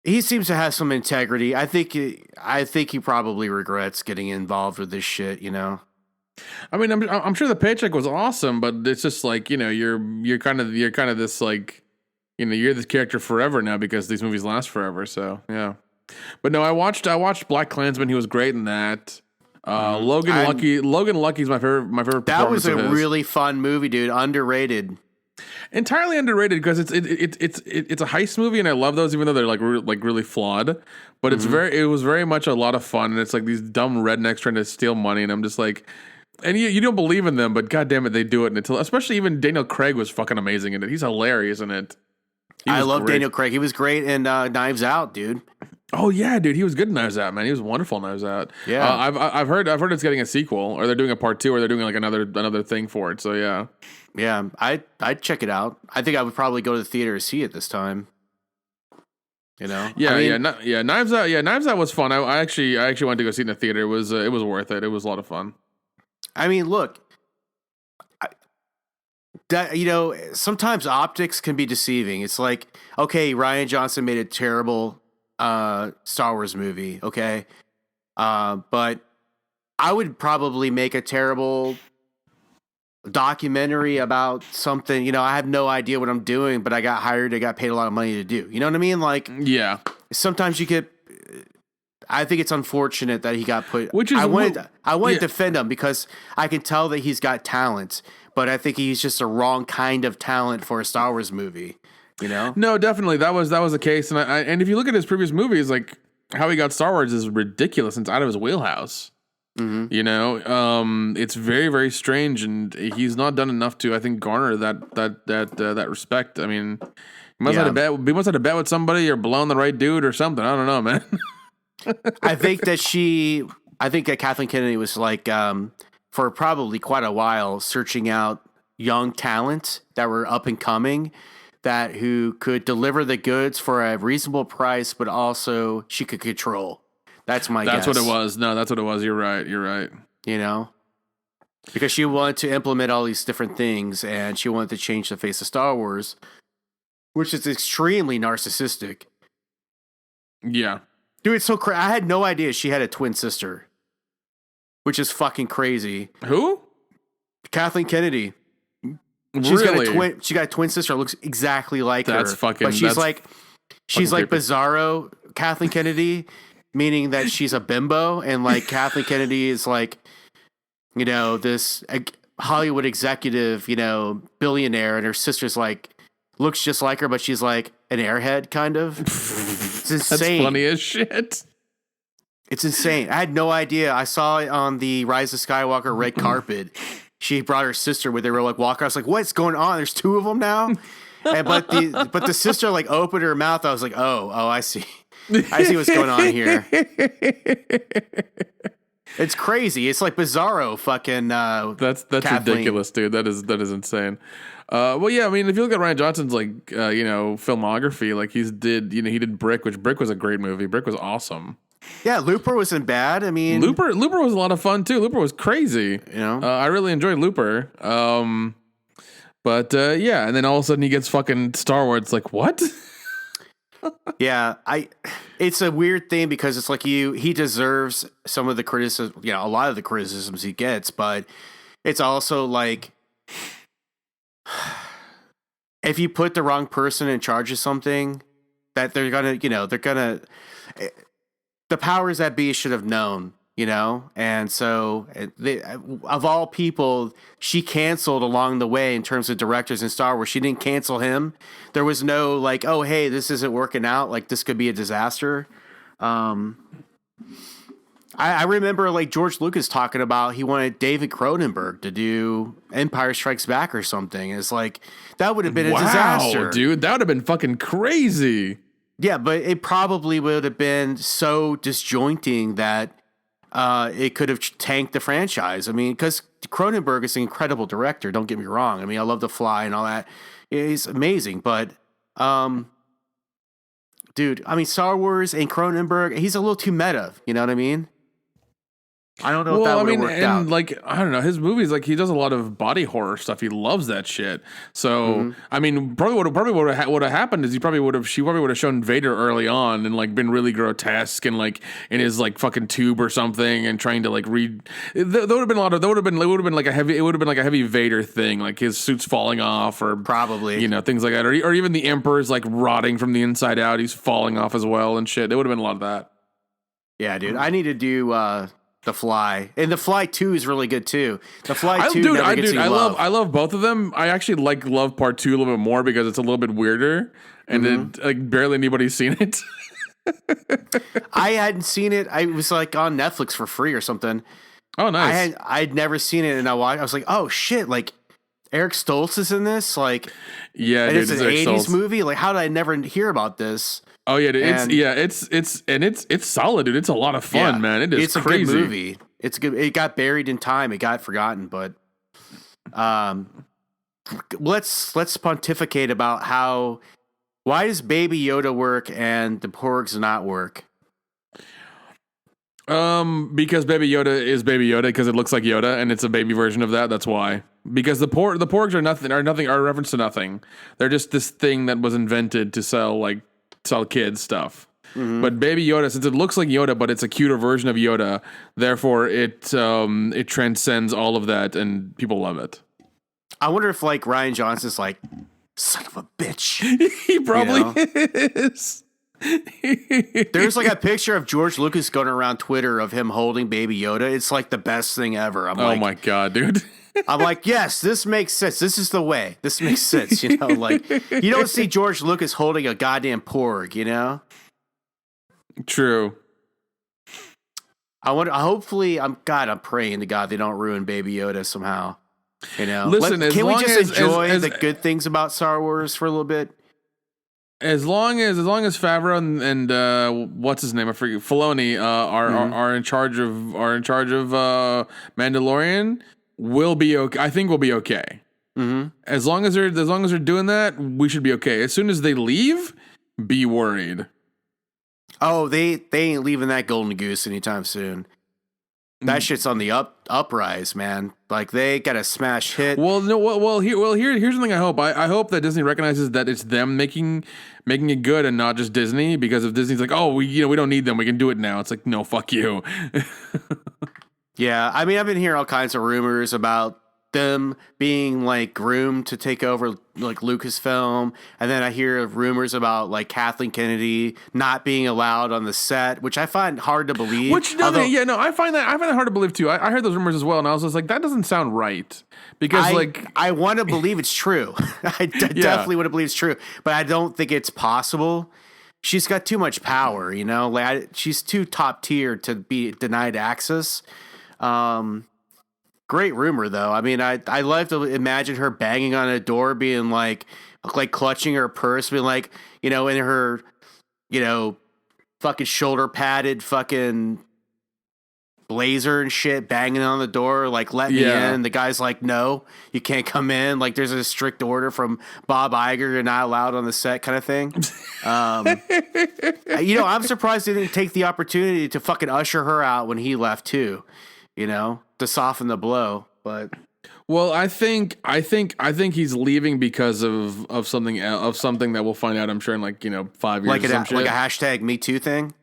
he seems to have some integrity. I think he probably regrets getting involved with this shit. You know. I mean, I'm sure the paycheck was awesome, but it's just like, you know, you're kind of this like, you know, you're this character forever now because these movies last forever. So yeah. But no, I watched Black Klansman. He was great in that. Logan Lucky's my favorite. That was a really fun movie, dude. Underrated. Entirely underrated because it's a heist movie, and I love those, even though they're like really flawed. But it was very much a lot of fun, and it's like these dumb rednecks trying to steal money, and I'm just like, and you don't believe in them, but god damn it, they do it. Until especially even Daniel Craig was fucking amazing in it. He's hilarious in it. I love Daniel Craig. He was great in Knives Out, dude. Oh yeah, dude, he was good in Knives Out, man. He was wonderful in Knives Out. Yeah, I've heard it's getting a sequel, or they're doing a part 2, or they're doing like another thing for it. So yeah, I'd check it out. I think I would probably go to the theater to see it this time. You know, Knives Out. Yeah, Knives Out was fun. I actually went to go see it in the theater. It was worth it. It was a lot of fun. I mean, look, you know, sometimes optics can be deceiving. It's like, okay, Rian Johnson made a terrible Star Wars movie, okay? But I would probably make a terrible documentary about something, you know, I have no idea what I'm doing, but I got hired, I got paid a lot of money to do. You know what I mean? Like, yeah. Sometimes you get, I think it's unfortunate that he got put, I wanted to defend him because I can tell that he's got talent, but I think he's just a wrong kind of talent for a Star Wars movie. You know? No, definitely. That was the case. And if you look at his previous movies, like how he got Star Wars is ridiculous. It's out of his wheelhouse. Mm-hmm. You know, it's very, very strange, and he's not done enough to, I think, garner that respect. I mean, he must have had a bet with somebody or blown the right dude or something. I don't know, man. I think that Kathleen Kennedy was like, for probably quite a while, searching out young talent that were up and coming, who could deliver the goods for a reasonable price, but also she could control. That's my guess. That's what it was. No, that's what it was. You're right. You know? Because she wanted to implement all these different things, and she wanted to change the face of Star Wars, which is extremely narcissistic. Yeah. Dude, it's so crazy. I had no idea she had a twin sister, which is fucking crazy. Who? Kathleen Kennedy. Really? She got a twin sister. Looks exactly like her. But she's like Bizarro Kathleen Kennedy, meaning that she's a bimbo, and like Kathleen Kennedy is like, you know, this Hollywood executive, you know, billionaire, and her sister's like looks just like her, but she's like an airhead kind of. It's insane. That's funny as shit. It's insane. I had no idea. I saw it on the Rise of Skywalker red carpet. She brought her sister with her. They were like walking. I was like, "What's going on? There's two of them now." But the sister like opened her mouth. I was like, "Oh, I see. I see what's going on here." It's crazy. It's like Bizarro fucking. That's Kathleen. ridiculous, dude. That is insane. Well, yeah. I mean, if you look at Rian Johnson's like filmography, like he did Brick, which Brick was a great movie. Brick was awesome. Yeah, Looper wasn't bad. I mean, Looper was a lot of fun too. Looper was crazy. You know, I really enjoyed Looper. But yeah, and then all of a sudden he gets fucking Star Wars. It's like, what? Yeah, it's a weird thing because it's like he deserves some of the criticism, a lot of the criticisms he gets, but it's also like if you put the wrong person in charge of something, that they're gonna the powers that be should have known, and so of all people, she canceled along the way in terms of directors in Star Wars. She didn't cancel him. There was no like, oh, hey, this isn't working out. Like this could be a disaster. I remember like George Lucas talking about he wanted David Cronenberg to do Empire Strikes Back or something. It's like that would have been a disaster, dude. That would have been fucking crazy. Yeah, but it probably would have been so disjointing that it could have tanked the franchise. I mean, because Cronenberg is an incredible director. Don't get me wrong. I mean, I love The Fly and all that. He's amazing, but dude, I mean, Star Wars and Cronenberg, he's a little too meta. You know what I mean? I don't know if that would have worked out. Like, I don't know, his movies, like he does a lot of body horror stuff. He loves that shit. So, I mean, probably would have happened is she probably would have shown Vader early on and like been really grotesque and like in his like fucking tube or something and trying to like read. There would have been like a heavy Vader thing, like his suit's falling off or probably things like that, or even the Emperor's like rotting from the inside out. He's falling off as well and shit. There would have been a lot of that. Yeah, dude, I need to do. The Fly, and The Fly 2 is really good too. The Fly 2 never gets any love. I love both of them. I actually love part 2 a little bit more because it's a little bit weirder, and it, like barely anybody's seen it. I hadn't seen it. I was like on Netflix for free or something. Oh, nice. I'd never seen it, and I was like, oh shit, like Eric Stoltz is in this, like yeah, and dude, it's an '80s movie. Like, how did I never hear about this? Oh yeah, dude, it's solid, dude. It's a lot of fun, man. It's crazy. A good movie. It's good. It got buried in time. It got forgotten, but let's pontificate about why does Baby Yoda work and the porgs not work? Because Baby Yoda is Baby Yoda because it looks like Yoda and it's a baby version of that. That's why. Because the porgs are a reference to nothing. They're just this thing that was invented to sell kids stuff. But Baby Yoda, since it looks like Yoda, but it's a cuter version of Yoda, therefore it transcends all of that and people love it. I wonder if like Rian Johnson's like, son of a bitch. He probably is. There's like a picture of George Lucas going around Twitter of him holding Baby Yoda. It's like the best thing ever. Oh my God, dude. I'm like, yes, this makes sense. This is the way. This makes sense. Like you don't see George Lucas holding a goddamn porg, True. I wonder, hopefully, I'm praying to God they don't ruin Baby Yoda somehow. Listen, can we just enjoy the good things about Star Wars for a little bit? As long as Favreau and what's his name, I forget, Filoni are in charge of Mandalorian, we'll be okay. I think we'll be okay. As long as they're doing that, we should be okay. As soon as they leave, be worried. Oh, they ain't leaving that golden goose anytime soon. That shit's on the uprise, man. Like they got a smash hit. Well, no. Here's the thing. I hope. I hope that Disney recognizes that it's them making it good and not just Disney. Because if Disney's like, oh, we don't need them, we can do it now. It's like, no, fuck you. Yeah, I mean, I've been hearing all kinds of rumors about them being like groomed to take over like Lucasfilm, and then I hear rumors about like Kathleen Kennedy not being allowed on the set, which I find hard to believe. Which I find that hard to believe too. I heard those rumors as well, and I was just like, that doesn't sound right because I want to believe it's true. I definitely want to believe it's true, but I don't think it's possible. She's got too much power, you know. Like she's too top tier to be denied access. Great rumor though. I mean, I love to imagine her banging on a door, being like clutching her purse, being like, you know, in her, you know, fucking shoulder padded fucking blazer and shit, banging on the door, like, let me in. The guy's like, no, you can't come in. Like, there's a strict order from Bob Iger, you're not allowed on the set, kind of thing. You know, I'm surprised they didn't take the opportunity to fucking usher her out when he left too, you know, to soften the blow. But well, I think he's leaving because of something that we'll find out, I'm sure, in like, you know, 5 years, like a hashtag Me Too thing.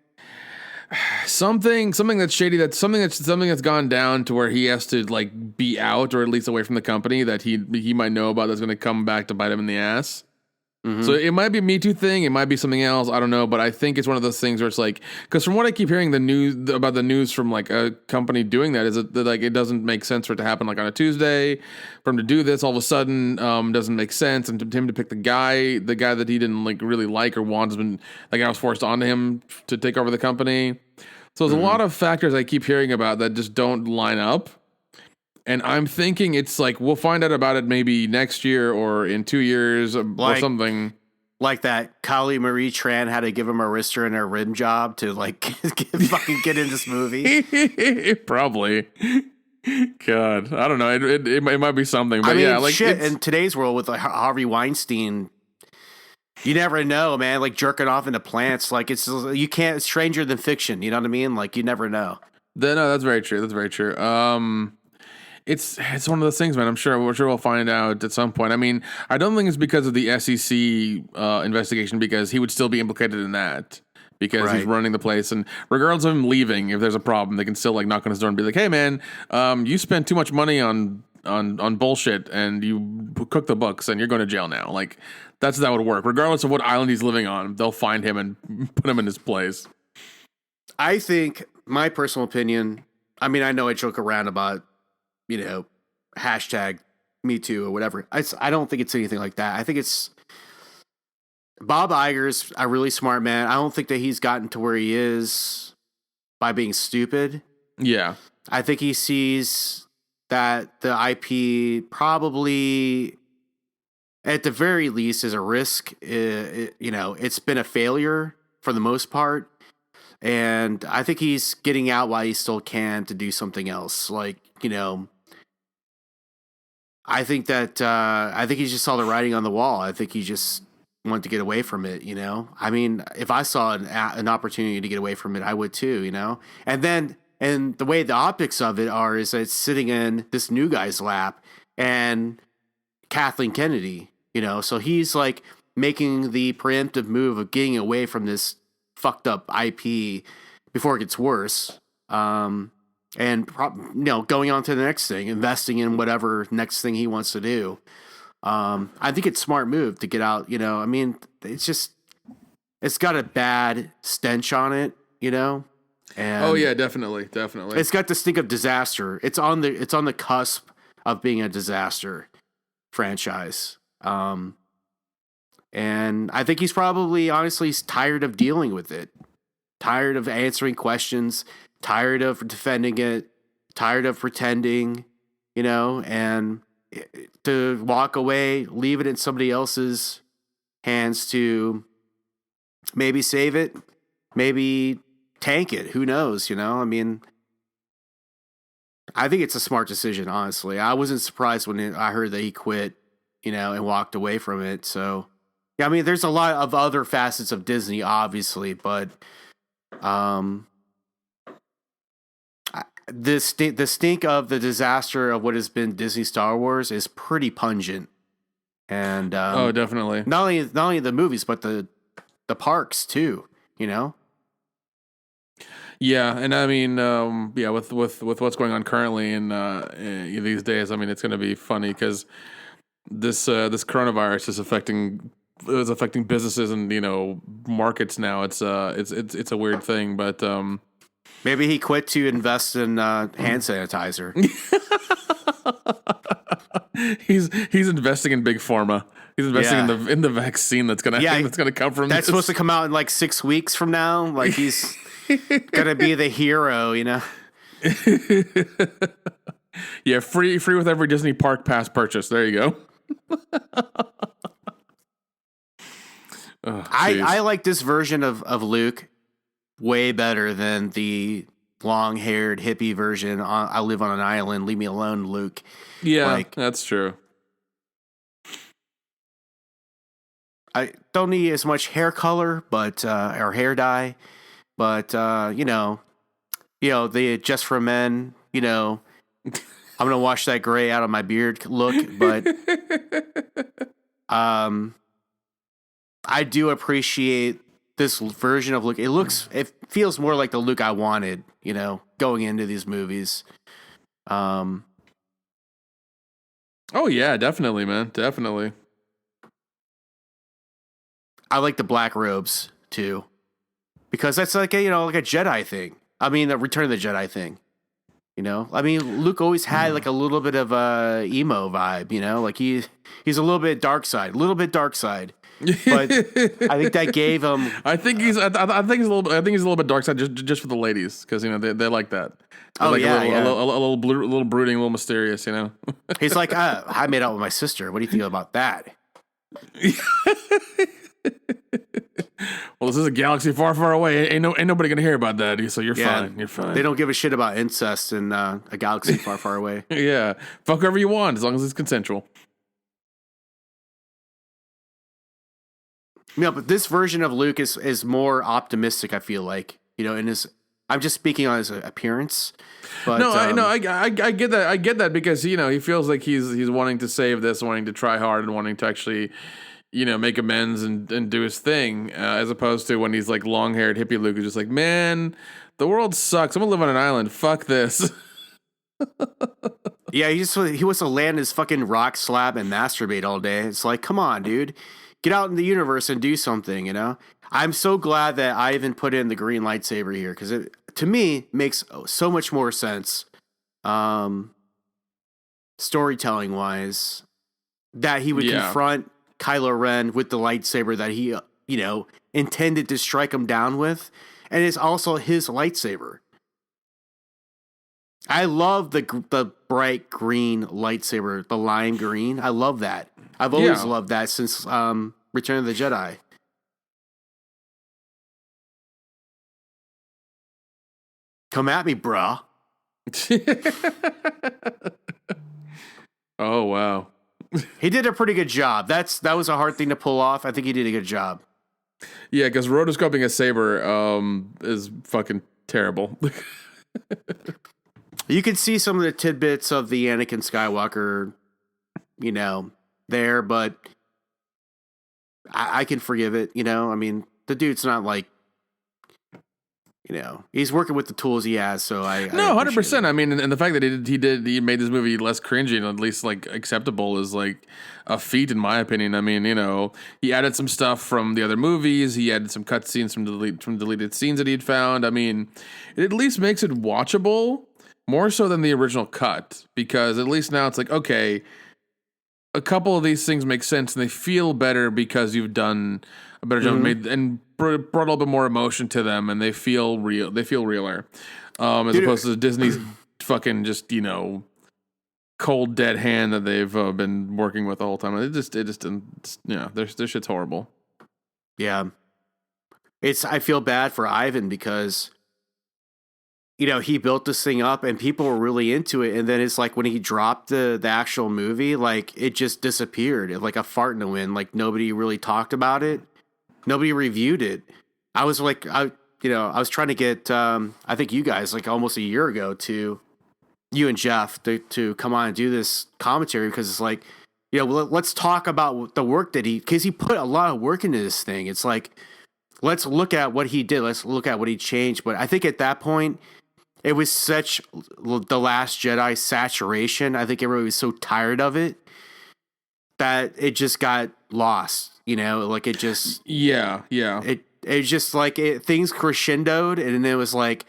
Something that's shady. Something that's gone down to where he has to like be out or at least away from the company that he might know about, that's going to come back to bite him in the ass. Mm-hmm. So it might be a Me Too thing. It might be something else. I don't know. But I think it's one of those things where it's like, because from what I keep hearing the news from like a company doing that, is that like it doesn't make sense for it to happen like on a Tuesday, for him to do this all of a sudden doesn't make sense, and to him to pick the guy that he didn't like really like or want has been like, I was forced onto him to take over the company. So there's a lot of factors I keep hearing about that just don't line up. And I'm thinking it's like, we'll find out about it maybe next year or in 2 years or something. Like that Kali Marie Tran had to give him a wrister and a rim job to like fucking get in this movie. Probably. God, I don't know. It might be something. But I mean, yeah, like shit, in today's world with like Harvey Weinstein, you never know, man. Like jerking off into plants, like it's stranger than fiction. You know what I mean? Like you never know. No, that's very true. That's very true. It's one of those things, man. I'm sure we'll find out at some point. I mean, I don't think it's because of the SEC investigation, because he would still be implicated in that, because he's running the place. And regardless of him leaving, if there's a problem, they can still like knock on his door and be like, "Hey, man, you spent too much money on bullshit, and you cooked the books, and you're going to jail now." Like that's how that would work. Regardless of what island he's living on, they'll find him and put him in his place. I think, my personal opinion, I mean, I know I joke around about, you know, hashtag Me Too or whatever. I don't think it's anything like that. I think it's Bob Iger's a really smart man. I don't think that he's gotten to where he is by being stupid. Yeah. I think he sees that the IP probably, at the very least, is a risk. You know, it's been a failure for the most part. And I think he's getting out while he still can to do something else. Like, you know, I think he just saw the writing on the wall. I think he just wanted to get away from it, you know? I mean, if I saw an opportunity to get away from it, I would too, you know? And the way the optics of it are is that it's sitting in this new guy's lap, and Kathleen Kennedy, you know? So he's like making the preemptive move of getting away from this fucked up IP before it gets worse. And you know, going on to the next thing, investing in whatever next thing he wants to do. I think it's a smart move to get out. You know, I mean, it's got a bad stench on it. You know, and oh yeah, definitely. It's got the stink of disaster. It's on the cusp of being a disaster franchise. And I think he's probably honestly tired of dealing with it, tired of answering questions, tired of defending it, tired of pretending, you know, and to walk away, leave it in somebody else's hands to maybe save it, maybe tank it. Who knows, you know? I mean, I think it's a smart decision, honestly. I wasn't surprised when I heard that he quit, you know, and walked away from it. So, yeah, I mean, there's a lot of other facets of Disney, obviously, but the stink of the disaster of what has been Disney Star Wars is pretty pungent. And oh, definitely. Not only the movies, but the parks too, you know? Yeah, and I mean, yeah, with what's going on currently in these days, I mean, it's going to be funny because this coronavirus is affecting businesses and markets now. It's a weird thing, but Maybe he quit to invest in hand sanitizer. he's investing in big pharma. He's investing in the vaccine that's gonna come from. That's supposed to come out in like 6 weeks from now. Like he's gonna be the hero, Yeah, free with every Disney park pass purchase. There you go. I like this version of Luke way better than the long-haired hippie version. I live on an island. Leave me alone, Luke. Yeah, that's true. I don't need as much hair color, but or hair dye, but the just for men. I'm gonna wash that gray out of my beard look, but I do appreciate this version of Luke. It feels more like the Luke I wanted, going into these movies. Oh yeah, definitely, man, definitely. I like the black robes too, because that's like a Jedi thing. I mean, the Return of the Jedi thing. I mean, Luke always had like a little bit of a emo vibe. Like he's a little bit dark side, But I think that gave him. I think he's a little bit dark side just for the ladies because they like that. They a little brooding, a little mysterious. He's like, I made out with my sister. What do you think about that? Well, this is a galaxy far, far away. Ain't nobody gonna hear about that. So you're fine. You're fine. They don't give a shit about incest in a galaxy far, far away. Yeah, fuck whoever you want as long as it's consensual. Yeah, but this version of Luke is more optimistic. I feel like I'm just speaking on his appearance. But, no, I get that. I get that because he feels like he's wanting to save this, wanting to try hard, and wanting to actually make amends and do his thing, as opposed to when he's like long-haired hippie Luke who's just like, man, the world sucks. I'm gonna live on an island. Fuck this. Yeah, he wants to land his fucking rock slab and masturbate all day. It's like, come on, dude. Get out in the universe and do something, I'm so glad that Ivan put in the green lightsaber here because it, to me, makes so much more sense, storytelling-wise, that he would confront Kylo Ren with the lightsaber that he, intended to strike him down with, and it's also his lightsaber. I love the bright green lightsaber, the lime green. I love that. I've always loved that since Return of the Jedi. Come at me, brah. Oh, wow. He did a pretty good job. That was a hard thing to pull off. I think he did a good job. Yeah, because rotoscoping a saber is fucking terrible. You can see some of the tidbits of the Anakin Skywalker, there, but I can forgive it, I mean, the dude's not like, he's working with the tools he has, so I 100%. I mean, and the fact that he made this movie less cringy and at least like acceptable is like a feat in my opinion. I mean, he added some stuff from the other movies. He added some cutscenes from deleted scenes that he'd found. I mean, it at least makes it watchable more so than the original cut, because at least now it's like, okay, a couple of these things make sense and they feel better because you've done a better job and brought a little bit more emotion to them, and they feel real. They feel realer, as opposed to Disney's fucking just cold dead hand that they've been working with the whole time. It just didn't. Their shit's horrible. Yeah, I feel bad for Ivan because he built this thing up and people were really into it, and then it's like when he dropped the actual movie, like it just disappeared. Like a fart in the wind. Like nobody really talked about it. Nobody reviewed it. I was like, I was trying to get, I think you guys like almost a year ago you and Jeff to come on and do this commentary because it's like, let's talk about the work that because he put a lot of work into this thing. It's like let's look at what he did. Let's look at what he changed. But I think at that point, it was such the Last Jedi saturation. I think everybody was so tired of it that it just got lost. You know, like it just it just like things crescendoed, and it was like,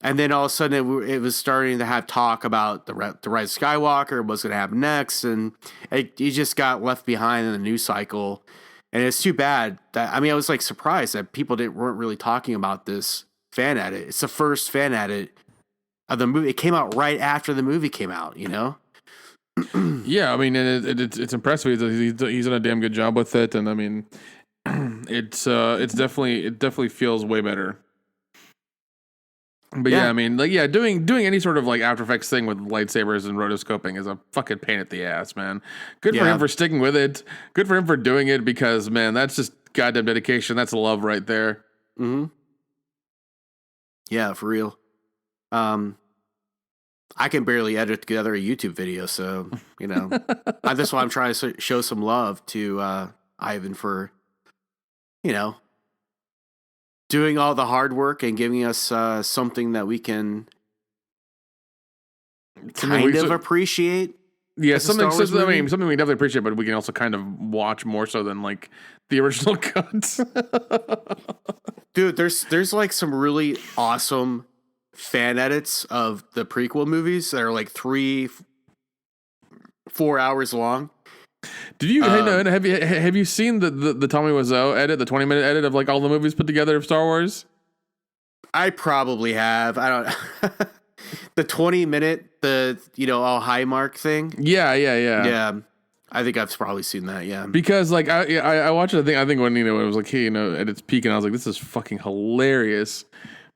and then all of a sudden it was starting to have talk about the Rise of Skywalker, what's going to happen next, and it just got left behind in the news cycle. And it's too bad that, I mean, I was like surprised that people weren't really talking about this fan edit. It's the first fan edit of the movie. It came out right after the movie came out, you know? Yeah, I mean, it's impressive. He's done a damn good job with it, and I mean, it definitely feels way better. But yeah, I mean, like, yeah, doing any sort of like After Effects thing with lightsabers and rotoscoping is a fucking pain at the ass, man. Good for him for sticking with it. Good for him for doing it, because man, that's just goddamn dedication. That's love right there. Mm-hmm. Yeah, for real. I can barely edit together a YouTube video, so you know, that's why I'm trying to show some love to Ivan for, you know, doing all the hard work and giving us something that we can kind of appreciate. Yeah, something we definitely appreciate, but we can also kind of watch more so than like the original cuts. Dude, there's like some really awesome fan edits of the prequel movies that are like 3-4 hours long. Did you have you seen the Tommy Wiseau edit, the 20-minute edit of like all the movies put together of Star Wars? I probably have. I don't the 20-minute, the all high mark thing. Yeah. I think I've probably seen that. Yeah, because like I watched it. I think when it was like, hey, at its peak, and I was like, this is fucking hilarious.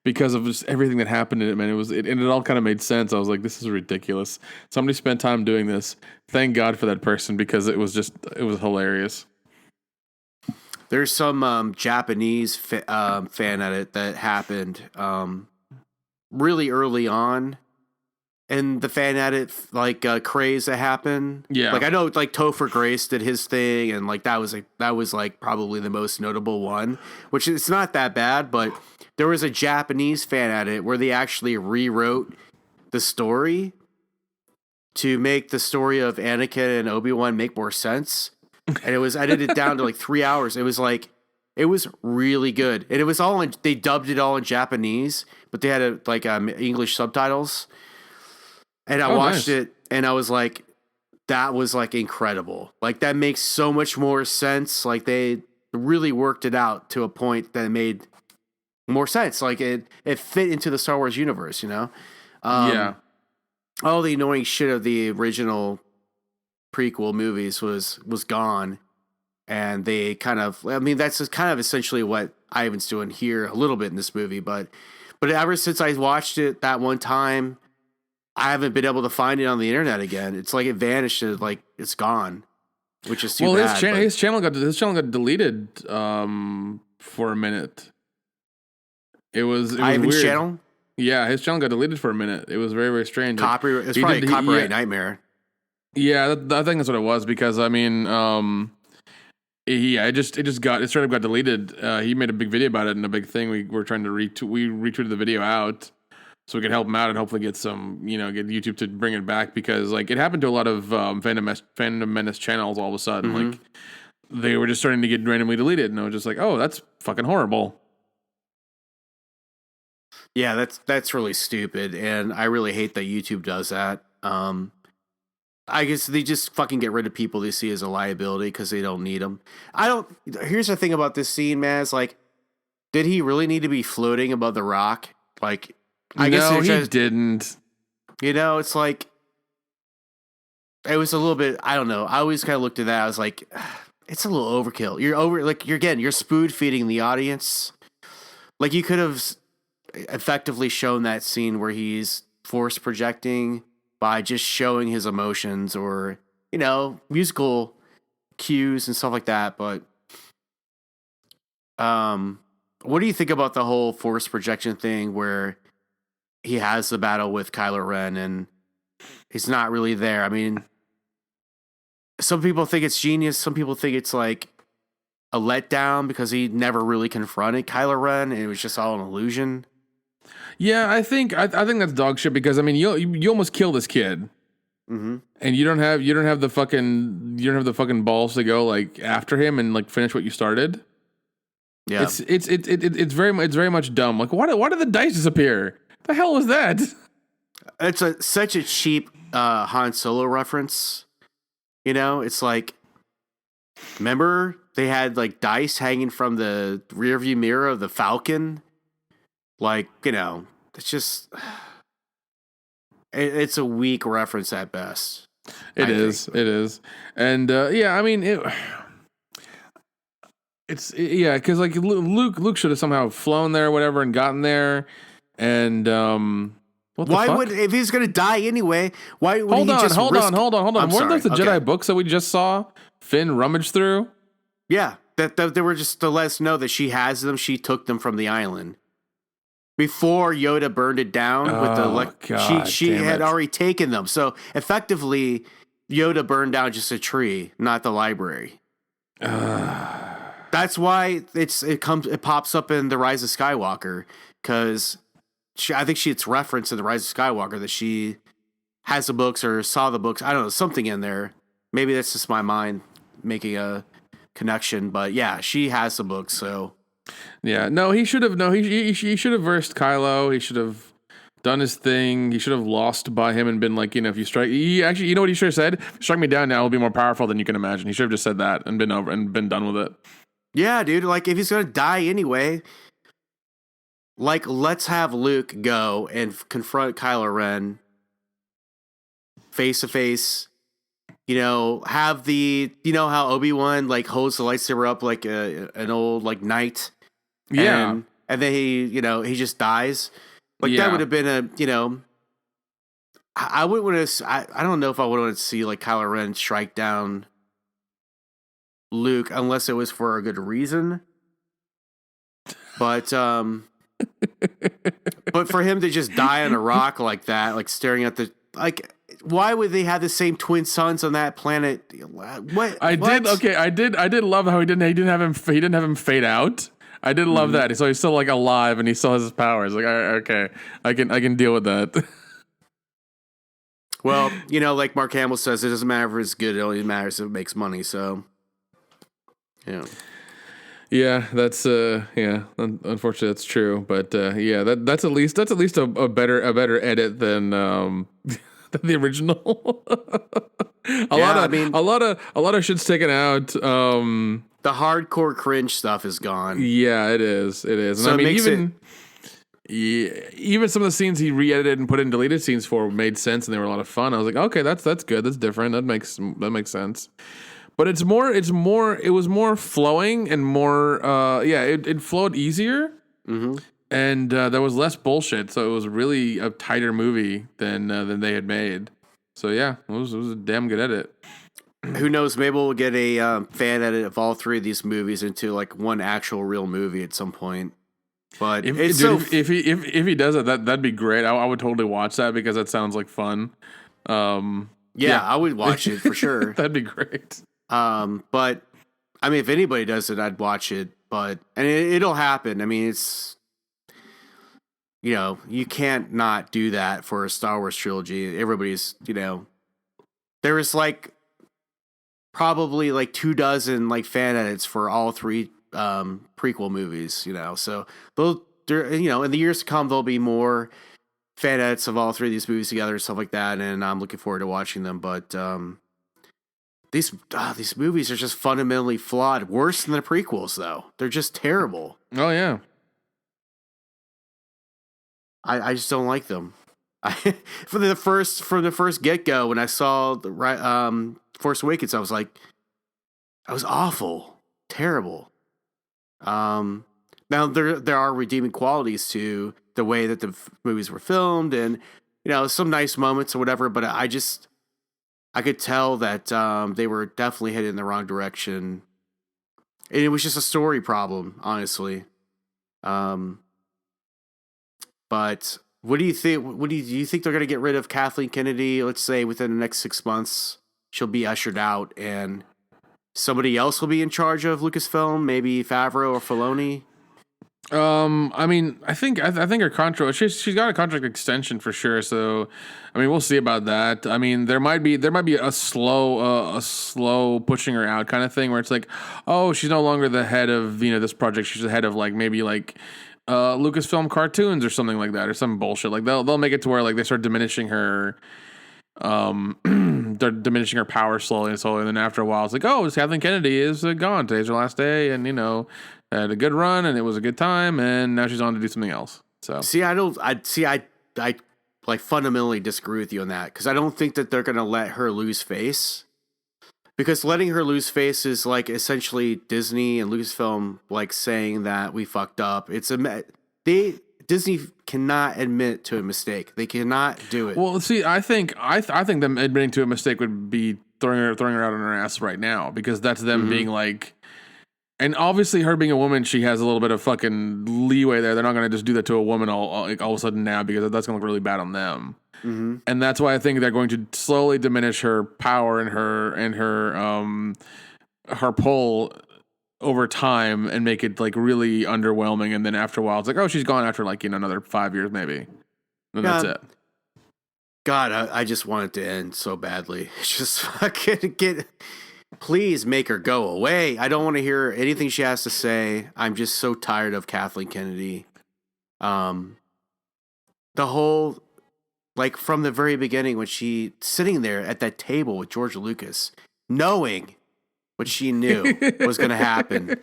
Because of just everything that happened in it, man. It all kind of made sense. I was like, this is ridiculous. Somebody spent time doing this. Thank God for that person, because it was hilarious. There's some Japanese fan edit that happened really early on, and the fan edit craze that happened. Yeah, like I know like Topher Grace did his thing, and like that was like probably the most notable one. Which it's not that bad, but there was a Japanese fan edit where they actually rewrote the story to make the story of Anakin and Obi-Wan make more sense. And it was edited down to like 3 hours. It was really good. And it was they dubbed it all in Japanese, but they had English subtitles. And I watched it and I was like, that was like incredible. Like that makes so much more sense. Like they really worked it out to a point that it made more sense. Like it fit into the Star Wars universe, you know? All the annoying shit of the original prequel movies was gone. And they that's just kind of essentially what Ivan's doing here a little bit in this movie. But ever since I watched it that one time, I haven't been able to find it on the internet again. It's like it vanished. Like it's gone, which is too bad. His channel got deleted for a minute. It was Ivan's weird. channel? Yeah, his channel got deleted for a minute. It was very, very strange. It's probably a copyright nightmare. Yeah, I think that's what it was, because I mean, it straight up got deleted. He made a big video about it and a big thing. We were trying to we retweeted the video out so we could help him out and hopefully get some, get YouTube to bring it back, because like it happened to a lot of Fandom Menace channels all of a sudden. Mm-hmm. Like they were just starting to get randomly deleted, and I was just like, oh, that's fucking horrible. Yeah, that's really stupid, and I really hate that YouTube does that. I guess they just fucking get rid of people they see as a liability because they don't need them. Here's the thing about this scene, man. It's like, did he really need to be floating above the rock? Like, I guess he didn't. It's like, it was a little bit, I don't know. I always kind of looked at that. I was like, it's a little overkill. You're spoon feeding the audience. Like, you could have effectively shown that scene where he's force projecting by just showing his emotions or, musical cues and stuff like that. But, what do you think about the whole force projection thing where he has the battle with Kylo Ren and he's not really there? I mean, some people think it's genius. Some people think it's like a letdown because he never really confronted Kylo Ren, and it was just all an illusion. Yeah, I think that's dog shit because I mean you almost kill this kid, and you don't have the fucking balls to go like after him and like finish what you started. Yeah, it's very much dumb. Like why did the dice disappear? The hell was that? It's such a cheap Han Solo reference. You know, it's like, remember they had like dice hanging from the rearview mirror of the Falcon. Like, you know, it's just it's a weak reference at best. It is, and yeah, I mean because like Luke should have somehow flown there or whatever and gotten there, and why would, if he's gonna die anyway? Why would hold he on, just hold on? Weren't those the Okay. Jedi books that we just saw Finn rummage through? Yeah, that they were just to let us know that she has them. She took them from the island before Yoda burned it down with the she had already taken them. So effectively, Yoda burned down just a tree, not the library. That's why it pops up in the Rise of Skywalker, because I think it's referenced in the Rise of Skywalker that she has the books or saw the books. I don't know, something in there. Maybe that's just my mind making a connection, but yeah, she has the books. So yeah, no, he should have he should have versed Kylo. He should have done his thing. He should have lost by him and been like, you know, if you strike, you know what he should have said? Strike me down now, I'll be more powerful than you can imagine. He should have just said that and been over and been done with it. Yeah, dude. Like if he's gonna die anyway, like let's have Luke go and confront Kylo Ren face to face. You know, have the, you know how Obi-Wan like holds the lightsaber up like an old like knight. Yeah. And then he just dies. Like that would have been a, you know, I wouldn't want to, I don't know if I would want to see like Kylo Ren strike down Luke unless it was for a good reason. But but for him to just die on a rock like that, like staring at the, like, why would they have the same twin suns on that planet? What? I did love how he didn't have him fade out. I did love that. So he's still like alive and he still has his powers. Like, okay, I can deal with that. Well, you know, like Mark Hamill says, it doesn't matter if it's good; it only matters if it makes money. So, yeah. Yeah, that's unfortunately that's true, but yeah, that's at least a better edit than the original. A lot of shit's taken out. The hardcore cringe stuff is gone. Yeah, it is. And so I mean, even some of the scenes he re-edited and put in deleted scenes for made sense and they were a lot of fun. I was like, okay, that's good. That's different. That makes sense. But it was more flowing and more, it flowed easier. Mm-hmm. And there was less bullshit. So it was really a tighter movie than they had made. So yeah, it was a damn good edit. Who knows? Maybe we'll get a fan edit of all three of these movies into like one actual real movie at some point. But if he does it, that'd be great. I would totally watch that because that sounds like fun. Yeah, I would watch it for sure. That'd be great. But I mean, if anybody does it, I'd watch it. But it'll happen. I mean, it's, you know, you can't not do that for a Star Wars trilogy. Everybody's, you know, there is like probably like 24 like fan edits for all three prequel movies, you know. So they'll, you know, in the years to come, there'll be more fan edits of all three of these movies together, stuff like that, and I'm looking forward to watching them. But these movies are just fundamentally flawed, worse than the prequels, though. They're just terrible. Oh yeah, I just don't like them. From the first get go, when I saw the Force Awakens, I was like, that was awful, terrible. Now there are redeeming qualities to the way that the movies were filmed, and you know, some nice moments or whatever. But I could tell that they were definitely headed in the wrong direction, and it was just a story problem, honestly. But what do you think? Do you think they're going to get rid of Kathleen Kennedy? Let's say within the next 6 months, she'll be ushered out, and somebody else will be in charge of Lucasfilm, maybe Favreau or Filoni. I mean, I think her contract. She's got a contract extension for sure. So, I mean, we'll see about that. I mean, there might be a slow pushing her out kind of thing where it's like, oh, she's no longer the head of this project. She's the head of maybe Lucasfilm cartoons or something like that, or some bullshit. Like they'll make it to where they start diminishing her. They're diminishing her power slowly, and then after a while, it's like, oh, Kathleen Kennedy is gone. Today's her last day, and had a good run, and it was a good time, and now she's on to do something else. So I fundamentally disagree with you on that, because I don't think that they're gonna let her lose face. Because letting her lose face is essentially Disney and Lucasfilm saying that we fucked up. Disney cannot admit to a mistake. They cannot do it. Well, see, I think them admitting to a mistake would be throwing her out on her ass right now, because that's them being and obviously her being a woman, she has a little bit of fucking leeway there. They're not going to just do that to a woman all of a sudden now, because that's going to look really bad on them. Mm-hmm. And that's why I think they're going to slowly diminish her power and her pull over time and make it really underwhelming. And then after a while, it's like, oh, she's gone after another 5 years maybe. And that's it. God, I just want it to end so badly. Just fucking please make her go away. I don't want to hear anything she has to say. I'm just so tired of Kathleen Kennedy. The whole, from the very beginning, when she sitting there at that table with George Lucas, knowing what she knew was going to happen.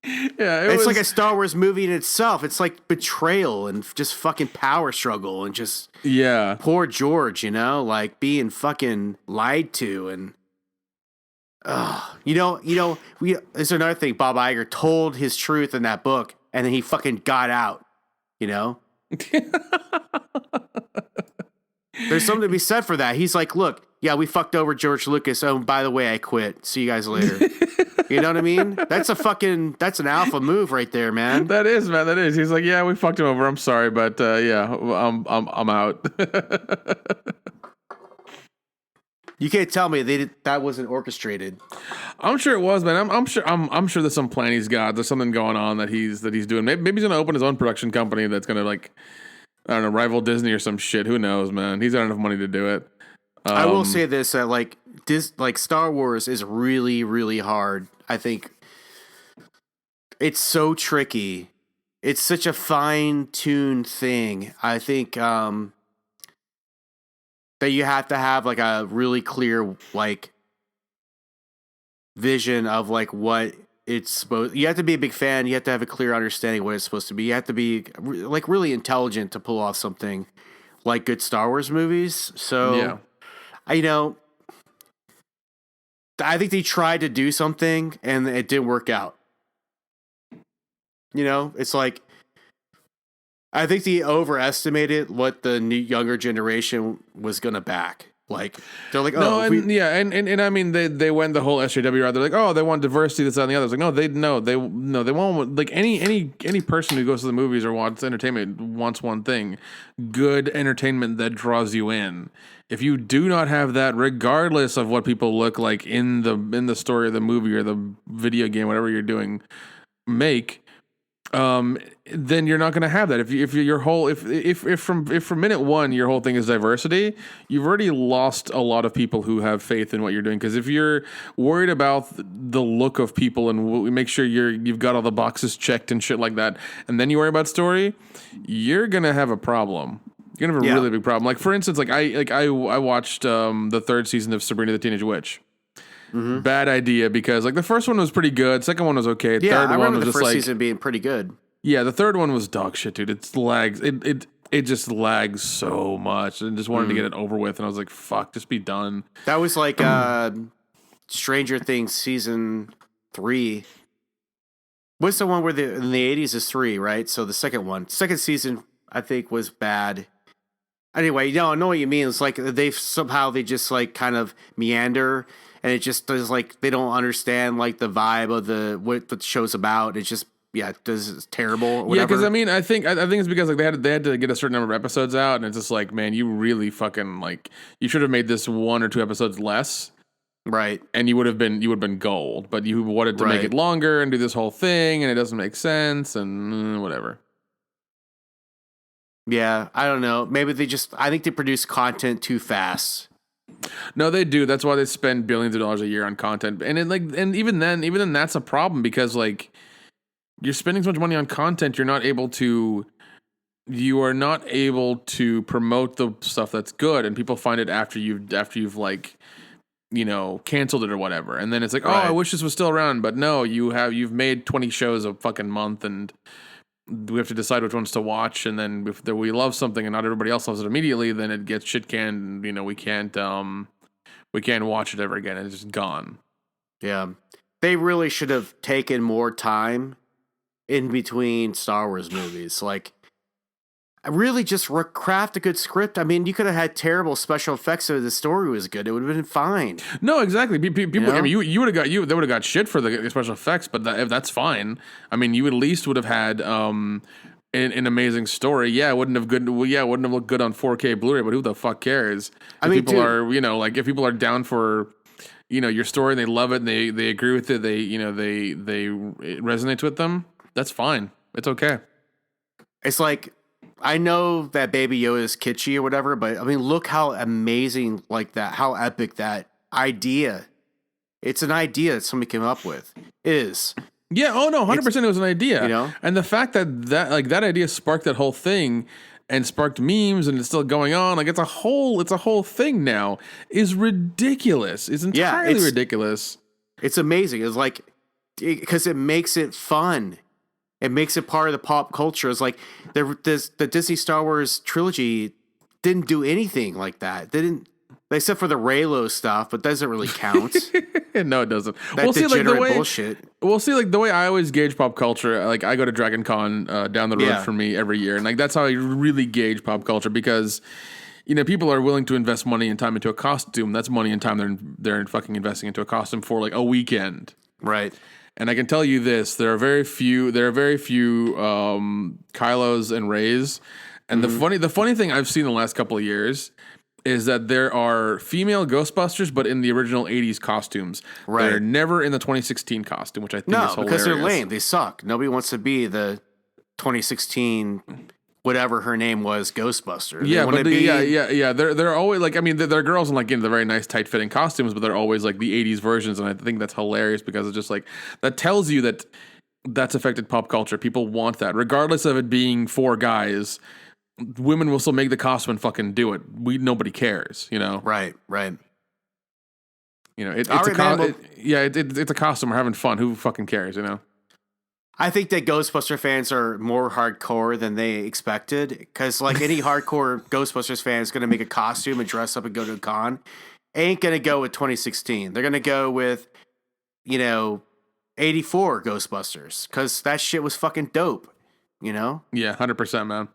Yeah, it's like a Star Wars movie in itself. It's like betrayal and just fucking power struggle and just poor George, being fucking lied to and. There's another thing. Bob Iger told his truth in that book, and then he fucking got out. There's something to be said for that. He's like, look, yeah, we fucked over George Lucas. Oh, by the way, I quit. See you guys later. You know what I mean? That's an alpha move right there, man. That is, man. That is. He's like, yeah, we fucked him over. I'm sorry, but I'm out. You can't tell me that wasn't orchestrated. I'm sure it was, man. I'm sure there's some plan he's got. There's something going on that he's doing. Maybe he's gonna open his own production company that's gonna I don't know, rival Disney or some shit. Who knows, man? He's got enough money to do it. I will say this: that Star Wars is really, really hard. I think it's so tricky. It's such a fine-tuned thing. I think that you have to have a really clear vision of what it's supposed. You have to be a big fan. You have to have a clear understanding of what it's supposed to be. You have to be really intelligent to pull off something like good Star Wars movies. So, I think they tried to do something and it didn't work out. It's I think they overestimated what the younger generation was gonna back. They're like, oh, and I mean they went the whole SJW route. They're like, oh, they want diversity, this, that, and the other. It's like, they want any person who goes to the movies or wants entertainment wants one thing: good entertainment that draws you in. If you do not have that, regardless of what people look like in the story of the movie or the video game, whatever you're doing, then you're not going to have that. If from minute one your whole thing is diversity, you've already lost a lot of people who have faith in what you're doing. Because if you're worried about the look of people and make sure you've got all the boxes checked and shit like that, and then you worry about story, you're gonna have a problem. You're gonna have a really big problem. For instance, I watched the third season of Sabrina the Teenage Witch. Mm-hmm. Bad idea, because the first one was pretty good, second one was okay. Yeah, third I remember one was the just first season being pretty good. Yeah, the third one was dog shit, dude. It lags. It just lags so much, and just wanted to get it over with. And I was like, "Fuck, just be done." That was Stranger Things season 3. What's the one where in the 80s is 3, right? So the second season, I think, was bad. Anyway, I know what you mean. It's they just kind of meander. And it just does they don't understand the vibe of what the show's about. It's just it's terrible. Or whatever. Yeah, because I think it's because they had to get a certain number of episodes out, and it's just man, you really fucking you should have made this 1 or 2 episodes less, Right. and you would have been gold, but you wanted to make Right. it longer and do this whole thing, and it doesn't make sense, and whatever. Yeah, I don't know. Maybe I think they produce content too fast. No, they do. That's why they spend billions of dollars a year on content, and even then, that's a problem because like you're spending so much money on content, you are not able to promote the stuff that's good, and people find it after you've like, canceled it or whatever, and then it's like, oh, I wish this was still around, but no, you've made 20 shows a fucking month, and we have to decide which ones to watch, and then if we love something and not everybody else loves it immediately, then it gets shit canned, and we can't watch it ever again. It's just gone. Yeah. They really should have taken more time in between Star Wars movies. Like, really just craft a good script. I mean, you could have had terrible special effects if the story was good. It would have been fine. No, exactly. People, I mean, you would have they would have got shit for the special effects, but if that's fine. I mean, you at least would have had an amazing story. Yeah, it wouldn't have looked good on 4K Blu-ray, but who the fuck cares? If people are, if people are down for, your story and they love it and they agree with it, it resonates with them, that's fine. It's okay. It's like, I know that Baby Yoda is kitschy or whatever, but I mean, look how amazing, like that, how epic that idea. It's an idea that somebody came up with. Is. Yeah. Oh no, 100%. It was an idea. And the fact that idea sparked that whole thing and sparked memes and it's still going on. Like it's a whole thing now is ridiculous. It's entirely ridiculous. It's amazing. It's like, because it makes it fun. It makes it part of the pop culture. It's like the Disney Star Wars trilogy didn't do anything like that. Except for the Reylo stuff, but doesn't really count. No, it doesn't. That degenerate bullshit. We'll see, like the way I always gauge pop culture. Like I go to Dragon Con down the road from me every year, and like that's how I really gauge pop culture because people are willing to invest money and time into a costume. That's money and time they're fucking investing into a costume for like a weekend, right? And I can tell you this: there are very few Kylos and Reys. And the funny thing I've seen in the last couple of years is that there are female Ghostbusters, but in the original '80s costumes. Right. They're never in the 2016 costume, which I think is hilarious. No, because they're lame. They suck. Nobody wants to be the 2016 whatever her name was, Ghostbuster. Yeah, They're always like, I mean, they're girls in like the very nice tight fitting costumes, but they're always like the '80s versions, and I think that's hilarious because it's just like that tells you that that's affected pop culture. People want that, regardless of it being for guys. Women will still make the costume and fucking do it. Nobody cares, Right. It's a costume. We're having fun. Who fucking cares, I think that Ghostbuster fans are more hardcore than they expected because, like, any hardcore Ghostbusters fan is going to make a costume and dress up and go to a con. Ain't going to go with 2016. They're going to go with, 84 Ghostbusters because that shit was fucking dope, Yeah, 100%, man.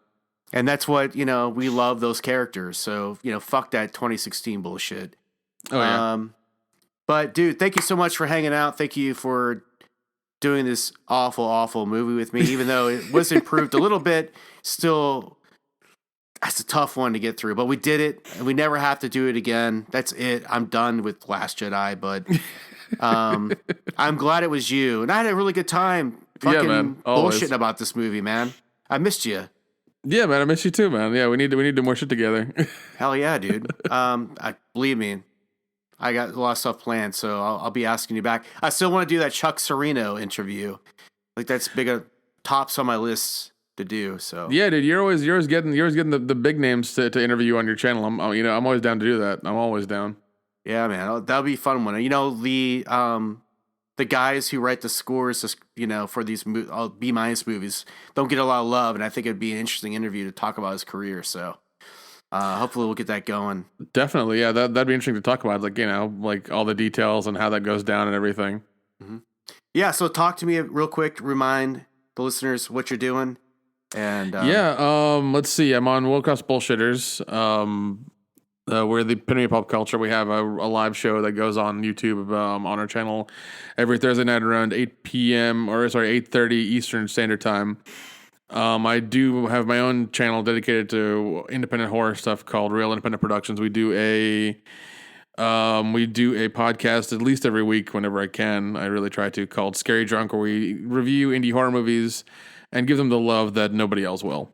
And that's what, we love those characters. So, fuck that 2016 bullshit. Oh, yeah. But, dude, thank you so much for hanging out. Thank you for doing this awful, awful movie with me, even though it was improved a little bit. Still, that's a tough one to get through. But we did it, and we never have to do it again. That's it. I'm done with Last Jedi, but I'm glad it was you. And I had a really good time fucking bullshitting about this movie, man. I missed you. Yeah, man, I miss you too, man. Yeah, we need to do more shit together. Hell yeah, dude. Believe me, I got a lot of stuff planned, so I'll be asking you back. I still want to do that Chuck Sereno interview. Like that's tops on my list to do. So yeah, dude, you're always getting the big names to interview on your channel. I'm always down to do that. I'm always down. Yeah, man, that'll be a fun one. The guys who write the scores, for these B- movies don't get a lot of love, and I think it'd be an interesting interview to talk about his career. So hopefully we'll get that going. Definitely, yeah, that'd be interesting to talk about, like all the details and how that goes down and everything. Mm-hmm. Yeah, so talk to me real quick. Remind the listeners what you're doing. And let's see. I'm on World Class Bullshitters. We're the epitome of pop culture. We have a live show that goes on YouTube on our channel every Thursday night around 8 p.m. 8:30 Eastern Standard Time. I do have my own channel dedicated to independent horror stuff called Real Independent Productions. We do We do a podcast at least every week whenever I can. I really try to, called Scary Drunk, where we review indie horror movies and give them the love that nobody else will.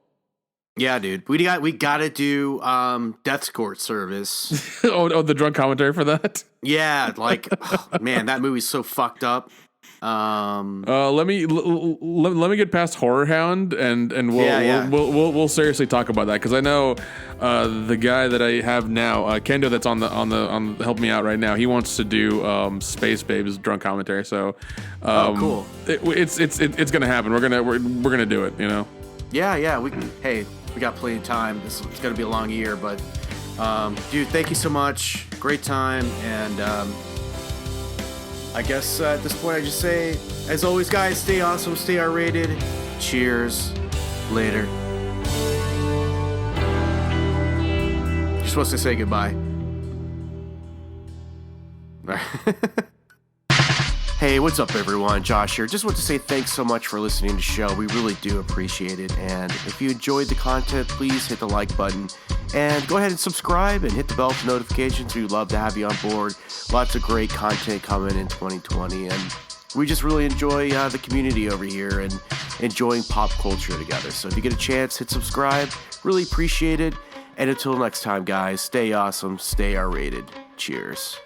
Yeah, dude. We gotta do Death Court Service. oh, the drunk commentary for that? Yeah, like man, that movie's so fucked up. Let me get past Horror Hound and we'll seriously talk about that, because I know the guy that I have now, Kendo, that's on the help me out right now. He wants to do Space Babe's drunk commentary. So cool. It's gonna happen. We're gonna do it. You know. Yeah. We got plenty of time. It's gonna be a long year, but dude, thank you so much. Great time, and I guess at this point I just say, as always, guys, stay awesome, stay R-rated. Cheers. Later. You're supposed to say goodbye. Hey, what's up, everyone? Josh here. Just want to say thanks so much for listening to the show. We really do appreciate it. And if you enjoyed the content, please hit the like button. And go ahead and subscribe and hit the bell for notifications. We'd love to have you on board. Lots of great content coming in 2020. And we just really enjoy the community over here and enjoying pop culture together. So if you get a chance, hit subscribe. Really appreciate it. And until next time, guys, stay awesome, stay R-rated. Cheers.